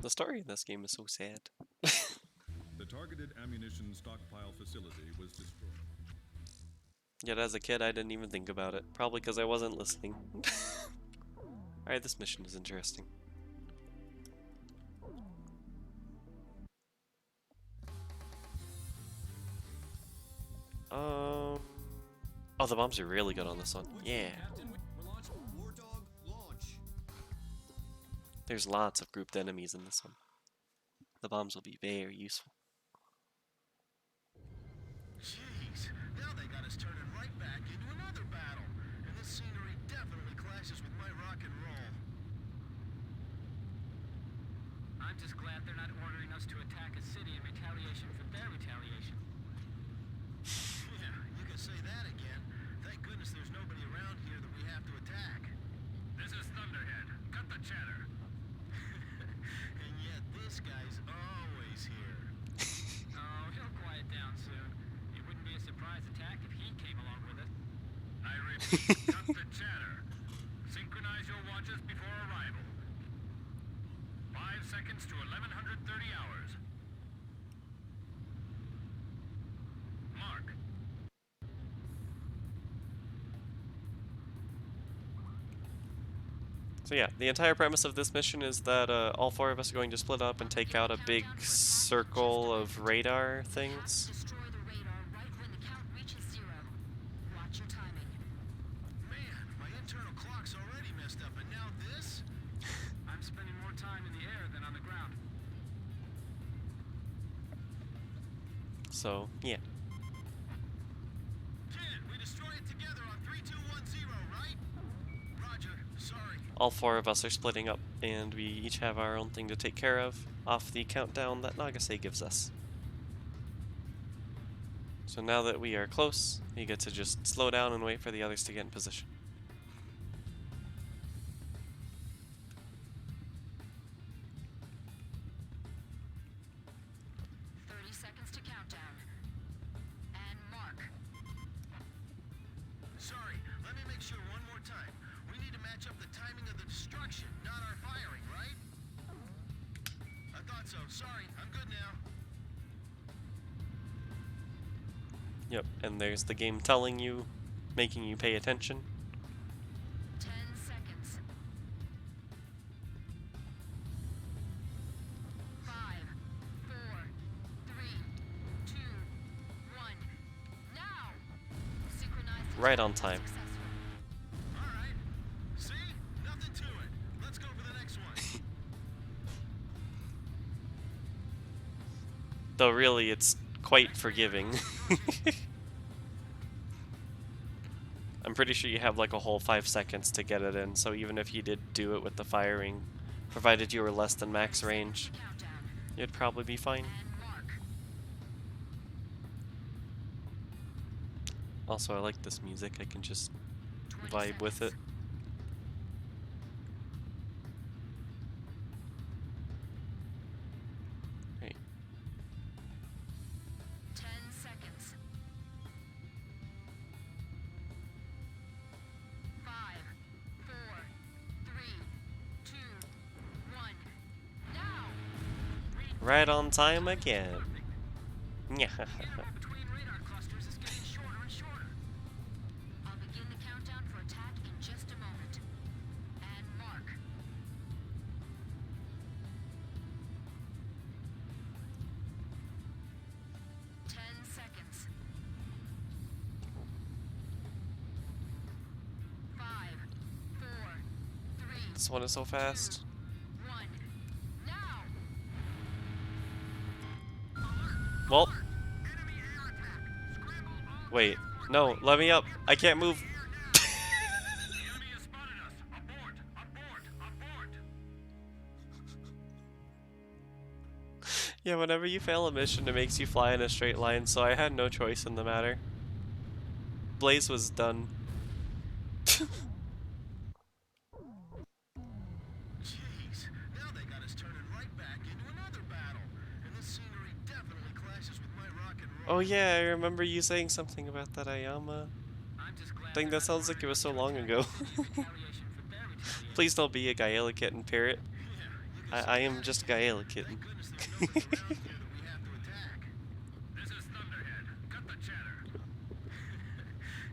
The story in this game is so sad. The targeted ammunition stockpile facility was destroyed. Yet as a kid, I didn't even think about it. Probably because I wasn't listening. Alright, this mission is interesting. Oh, the bombs are really good on this one. Yeah. There's lots of grouped enemies in this one. The bombs will be very useful. Jeez, now they got us turning right back into another battle. And this scenery definitely clashes with my rock and roll. I'm just glad they're not ordering us to attack a city in retaliation for their retaliation. Yeah, you can say that again. Thank goodness there's nobody around here that we have to attack. This is Thunderhead. Cut the chatter. And yet this guy's always here. Oh, he'll quiet down soon. It wouldn't be a surprise attack if he came along with it. I repeat, cut the chatter. Synchronize your watches before arrival. 5 seconds to 1130 hours. Mark. So yeah, the entire premise of this mission is that all four of us are going to split up and take out a big circle of radar things. Destroy the radar right when the count reaches 0. Watch your timing. Man, my internal clock's already messed up, and now this? I'm spending more time in the air than on the ground. So yeah. Kid, we destroy it together on 3210, right? Roger, sorry. All four of us are splitting up, and we each have our own thing to take care of off the countdown that Nagase gives us. So now that we are close, we get to just slow down and wait for the others to get in position. To countdown. And mark. Sorry, let me make sure one more time. We need to match up the timing of the destruction, not our firing, right? I thought so. Sorry, I'm good now. Yep, and there's the game telling you, making you pay attention. 10 seconds. 5, 4, 3, 2, 1. Now! Synchronized Right on attack time. successful. All right. See? Nothing to it. Let's go for the next one. Though really, it's quite forgiving. I'm pretty sure you have like a whole 5 seconds to get it in, so even if you did do it with the firing, provided you were less than max range, To countdown. you'd probably be fine. And mark. Also, I like this music, I can just 20 vibe with it. seconds. Right. 10 seconds. 5, 4, 3, 2, 1. Now! Right on time again. Yeah. Interval between radar clusters is getting shorter and shorter. I'll begin the countdown for attack in just a moment. And mark. This one is so fast. 1. Now! Well. Wait. No, let me up. I can't move. The enemy has spotted us. Abort! Abort! Abort! Yeah, whenever you fail a mission, it makes you fly in a straight line, so I had no choice in the matter. Blaze was done. Jeez, now they got us turning right back into another battle. And this scenery definitely clashes with my rock and roll. Oh yeah, I remember you saying something about that, Ayama. I'm just glad Dang, that sounds like it was so long ago. retaliation for their retaliation. Please don't be a Gaela kitten parrot. I am just Gaela kitten. Thank goodness there's nobody around here that we have to attack. This is Thunderhead. Cut the chatter.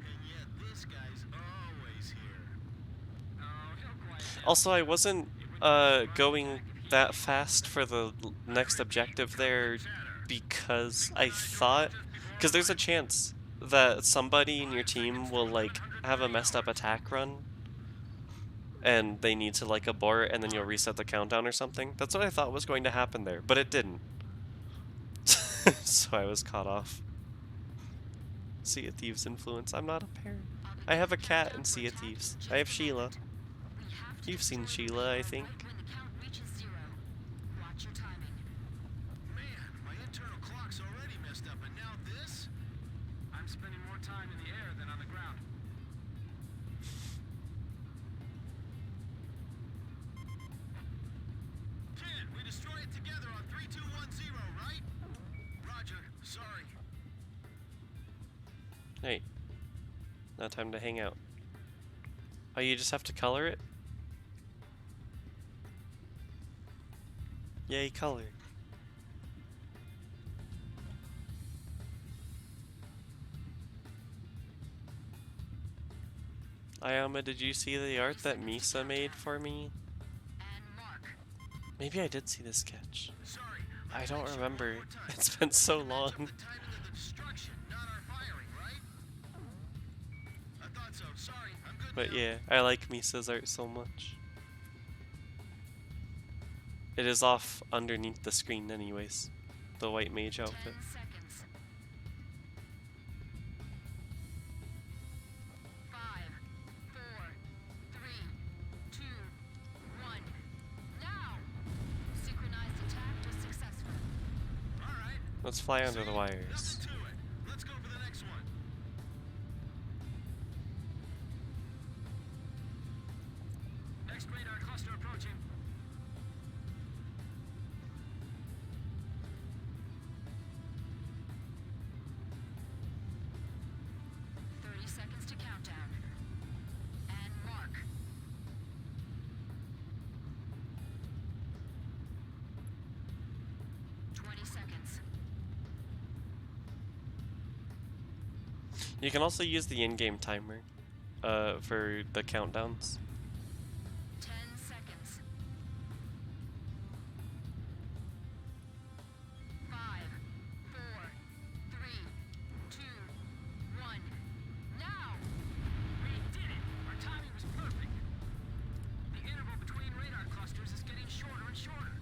And yet this guy's always here. Oh, he'll quiet down. Also, I wasn't going that fast for the next objective there because I thought, because there's a chance that somebody in your team will like have a messed up attack run and they need to like abort and then you'll reset the countdown or something. That's what I thought was going to happen there, but it didn't. So I was caught off. Sea of Thieves influence. I'm not a parent. I have a cat in Sea of Thieves. I have Sheila. You've seen Sheila, I think. When the count reaches 0. Watch your timing. Man, my internal clock's already messed up, and now this? I'm spending more time in the air than on the ground. Kid, we destroy it together on 3210, right? Roger, sorry. Hey. Now time to hang out. Oh, you just have to color it? Yay, color. Ayama, did you see the art that Misa made for me? And mark. Maybe I did see this sketch. Sorry. I don't remember. It's been so long. The timing of the destruction, not our firing, right? I thought so. Sorry, I'm good But now. yeah, I like Misa's art so much. It is off underneath the screen anyways. The white mage 10 outfit. seconds. 5, 4, 3, 2, 1. Now! Synchronized attack was successful. All right. Let's fly under the See? wires. Nothing to it. Let's go for the next one. Next radar cluster approaching. To countdown. And mark. Seconds. You can also use the in-game timer for the countdowns. 10 seconds. 5, 4, 3, 2, 1. Now! We did it! Our timing was perfect. The interval between radar clusters is getting shorter and shorter.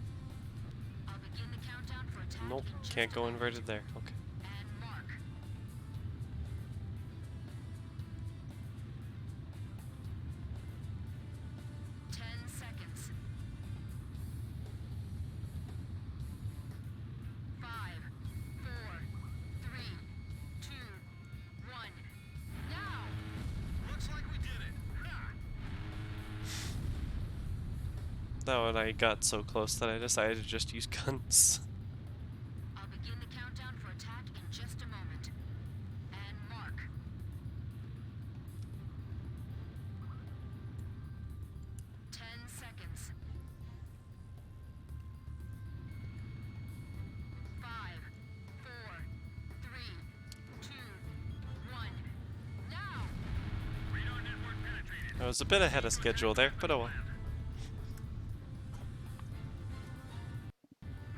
I'll begin the countdown for attack. Nope, in just can't a go moment. inverted there. Okay. And mark. 10 seconds. 5, 4, 3, 2, 1. Now! Looks like we did it. Ha! That one I got so close that I decided to just use guns. I'll begin the countdown for attack in just a moment. And mark. 10 seconds. 5, 4, 3, 2, 1. Now! Radar network penetrated. I was a bit ahead of schedule there, but oh well.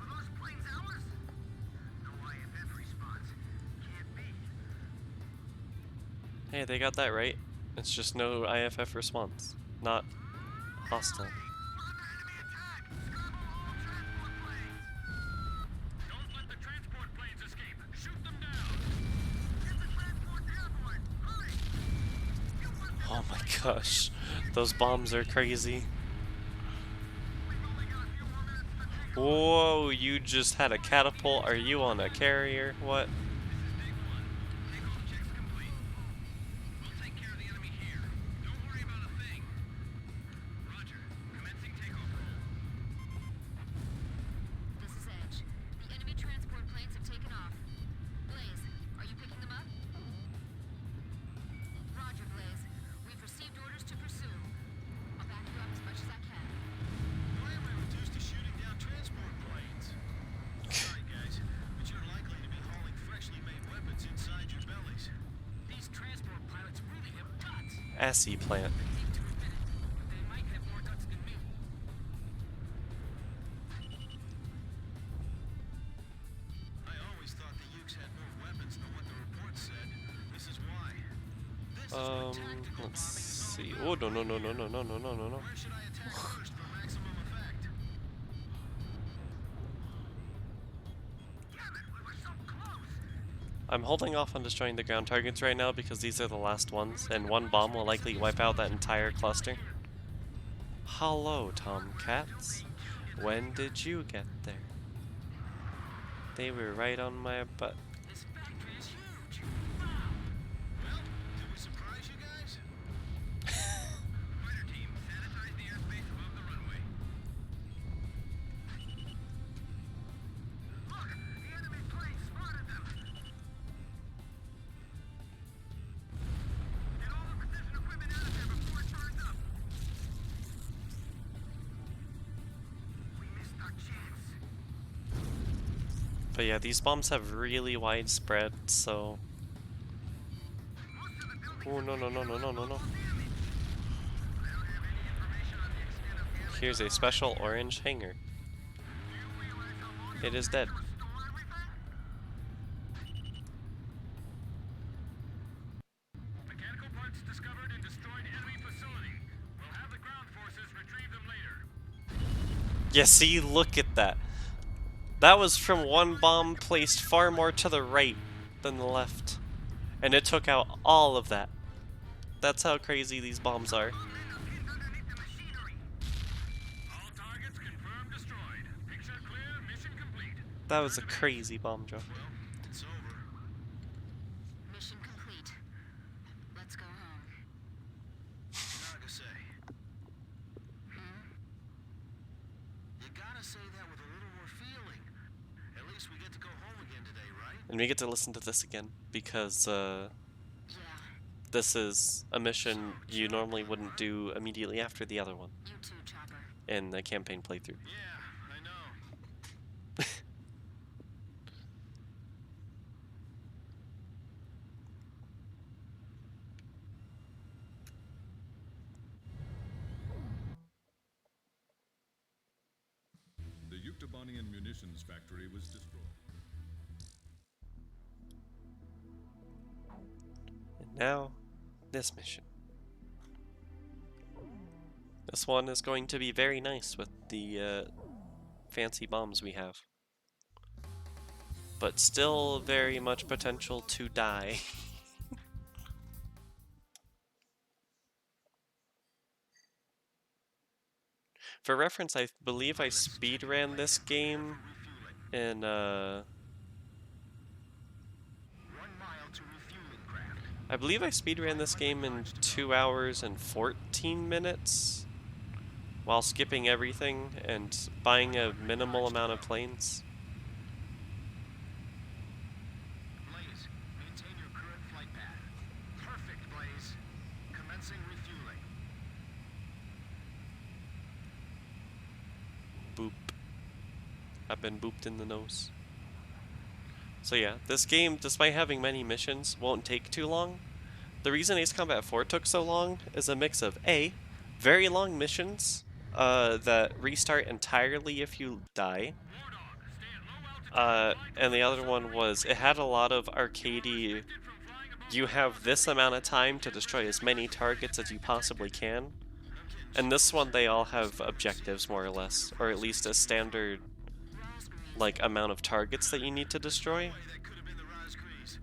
Are those planes ours? No IFF response. Can't be. Hey, they got that right. It's just no IFF response. Not hostile. Don't let the transport planes escape. Shoot them down. Oh my gosh, those bombs are crazy. Whoa, you just had a catapult. Are you on a carrier? What? Takeoff checks complete. We'll take care of the enemy here. Don't worry about a thing. Roger. Commencing takeoff roll. This is Edge. The enemy transport planes have taken off. Blaze, are you picking them up? Roger, Blaze. We've received orders to pursue. I'll back you up as much as I can. Why am I reduced to shooting down transport planes? Sorry, guys, but you're likely to be hauling freshly made weapons inside your bellies. These transport pilots really have guts. Assy plant. I hate to admit it, but they might have more guts than me. I always thought the Ukes had more weapons than what the report said. This is why. This is what tactical Let's bombing is all see. about. Oh, no. Where should I attack first for maximum effect? Damn it, we were so close. I'm holding off on destroying the ground targets right now because these are the last ones, and one bomb will likely wipe out that entire cluster. Hello, Tomcats. When did you get there? They were right on my butt. This factory is huge. Wow. Well, did we surprise you guys? Fighter team, sanitize the airspace above the runway. Look, the enemy plane spotted them. Get all the precision equipment out of there before it burns up. We missed our chance. But yeah, these bombs have really wide spread, so... Oh, no. Here's a special orange hanger. It is dead. Mechanical parts discovered and destroyed enemy facility. We'll have the ground forces retrieve them later. Yeah, see, look at that. That was from one bomb placed far more to the right than the left. And it took out all of that. That's how crazy these bombs are. All targets confirmed destroyed. Picture clear, mission complete. That was a crazy bomb drop. Well, it's over. Mission complete. Let's go home. Naga say. You gotta say that with a little more feeling. At least we get to go home again today, right? And we get to listen to this again, because Yeah. this is a mission you normally wouldn't do immediately after the other one You too, Chopper. in the campaign playthrough. Yeah, I know. The Yuktobanian munitions factory was destroyed. And now, this mission. This one is going to be very nice with the fancy bombs we have. But still very much potential to die. For reference, I believe I speedran this game in 1 mile to refueling craft. I believe I speedran this game in 2 hours and 14 minutes while skipping everything and buying a minimal amount of planes. Blaze, maintain your current flight path. Perfect, Blaze. Commencing refueling. Boop. I've been booped in the nose. So yeah, this game, despite having many missions, won't take too long. The reason Ace Combat 4 took so long is a mix of A, very long missions that restart entirely if you die, and the other one was it had a lot of arcadey, you have this amount of time to destroy as many targets as you possibly can, And this one, they all have objectives, more or less. Or at least a standard, like, amount of targets that you need to destroy. That could have been the Razgriz.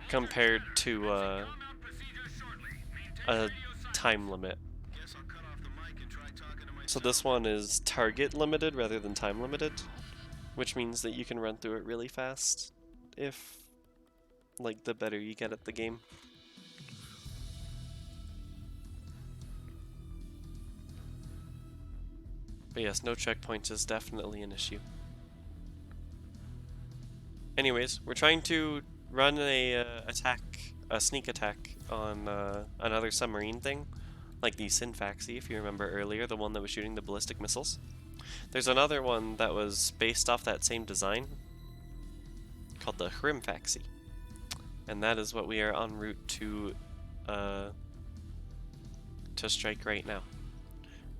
Compared to, Combat procedure shortly. Maintain a radio silence. time limit. Guess I'll cut off the mic and try talking to myself. So this one is target limited rather than time limited. Which means that you can run through it really fast. If, like, the better you get at the game. But yes, no checkpoints is definitely an issue. Anyways, we're trying to run a sneak attack on another submarine thing, like the Sinfaxi, if you remember earlier, the one that was shooting the ballistic missiles. There's another one that was based off that same design, called the Hrimfaxi, and that is what we are en route to strike right now.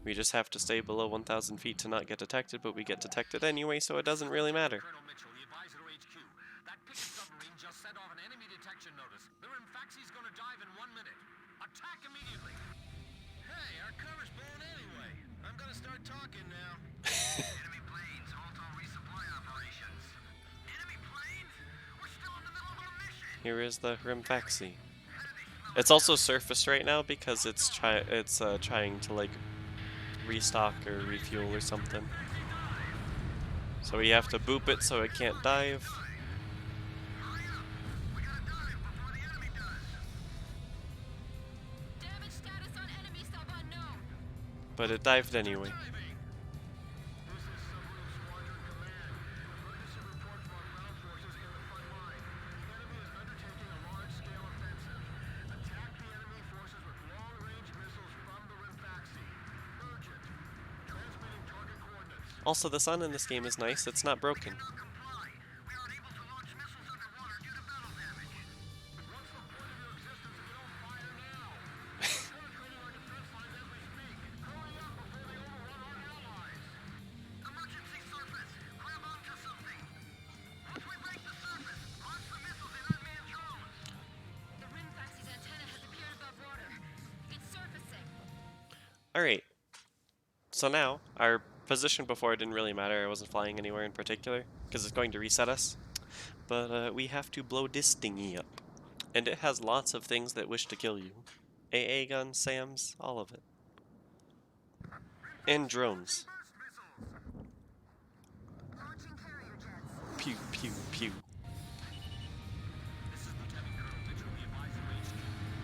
We just have to stay below 1,000 feet to not get detected, but we get detected anyway, so it doesn't really matter. Colonel Mitchell, the advisor to HQ. That pickup submarine just set off an enemy detection notice. The Rimfaxi's gonna dive in 1 minute. Attack immediately. Hey, our cover's blown anyway. I'm gonna start talking now. Enemy planes, halt all resupply operations. Enemy planes? We're still in the middle of our mission. Here is the Hrimfaxi. It's also surfaced right now because it's trying to, like, restock or refuel or something. So we have to boop it so it can't dive. Hurry up. We gotta dive before the enemy does. Damage status on enemy sub unknown. But it dived anyway. This is Submarine Squadron Command. Emergency report from our ground forces in the front line. The enemy is undertaking a large-scale offensive. Attack the enemy forces with long-range missiles from the Rimfaxi. Urgent. Transmitting target coordinates. Also, the sun in this game is nice. It's not broken. Cannot comply. We aren't able to launch missiles underwater due to battle damage. What's the point of your existence if you don't fire now? We're penetrating our defense lines as we speak. Hurry up before they overrun our allies. Emergency surface. Grab onto something. Once we break the surface, launch the missiles in unmanned drones. The Rimfaxi's antenna has appeared above water. It's surfacing. Alright. So now, our position before didn't really matter. I wasn't flying anywhere in particular, because it's going to reset us. But we have to blow this thingy up. And it has lots of things that wish to kill you. AA guns, SAMs, all of it. And drones. Launching carrier jets. Pew, pew, pew. This is Lieutenant Colonel Mitchell, the advisor to HQ.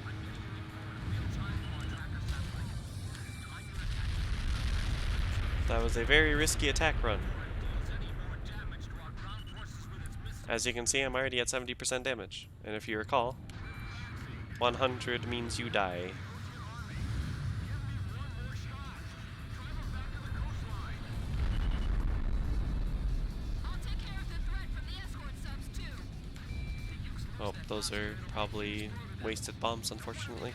I'm getting a report of real-time quad tracker satellite. Time your attack. That was a very risky attack run. Does any more damage to our ground forces with its missiles? As you can see, I'm already at 70% damage. And if you recall, 100 means you die. I'll take care of the threat from the escort subs too. Oh, those are probably wasted bombs, unfortunately.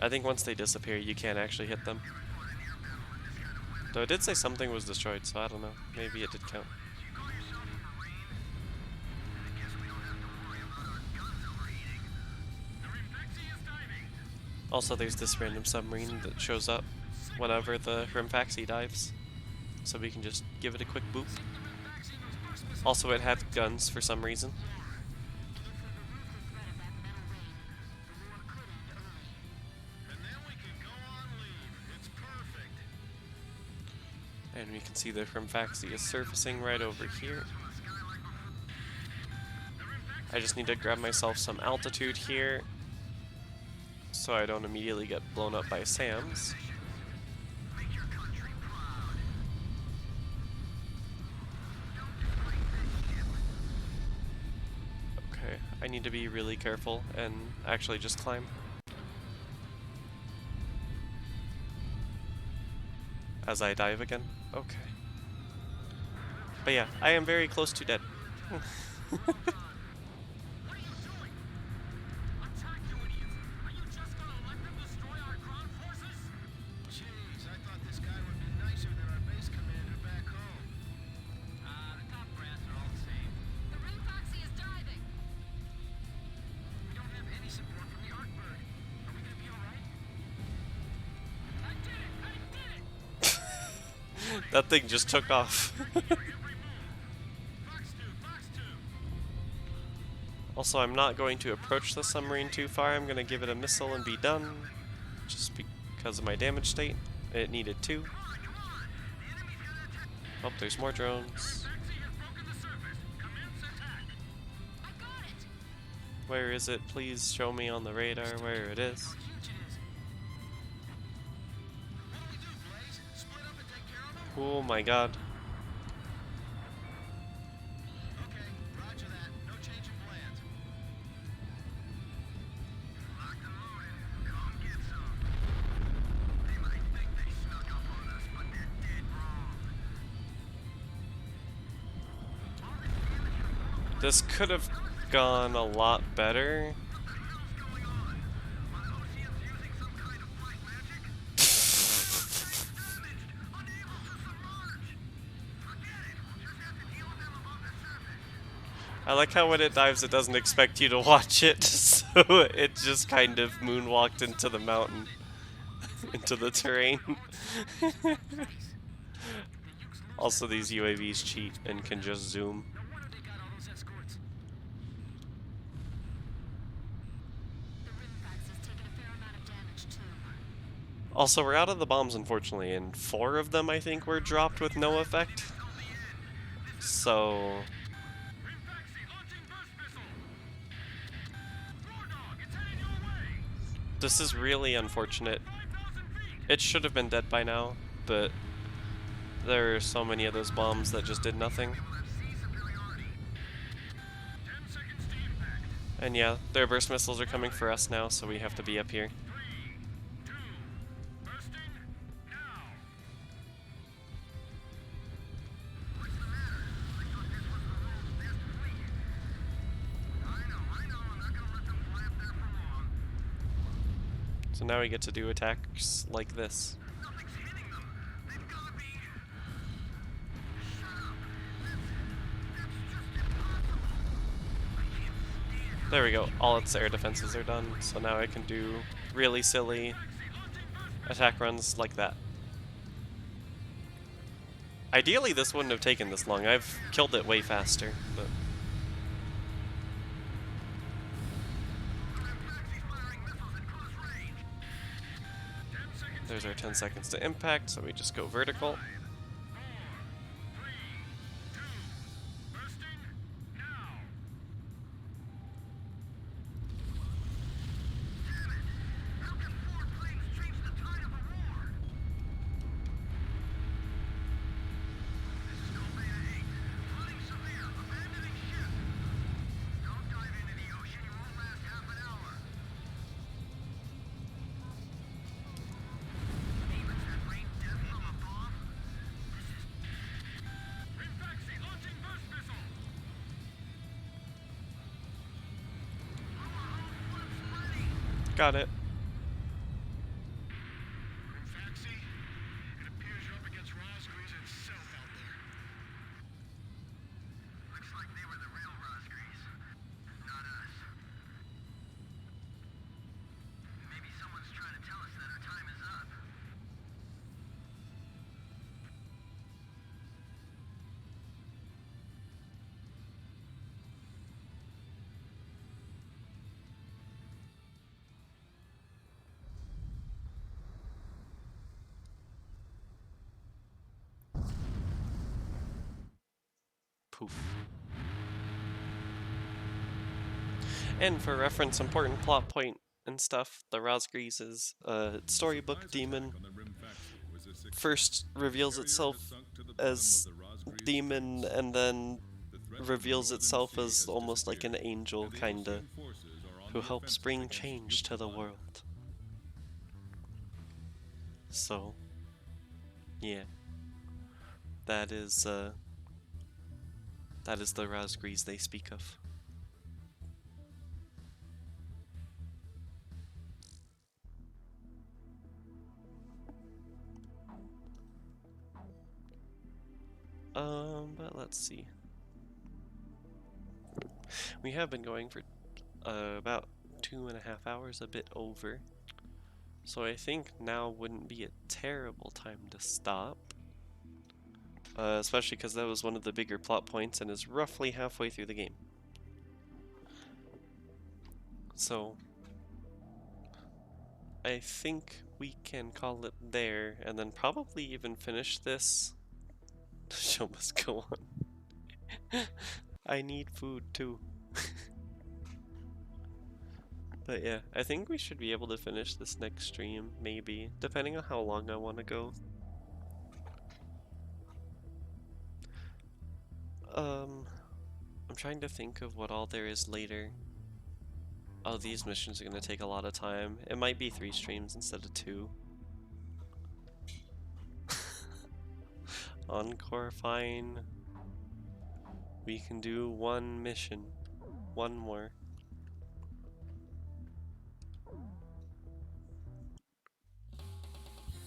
I think once they disappear, you can't actually hit them. Though it did say something was destroyed, so I don't know. Maybe it did count. Also, there's this random submarine that shows up whenever the Hrimfaxi dives. So we can just give it a quick boop. Also, it had guns for some reason. And then we can go on leave. It's perfect. And we can see the Hrimfaxi is surfacing right over here. I just need to grab myself some altitude here, so I don't immediately get blown up by SAMs. Make your country proud. Okay, I need to be really careful and actually just climb. As I dive again? Okay. But yeah, I am very close to dead. What are you doing? Attack, you idiots! Are you just gonna let them destroy our ground forces? Jeez, I thought this guy would be nicer than our base commander back home. The top brass are all the same. The Rimfaxi is diving. We don't have any support from the Arkbird. Are we gonna be alright? That thing just took off. Also, I'm not going to approach the submarine too far. I'm going to give it a missile and be done. Just because of my damage state. It needed 2. Oh, there's more drones. Where is it? Please show me on the radar where it is. Oh my god. Okay, roger that. No change in plans. Locked and loaded. Come get some. They might think they snuck up on us, but they're dead wrong. This could have gone a lot better. What the hell's going on? My ocean's using some kind of black magic? Damaged! Unable to submerge! Forget it! We'll just have to deal with them above the surface. I like how when it dives, it doesn't expect you to watch it, so it just kind of moonwalked into the mountain, into the terrain. Also, these UAVs cheat and can just zoom. No wonder they got all those escorts. The Rimfax has taken a fair amount of damage too. Also, we're out of the bombs, unfortunately, and 4 of them, I think, were dropped with no effect. So... Rimfaxi launching burst missile. War dog, it's heading your way. this is really unfortunate. 5,000 feet. It should have been dead by now, but there are so many of those bombs that just did nothing. 10 seconds to impact. And yeah, their burst missiles are coming for us now, so we have to be up here. 3, 2, bursting now. So now we get to do attacks like this. There we go, all its air defenses are done, so now I can do really silly attack runs like that. Ideally this wouldn't have taken this long, I've killed it way faster, but... There's our 10 seconds to impact, so we just go vertical. 3, 2, bursting now. Rimfaxi launching burst missile. Got it. Rimfaxi, it appears you're up against Razgriz himself out there. Looks like they were the real Razgriz, not us. Maybe someone's trying to tell us that our time is up. Poof. And for reference, important plot point and stuff, the Razgriz is a storybook demon. First reveals itself as demon and then reveals itself as almost like an angel, kinda, who helps bring change to the world. So, yeah. That is the Razgriz they speak of. But let's see. We have been going for about 2.5 hours, a bit over. So I think now wouldn't be a terrible time to stop. especially because that was one of the bigger plot points and is roughly halfway through the game. So, I think we can call it there, and then probably even finish this. The show must go on. I need food too. But yeah, I think we should be able to finish this next stream, maybe, depending on how long I want to go. I'm trying to think of what all there is later. Oh, these missions are going to take a lot of time. It might be 3 streams instead of 2. Encore, fine. We can do 1 mission. 1 more.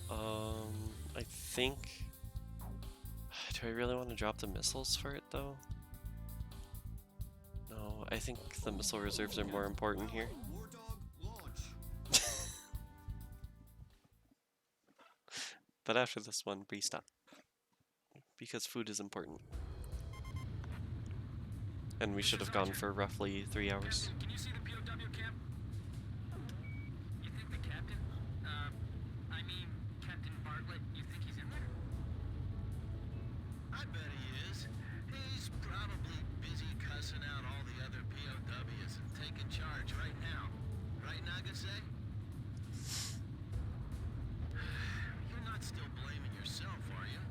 I think... Do I really want to drop the missiles for it, though? No, I think the missile reserves are more important here. But after this one, we stop. Because food is important. And we should have gone for roughly 3 hours. Can you see the POW camp? You think the captain? I mean, Captain Bartlett, you think he's in there? I bet he is. He's probably busy cussing out all the other POWs and taking charge right now. Right, Nagase? You're not still blaming yourself, are you?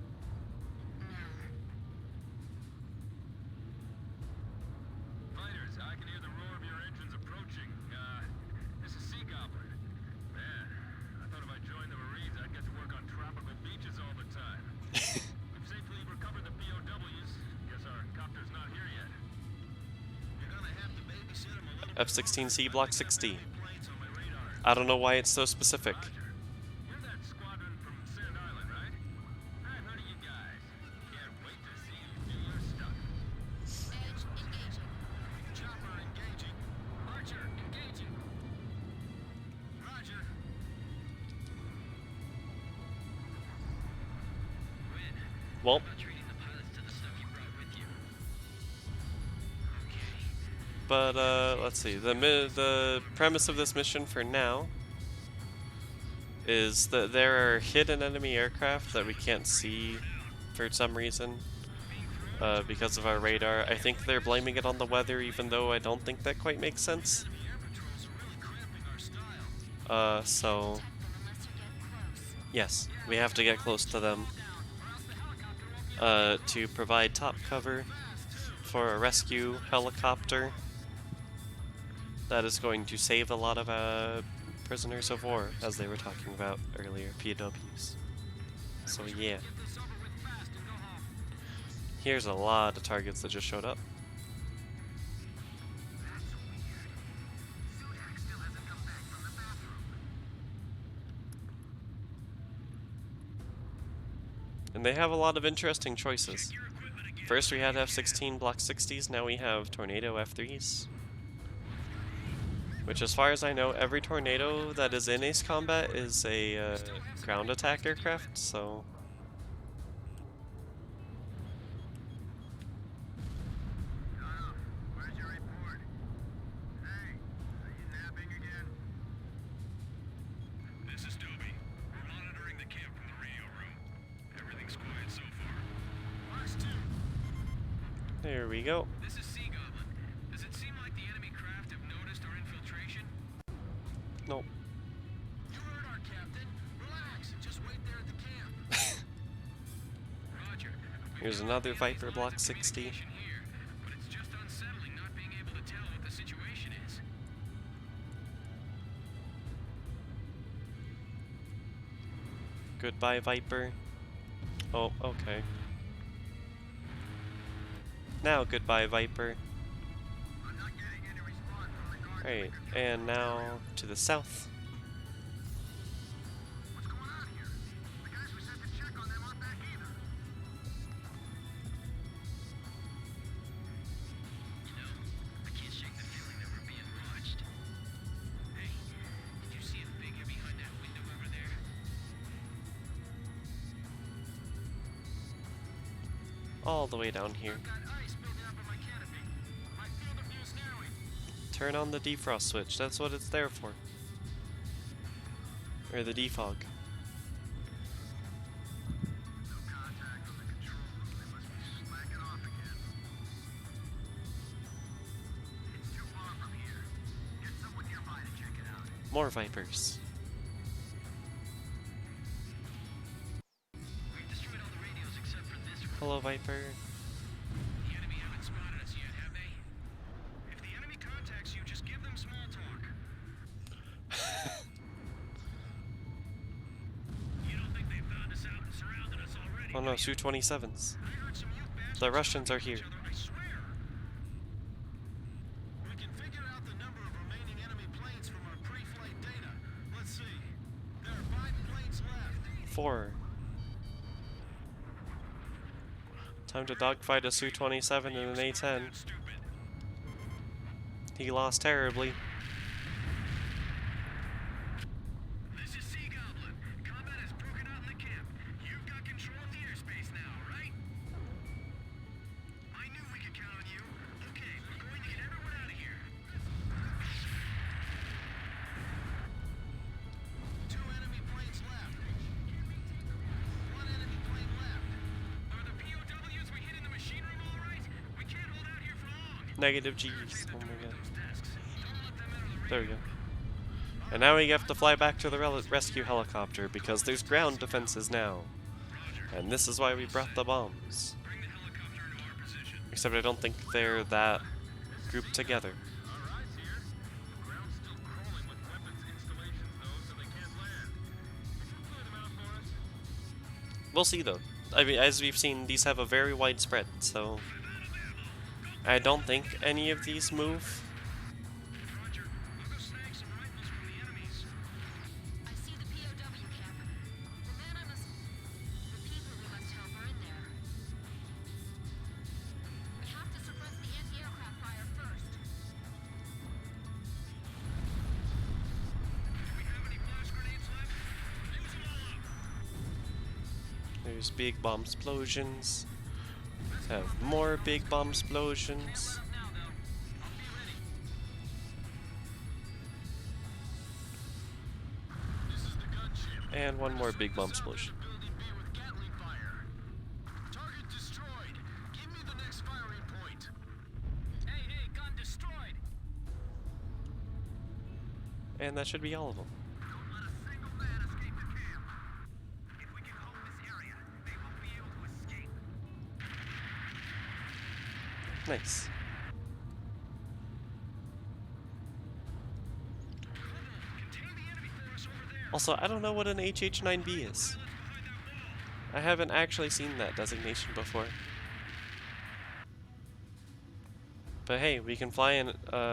Fighters, I can hear the roar of your engines approaching. This is Sea Goblin. Man, I thought if I joined the Marines, I'd get to work on tropical beaches all the time. We've safely recovered the POWs. Guess our copter's not here yet. You're gonna have to babysit him a little F-16C Block 60. planes on my radar. I don't know why it's so specific. Roger. You're that squadron from Sand Island, right? I've heard of you guys. Can't wait to see you do your stuff. Edge engaging. Chopper engaging. Archer, engaging. Roger. Win. Well, About treating the pilots to the stuff you brought with you. but let's see. The premise of this mission for now is that there are hidden enemy aircraft that we can't see for some reason because of our radar. I think they're blaming it on the weather, even though I don't think that quite makes sense. Air patrols are really cramping our style. So Protect them unless you get close. yes, we have to get close to them to provide top cover for a rescue helicopter that is going to save a lot of prisoners of war, as they were talking about earlier, POWs. So yeah. Here's a lot of targets that just showed up. And they have a lot of interesting choices. First we had F-16 Block 60s, now we have Tornado F-3s. Which, as far as I know, every Tornado that is in Ace Combat is a ground attack aircraft, so... Where's your report? Hey, are you napping again? This is Dobie. We're monitoring the camp from the radio room. Everything's quiet so far. Us too. There we go. This is Sea Goblin. Does it seem like the enemy craft have noticed our infiltration? Nope. You heard our captain. Relax. Just wait there at the camp. Roger. Here's another Viper Block 60. Here, but it's just unsettling not being able to tell what the situation is. Goodbye, Viper. Oh, okay. Now, goodbye, Viper. I'm not getting any response from the guard. Right, and now to the south. What's going on here? The guys we sent to check on them aren't back either. You know, I can't shake the feeling that we're being watched. Hey, did you see a figure behind that window over there? all the way down here. I've got ice building up in my canopy. My field of view's narrowing. Turn on the defrost switch. That's what it's there for. Or the defog. No contact on the controls. They must be slacking off again. It's too far from here. Get someone nearby to check it out. More Vipers. We've destroyed all the radios except for this one. Hello, Viper. The enemy haven't spotted us yet, have they? If the enemy contacts you, just give them small talk. You don't think they found us out and surrounded us already? Oh no, Su-27s. I heard some youth bastards The Russians are talking to here. each other, I swear. We can figure out the number of remaining enemy planes from our pre-flight data. Let's see. There are 5 planes left. 4. Time to dogfight a Su-27 and an A-10. Stupid. He lost terribly. This is Sea Goblin. Combat has broken out in the camp. You've got control of the airspace now, right? I knew we could count on you. Okay, we're going to get everyone out of here. 2 enemy planes left. 1 enemy plane left. Are the POWs we hit in the machine room all right? We can't hold out here for long. Negative G's. Oh my god. Those desks. Don't let them enter the There we go. And now we have to fly back to the rescue helicopter because there's ground defenses now. And this is why we brought the bombs. Bring the helicopter into our position. Except I don't think they're that grouped together. Our eyes here. The ground's still crawling with weapons installations, though, so they can't land. Could you clear them out for us? We'll see though. I mean, as we've seen, these have a very wide spread, so I don't think any of these move. Roger. I'll go snag some rifles from the enemies. I see the POW camp. The man I must... The people we must help are in there. We have to suppress the anti-aircraft fire first. Do we have any flash grenades left? Use them all up. There's big bomb explosions. Have more big bomb explosions. Now, though. I'll be ready. This is the gunship. And one more big bomb explosion. Building B with Gatling fire. Target destroyed. Give me the next firing point. Hey, gun destroyed. And that should be all of them. Don't let a single man escape the camp. If we can hold this area, they won't be able to escape. Nice. Contain the enemy for us over there. Also, I don't know what an HH-9B is. I haven't actually seen that designation before. But hey, we can fly in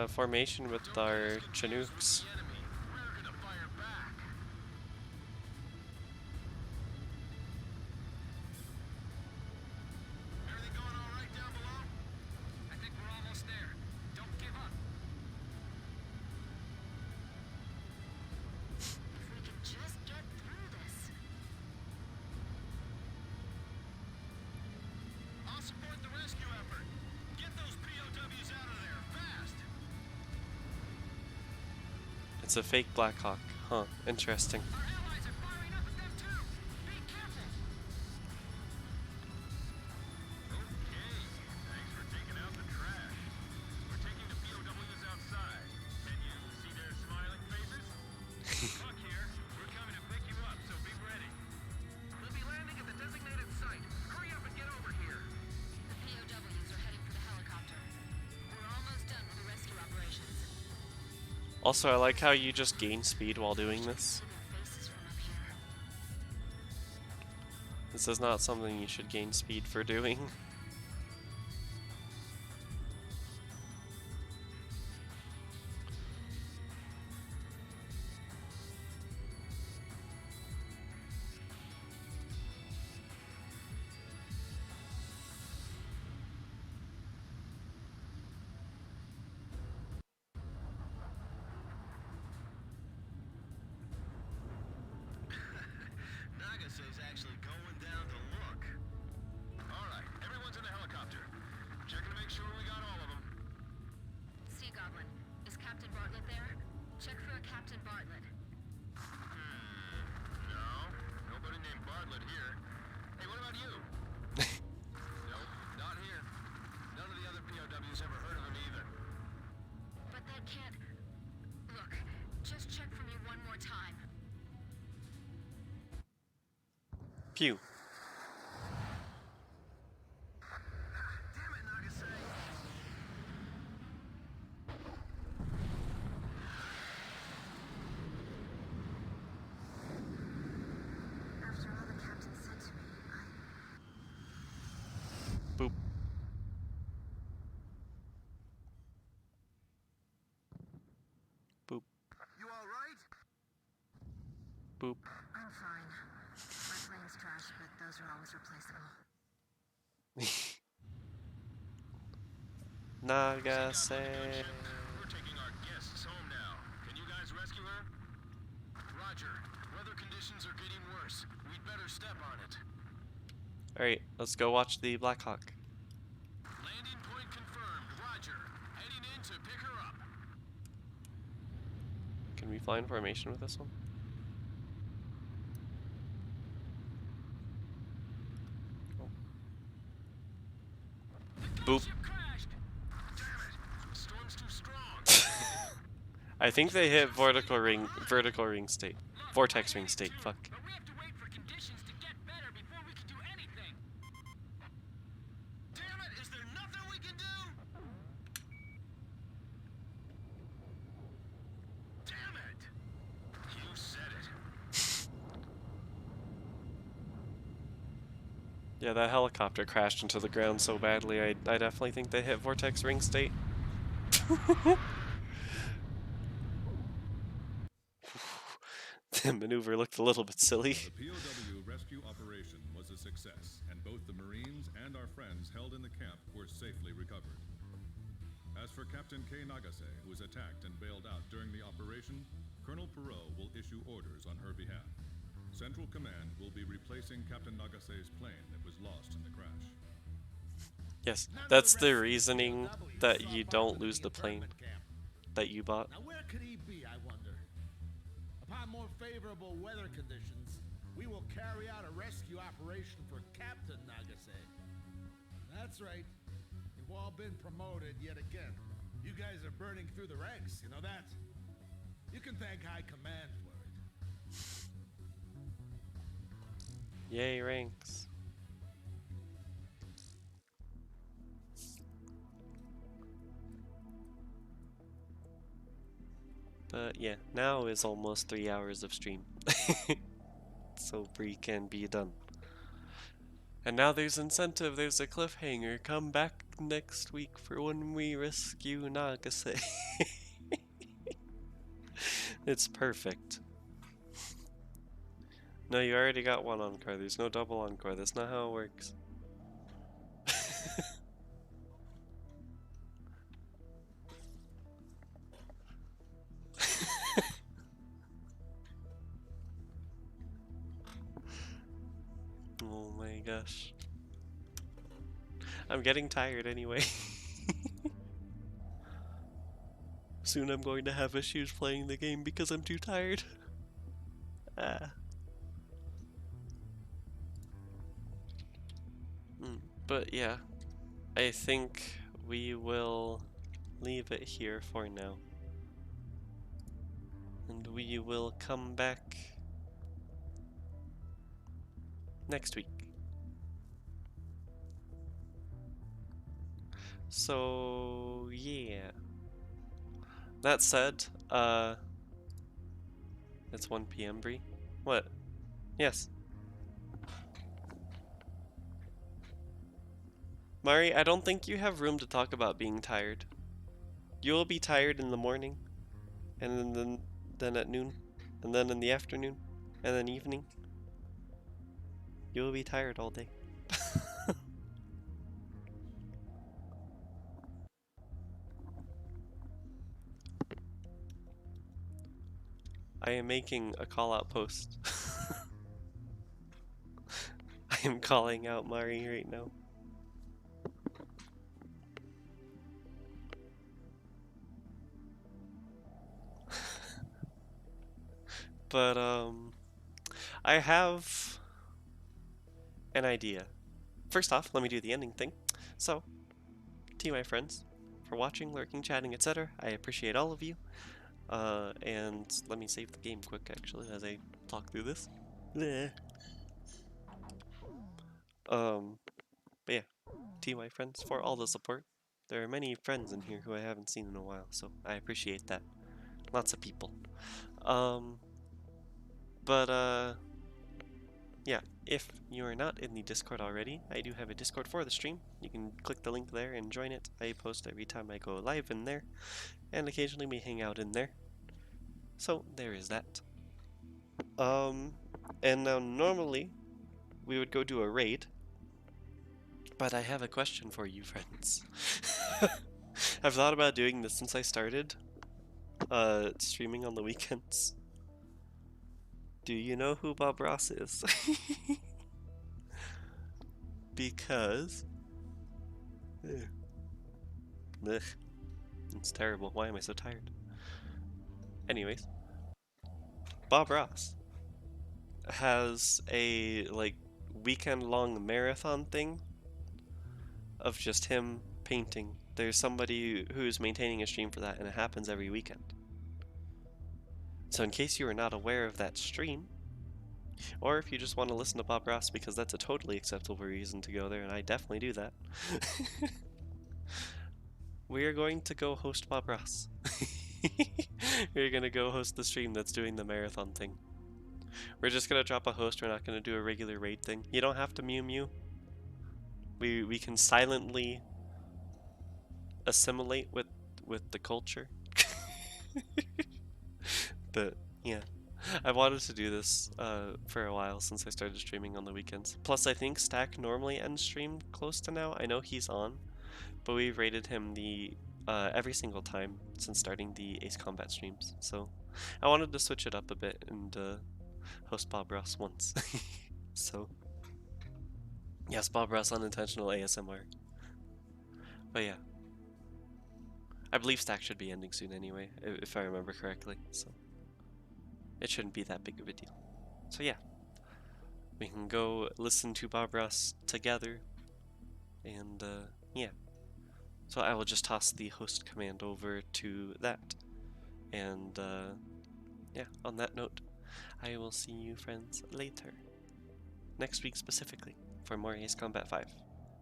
formation with our Chinooks. The enemy. We're gonna fire back. Everything going all right down below? I think we're almost there. Don't give up. If we can just get through this. I'll support the rescue effort. Get those POWs out of there, fast! It's a fake Black Hawk. Huh, interesting. Our allies are firing up at them too! Be careful! Okay, thanks for taking out the trash. We're taking the POWs outside. Can you see their smiling faces? Buck here. We're coming to pick you up, so be ready. We'll be landing at the designated site. Hurry up and get over here. The POWs are heading for the helicopter. We're almost done with the rescue operations. Also, I like how you just gain speed while doing this. See their faces from up here. This is not something you should gain speed for doing. Nagase's actually going down to look. All right, everyone Phew. Damn it, Nagase. After all the captain said to me, Boop. Boop. You all right? Boop. I'm fine. My plane's trashed, but those are always replaceable. Nagase. We're taking our guests home now. Can you guys rescue her? Roger. Weather conditions are getting worse. We'd better step on it. Alright, let's go watch the Black Hawk. Landing point confirmed. Roger. Heading in to pick her up. Can we fly in formation with this one? Boop. Ship crashed. Damn it. The storm's too strong. I think they hit vertical ring state. Vortex ring state, fuck. But we have to wait for conditions to get better before we can do anything. Damn it, is there nothing we can do? Damn it! You said it. Yeah, that helicopter crashed into the ground so badly, I definitely think they hit vortex ring state. The maneuver looked a little bit silly. The POW rescue operation was a success, and both the Marines and our friends held in the camp were safely recovered. As for Captain K. Nagase, who was attacked and bailed out during the operation, Colonel Perot will issue orders on her behalf. Central Command will be replacing Captain Nagase's plane that was lost in the crash. Yes, that's the reasoning that you don't lose the plane that you bought. Now where could he be, I wonder? Upon more favorable weather conditions, we will carry out a rescue operation for Captain Nagase. That's right. You've all been promoted yet again. You guys are burning through the ranks, you know that? You can thank High Command for it. Yay, ranks. But yeah, now is almost 3 hours of stream. So Bree can be done. And now there's incentive, there's a cliffhanger. Come back next week for when we rescue Nagase. It's perfect. No, you already got one encore. There's no double encore. That's not how it works. Oh my gosh. I'm getting tired anyway. Soon I'm going to have issues playing the game because I'm too tired. But yeah, I think we will leave it here for now. And we will come back next week. So yeah. That said, it's 1 PM, Bree. What? Yes. Mari, I don't think you have room to talk about being tired. You will be tired in the morning, and then at noon, and then in the afternoon, and then evening. You will be tired all day. I am making a call-out post. I am calling out Mari right now. But, I have an idea. First off, let me do the ending thing. So, to you, my friends, for watching, lurking, chatting, etc., I appreciate all of you. And let me save the game quick, actually, as I talk through this. Bleh. But yeah, TY friends, for all the support. There are many friends in here who I haven't seen in a while, so I appreciate that. Lots of people. Yeah, if you are not in the Discord already, I do have a Discord for the stream. You can click the link there and join it. I post every time I go live in there, and occasionally we hang out in there. So there is that. And now normally we would go do a raid, but I have a question for you friends. I've thought about doing this since I started streaming on the weekends. Do you know who Bob Ross is? Because ugh, it's terrible. Why am I so tired? Anyways, Bob Ross has a like weekend-long marathon thing of just him painting. There's somebody who's maintaining a stream for that, and it happens every weekend. So in case you are not aware of that stream, or if you just want to listen to Bob Ross, because that's a totally acceptable reason to go there, and I definitely do that, we are going to go host Bob Ross. We're going to go host the stream that's doing the marathon thing. We're just going to drop a host, we're not going to do a regular raid thing. You don't have to Mew Mew. We can silently assimilate with the culture. But yeah, I wanted to do this for a while since I started streaming on the weekends. Plus I think Stack normally ends stream close to now. I know he's on, but we've rated him the every single time since starting the Ace Combat streams. So I wanted to switch it up a bit and host Bob Ross once. So yes, Bob Ross unintentional ASMR. But yeah, I believe Stack should be ending soon anyway, if I remember correctly. So it shouldn't be that big of a deal. So yeah, we can go listen to Bob Ross together, and yeah. So I will just toss the host command over to that, and yeah, on that note, I will see you friends later. Next week specifically, for more Ace Combat 5,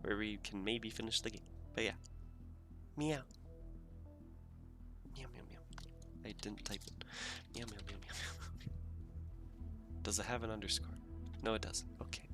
where we can maybe finish the game. But yeah, meow. Meow meow meow. I didn't type it. Meow meow meow meow. Does it have an underscore? No, it doesn't. Okay.